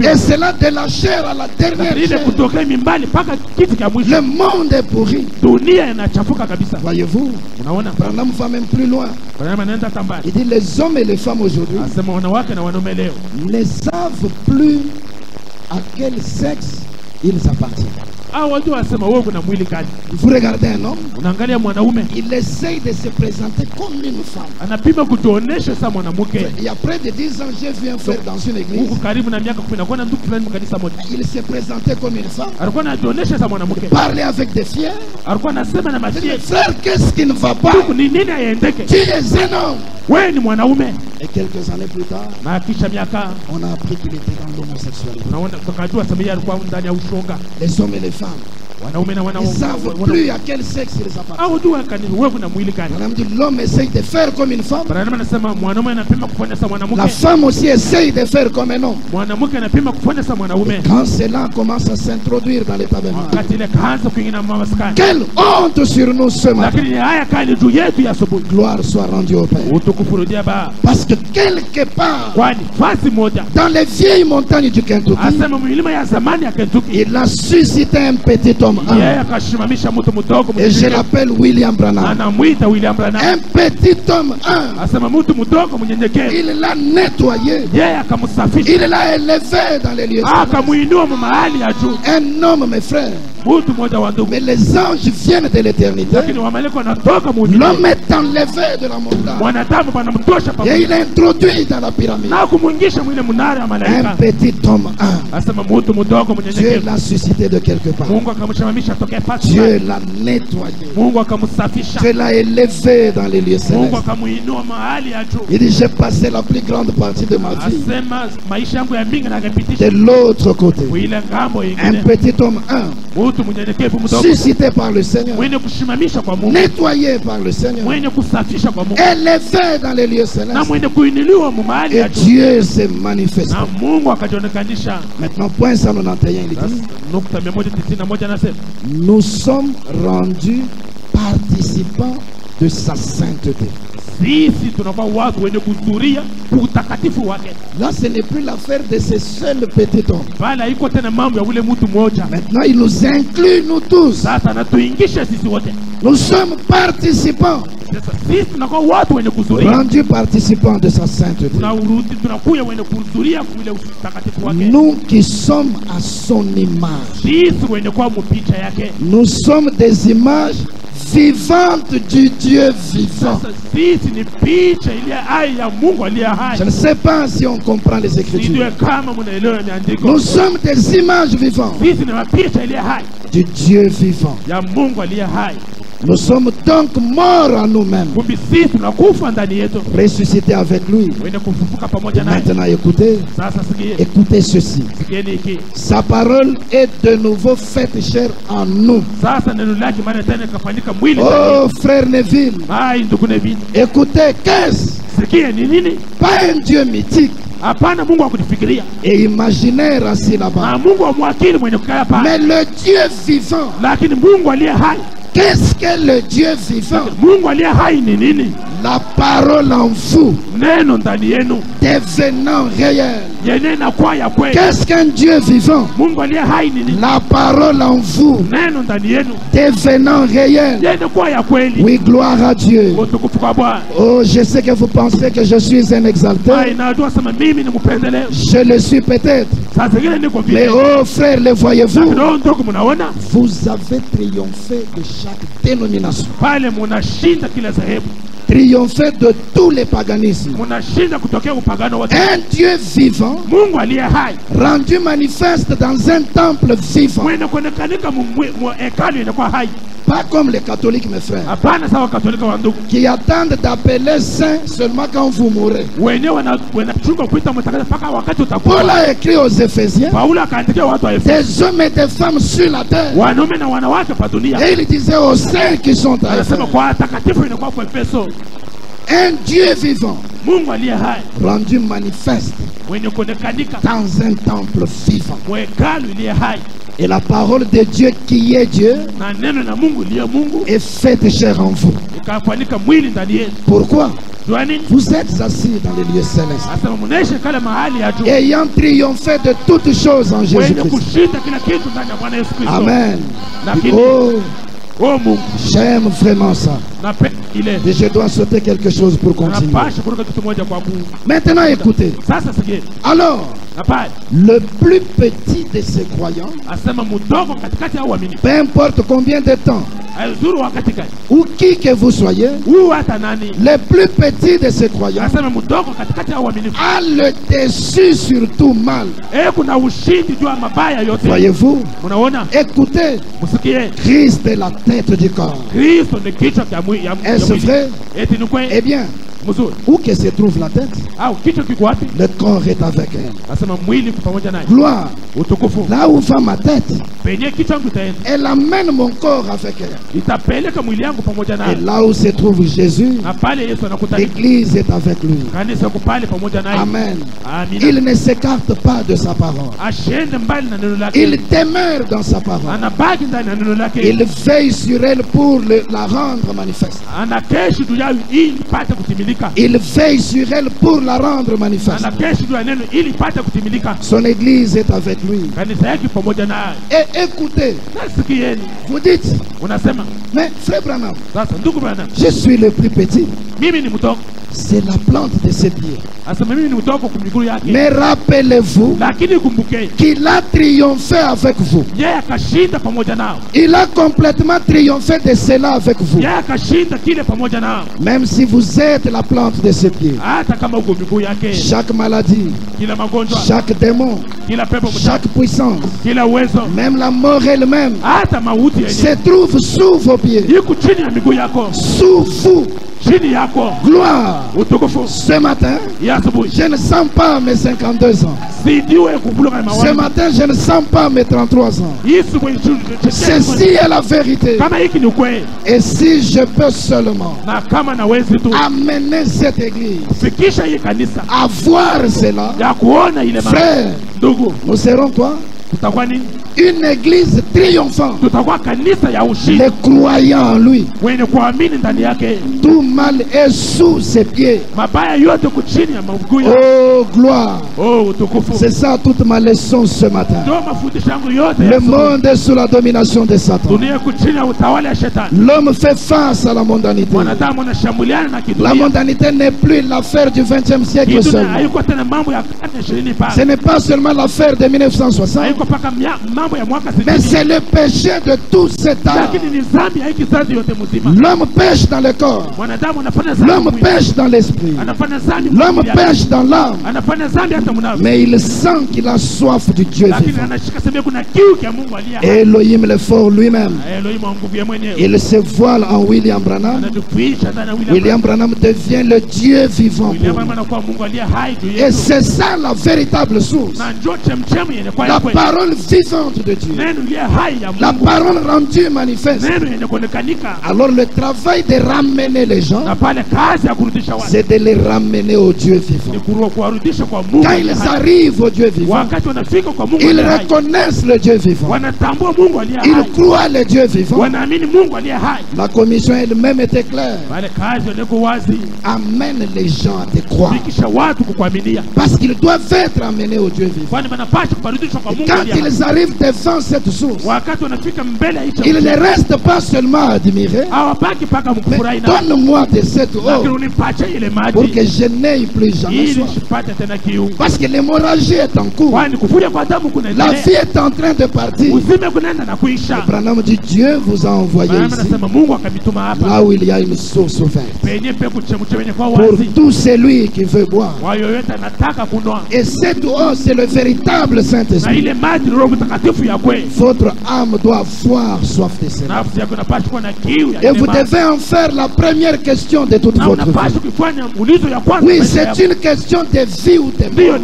Et c'est là de la chair à la dernière chair. Le monde est pourri. Voyez-vous, Branham va même plus loin. Il dit les hommes et les femmes aujourd'hui ne savent plus à quel sexe ils appartiennent. Vous regardez un homme, il essaye de se présenter comme une femme. Il y a près de 10 ans, j'ai vu un frère dans une église. Il s'est présenté comme une femme. Il parlait avec des fiers. Frère, qu'est-ce qui ne va pas? Tu es un homme. Et quelques années plus tard, on a appris qu'il était dans l'homosexualité. Les hommes et les femmes ne savent plus à quel sexe ils appartiennent. L'homme essaye de faire comme une femme. La femme aussi essaye de faire comme un homme. Et quand cela commence à s'introduire dans les tabernacles, quelle honte sur nous ce matin. Gloire soit rendue au Père. Parce que quelque part, dans les vieilles montagnes du Kentucky, il a suscité un petit homme. Et je l'appelle William Branham. Un petit homme. Il l'a nettoyé. Il l'a élevé dans les lieux. Un homme, mes frères. Mais les anges viennent de l'éternité. L'homme est enlevé de la montagne et il est introduit dans la pyramide. Un petit homme. Dieu l'a suscité de quelque part. Dieu l'a nettoyé. Dieu l'a élevé dans les lieux célestes. Il dit, j'ai passé la plus grande partie de ma vie de l'autre côté. Un petit homme humble, suscité par le Seigneur, nettoyé par le Seigneur, élevé dans les lieux célestes. Et Dieu s'est manifesté. Maintenant, point 191, il dit, nous sommes rendus participants de sa sainteté. Là, ce n'est plus l'affaire de ce seul petit homme. Maintenant, il nous inclut, nous tous. Nous sommes participants. Rendus participants de sa sainteté. Nous qui sommes à son image. Nous sommes des images vivantes du Dieu vivant. Je ne sais pas si on comprend les Écritures. Nous sommes des images vivantes du Dieu vivant. Nous sommes donc morts à nous-mêmes, ressuscités avec lui. Et maintenant, écoutez, écoutez ceci. Sa parole est de nouveau faite chair en nous. Oh frère Neville, écoutez, qu'est-ce? Pas un Dieu mythique et imaginaire assis là-bas, mais le Dieu vivant. Qu'est-ce que le Dieu vivant? La parole en vous, devenant réelle. Qu'est-ce qu'un Dieu vivant? La parole en vous, devenant réelle. Oui, gloire à Dieu. Oh, je sais que vous pensez que je suis un exalté. Je le suis peut-être. Mais oh frère, le voyez-vous? Vous avez triomphé de chaque dénomination. Triomphé de tous les paganismes. Un Dieu vivant rendu manifeste dans un temple vivant. Pas comme les catholiques, mes frères, qui attendent d'appeler saint seulement quand vous mourrez. Paul a écrit aux Éphésiens, des hommes et des femmes sur la terre. Et il disait aux saints qui sont à Éphèse, un Dieu vivant rendu manifeste dans un temple vivant. Et la parole de Dieu qui est Dieu est faite chair en vous. Pourquoi? Vous êtes assis dans les lieux célestes, ayant triomphé de toutes choses en Jésus-Christ. Amen. Oh, j'aime vraiment ça. Et je dois sauter quelque chose pour continuer. Maintenant, écoutez. Alors, le plus petit de ces croyants, peu importe combien de temps, ou qui que vous soyez, le plus petit de ces croyants a le dessus sur tout mal. Voyez-vous? Écoutez, Christ est la tête du corps. Est-ce vrai? Eh bien, où que se trouve la tête, le corps est avec elle. Gloire. Là où va ma tête, elle amène mon corps avec elle. Et là où se trouve Jésus, l'église est avec lui. Amen. Il ne s'écarte pas de sa parole. Il demeure dans sa parole. Il veille sur elle pour la rendre manifeste. Il veille sur elle pour la rendre manifeste. Son église est avec lui. Et écoutez, vous dites, mais frère Branham, je suis le plus petit. c'est la plante de ses pieds. Mais rappelez-vous qu'il a triomphé avec vous. Il a complètement triomphé de cela avec vous. Même si vous êtes la plante de ses pieds, chaque maladie, chaque démon, chaque puissance, même la mort elle-même se trouve sous vos pieds, sous vous. Gloire. Ce matin, je ne sens pas mes 52 ans. Ce matin, je ne sens pas mes 33 ans. Ceci est la vérité. Et si je peux seulement amener cette église à voir cela, frère, nous serons quoi? Une église triomphante. Les croyants en lui. Tout mal est sous ses pieds. Oh gloire. C'est ça toute ma leçon ce matin. Le monde est sous la domination de Satan. L'homme fait face à la mondanité. La mondanité n'est plus l'affaire du 20e siècle seulement. Ce n'est pas seulement l'affaire de 1960. Mais c'est le péché de tout cet âge. L'homme pêche dans le corps. L'homme pêche dans l'esprit. L'homme pêche dans l'âme. Mais il sent qu'il a soif du Dieu vivant. Elohim le fort lui-même, il se voile en William Branham. William Branham devient le Dieu vivant pour lui. Et c'est ça la véritable source. La parole vivante de Dieu. La parole rendue manifeste. Alors le travail de ramener les gens, c'est de les ramener au Dieu vivant. Quand ils arrivent au Dieu vivant, ils reconnaissent le Dieu vivant. Ils croient le Dieu vivant. La commission elle-même était claire. Amène les gens à te croire. Parce qu'ils doivent être amenés au Dieu vivant. Et quand ils arrivent devant cette source, ils ne restent pas seulement à admirer, mais donne-moi de cette eau pour que je n'aie plus jamais soif. Parce que l'hémorragie est en cours. La vie est en train de partir. Le Branham dit Dieu vous a envoyé ici, là où il y a une source ouverte, pour tout celui qui veut boire. Et cette eau, c'est le véritable Saint-Esprit. Votre âme doit avoir soif de cela. Et vous devez en faire la première question de toute votre vie. Oui, c'est une question de vie ou de mort.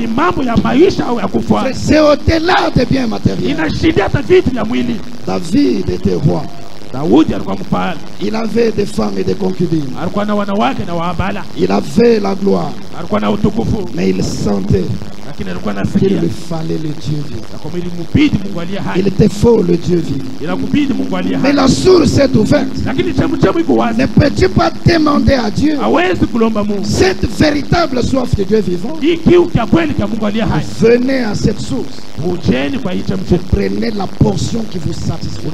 C'est au-delà des biens matériels. David était roi. Il avait des femmes et des concubines. Il avait la gloire. Mais il sentait qu'il lui fallait le Dieu vivant. Il était faux le Dieu vivant. Mais la source est ouverte. Ne peux-tu pas demander à Dieu cette véritable soif de Dieu vivant? Venez à cette source. Vous prenez la portion qui vous satisfait.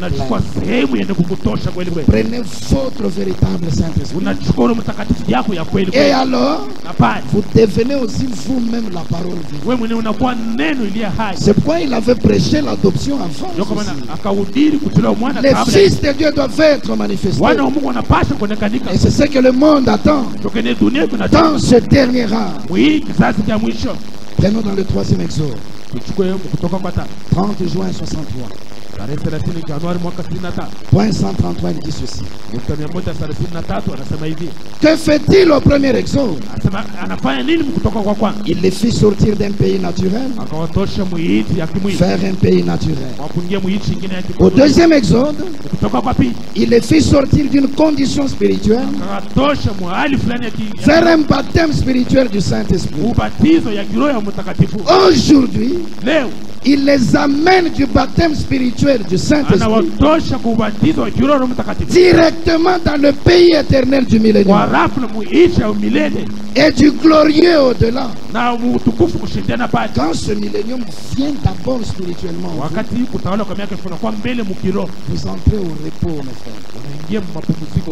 Prenez votre véritable Saint-Esprit. Et alors, vous devenez aussi vous-même la parole vivante. C'est pourquoi il avait prêché l'adoption avant. Les fils de Dieu doivent être manifestés. Et c'est ce que le monde attend dans ce dernier âge. Prenons dans le 3e exode, 30 juin 63. Point 133 dit ceci. Que fait-il au premier exode? Il les fit sortir d'un pays naturel vers un pays naturel. Au deuxième exode, il les fit sortir d'une condition spirituelle vers un baptême spirituel du Saint-Esprit. Aujourd'hui, il les amène du baptême spirituel du Saint-Esprit directement dans le pays éternel du millénaire et du glorieux au-delà. Quand ce millénium vient d'abord spirituellement, vous entrez au repos, mes frères.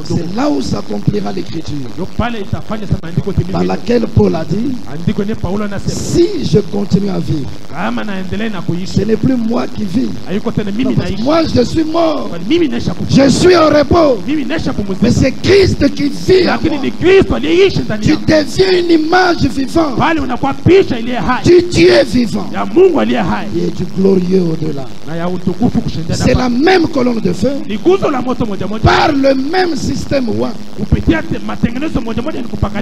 C'est là où s'accomplira l'écriture, par laquelle Paul a dit: si je continue à vivre, ce n'est plus moi qui vis. Moi je suis mort, je suis au repos, mais c'est Christ qui vit en moi. Tu deviens une image vivante du Dieu vivant et du glorieux au-delà. C'est la même colonne de feu par le même système ouah.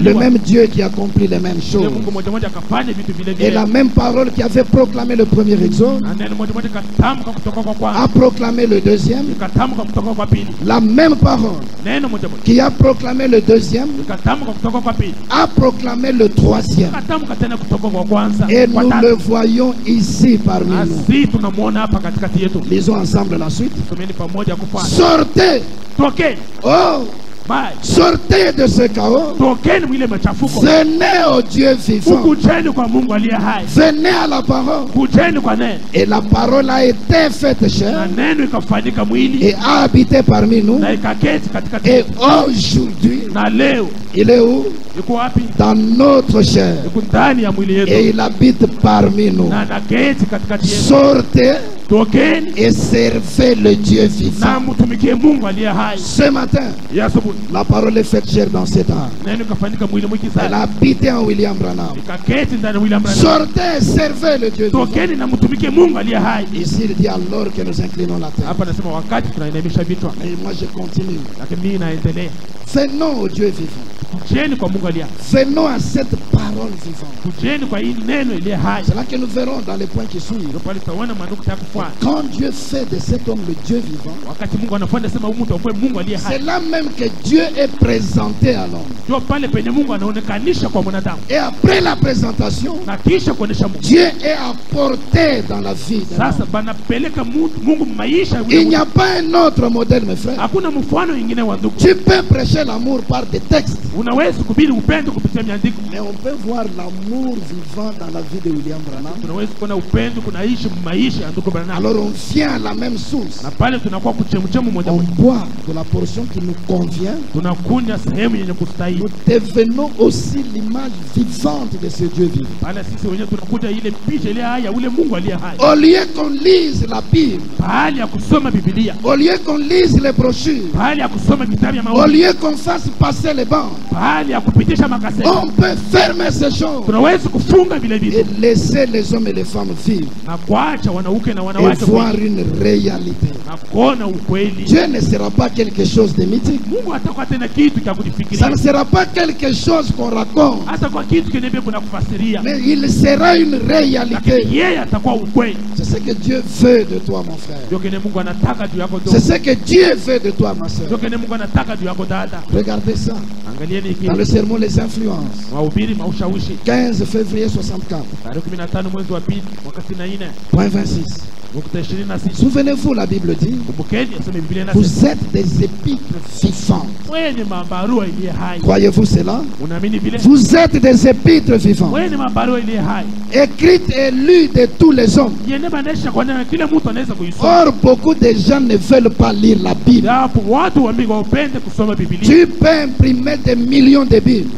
Le même Dieu qui accomplit les mêmes choses. Et la même parole qui avait proclamé le premier exode a proclamé le deuxième. La même parole qui a proclamé le deuxième a proclamé le troisième. Et nous le voyons ici parmi nous. Lisons ensemble la suite. Sortez. Oh, sortez de ce chaos. Venez au Dieu vivant. Venez à la parole. Et la parole a été faite chair et a habité parmi nous. Et aujourd'hui, il est où? Dans notre chair. Et il habite parmi nous. Sortez et servez le Dieu vivant. Ce matin, la parole est faite chair dans cet âme. Elle a habité en William Branham. Sortez et servez le Dieu vivant. Ici il dit alors que nous inclinons la tête. Et moi je continue. Venons au Dieu vivant. Venons à cette parole vivante. C'est là que nous verrons dans les points qui suivent. Quand Dieu fait de cet homme le Dieu vivant, c'est là même que Dieu est présenté à l'homme. Et après la présentation, Dieu est apporté dans la vie de l'homme. Il n'y a pas un autre modèle, mes frères. Tu peux prêcher l'amour par des textes, mais on peut voir l'amour vivant dans la vie de William Branham. Alors on vient à la même source. On boit de la portion qui nous convient. Nous devenons aussi l'image vivante de ce Dieu vivant. Au lieu qu'on lise la Bible, au lieu qu'on lise les brochures, au lieu qu'on fasse passer les bancs, on peut fermer ces choses et laisser les hommes et les femmes vivre et voir une réalité. Dieu ne sera pas quelque chose de mythique. Ça ne sera pas quelque chose qu'on raconte, mais il sera une réalité. C'est ce que Dieu veut de toi, mon frère. C'est ce que Dieu veut de toi, ma soeur. Regardez ça dans le sermon Les Influences, 15 février 64, point 26. Souvenez-vous, la Bible dit: vous êtes des épîtres vivantes. Croyez-vous cela? Vous êtes des épîtres vivantes, écrites et lues de tous les hommes. Or, beaucoup de gens ne veulent pas lire la Bible. Tu peux imprimer des millions de Bibles.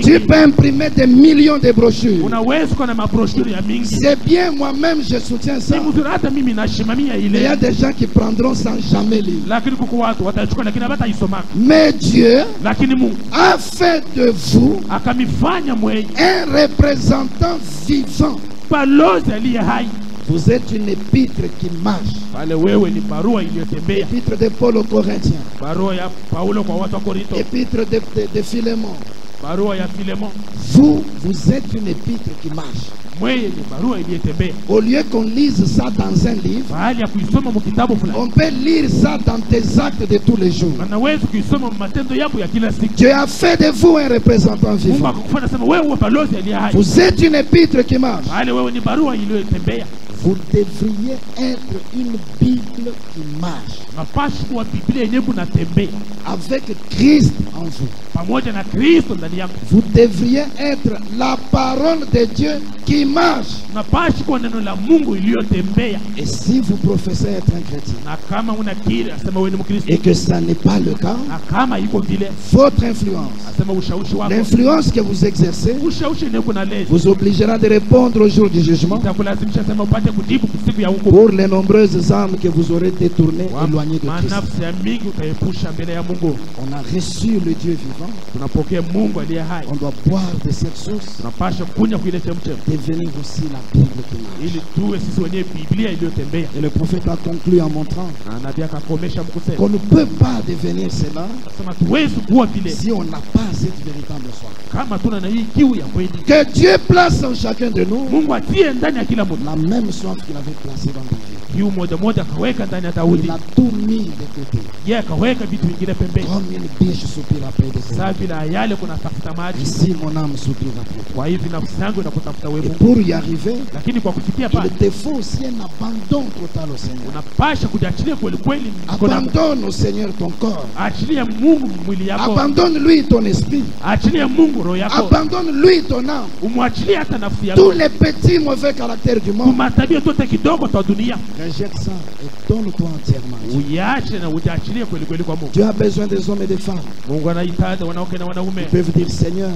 Tu peux imprimer des millions de brochures. C'est bien, moi-même je soutiens ça. Il y a des gens qui prendront sans jamais lire. Mais Dieu a fait de vous un représentant vivant. Vous êtes une épître qui marche. Épître de Paul aux Corinthiens. Épître de Philémon. vous êtes une épître qui marche. Au lieu qu'on lise ça dans un livre, on peut lire ça dans tes actes de tous les jours. Dieu a fait de vous un représentant vivant. Vous êtes une épître qui marche. Vous devriez être une Bible qui marche. Avec Christ en vous. Vous devriez être la parole de Dieu qui marche. Et si vous professez être un chrétien et que ça n'est pas le cas, votre influence, l'influence que vous exercez, vous obligera de répondre au jour du jugement pour les nombreuses âmes que vous aurez détournées, éloignées de Christ. On a reçu le Dieu vivant. On doit boire de cette source, devenir aussi la Bible qui marche. Et le prophète a conclu en montrant qu'on ne peut pas devenir cela si on n'a pas cette véritable soif. Que Dieu place en chacun de nous la même soif qu'il avait placée dans David. Il a tout mis de côté. Comme une biche soupire après de ses. Ici mon âme soupire après toi. Et pour y arriver, il te faut aussi un abandon total au Seigneur. Abandonne au Seigneur ton corps. Abandonne-lui ton esprit. Abandonne-lui ton âme. Tous les petits mauvais caractères du monde. Rejette ça et donne-toi entièrement. Dieu a besoin des hommes et des femmes. Ils peuvent dire Seigneur,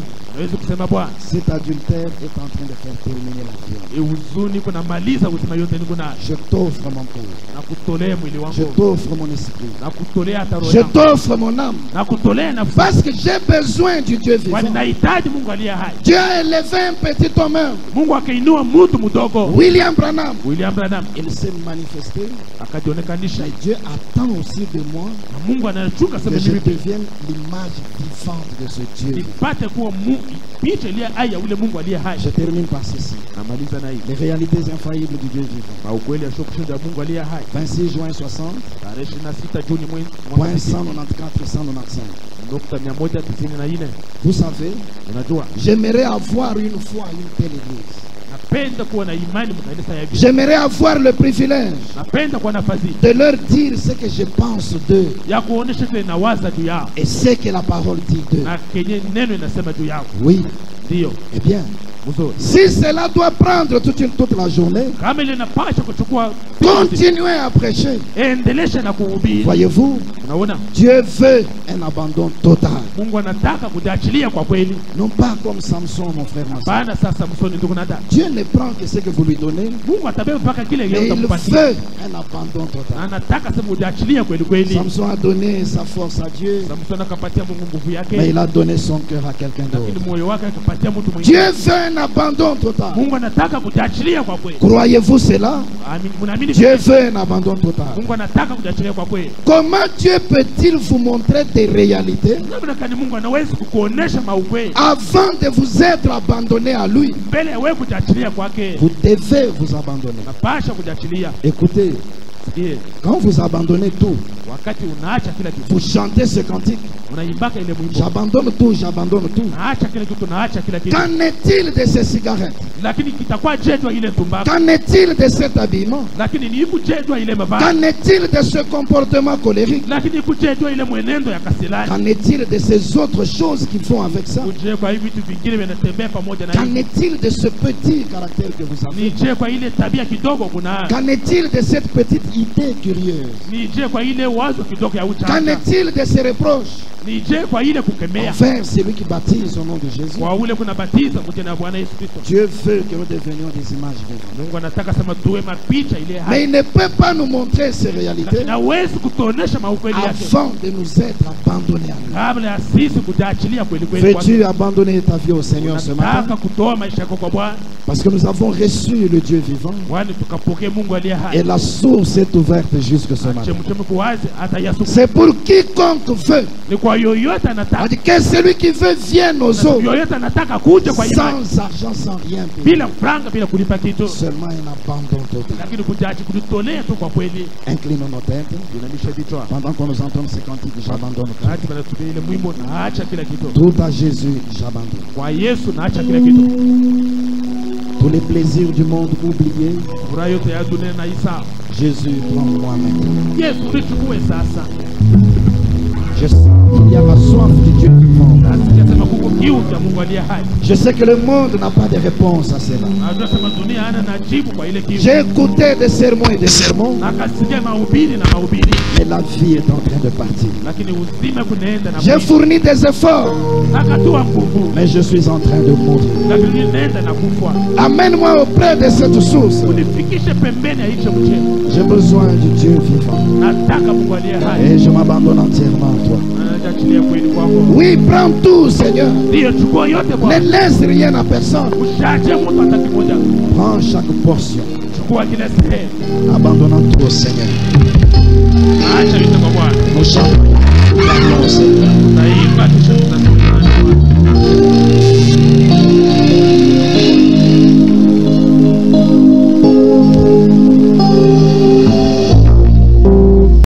cet adultère est en train de faire terminer la vie. Je t'offre mon corps. Je t'offre mon esprit. Je t'offre mon âme. Parce que j'ai besoin du Dieu vivant. Dieu a élevé un petit homme. William Branham. Il s'est manifesté. Mais Dieu attend aussi de moi que je devienne l'image vivante de ce Dieu. Je termine par ceci. Les réalités infaillibles du Dieu vivant. 26 juin 60. Point 194-195. Vous savez, j'aimerais avoir une foi une telle église. J'aimerais avoir le privilège de leur dire ce que je pense d'eux et ce que la parole dit d'eux. Oui. Eh bien, si cela doit prendre toute la journée, continuez à prêcher. Voyez-vous, Dieu veut un abandon total. Non pas comme Samson, mon frère. Dieu ne prend que ce que vous lui donnez, mais il veut un abandon total. Samson a donné sa force à Dieu, mais il a donné son cœur à quelqu'un d'autre. Dieu veut un abandon total. Croyez-vous cela? Dieu veut un abandon total. Comment Dieu peut-il vous montrer des réalités avant de vous être abandonné à lui? Vous devez vous abandonner. Écoutez, quand vous abandonnez tout, vous chantez ce cantique. J'abandonne tout, j'abandonne tout. Qu'en est-il de ces cigarettes? Qu'en est-il de cet habillement? Qu'en est-il de ce comportement colérique? Qu'en est-il de ces autres choses qui font avec ça? Qu'en est-il de ce petit caractère que vous avez? Qu'en est-il de cette petite idée curieuse? Qu'en est-il de ces reproches envers celui qui baptise au nom de Jésus? Dieu veut que nous devenions des images vivantes. Mais il ne peut pas nous montrer ces réalités avant de nous être abandonnés à lui. Veux-tu abandonner ta vie au Seigneur ce matin? Parce que nous avons reçu le Dieu vivant et la source est ouverte jusque ce matin. C'est pour quiconque veut On dit que celui qui veut vienne aux autres sans argent, sans rien payer. Seulement un abandon total. Inclinons nos têtes pendant qu'on nous entend ces cantiques. J'abandonne tout à Jésus, j'abandonne. Tous les plaisirs du monde oubliés, Jésus prend moi-même. Je sens qu'il y a la soif du Dieu vivant. Je sais que le monde n'a pas de réponse à cela. J'ai écouté des sermons et des sermons, mais la vie est en train de partir. J'ai fourni des efforts, mais je suis en train de mourir. Amène-moi auprès de cette source. J'ai besoin du Dieu vivant. Et je m'abandonne entièrement à toi. Oui, prends tout, Seigneur. Ne laisse rien à personne. Prends chaque portion. Abandonnons tout, Seigneur. Nous chantons.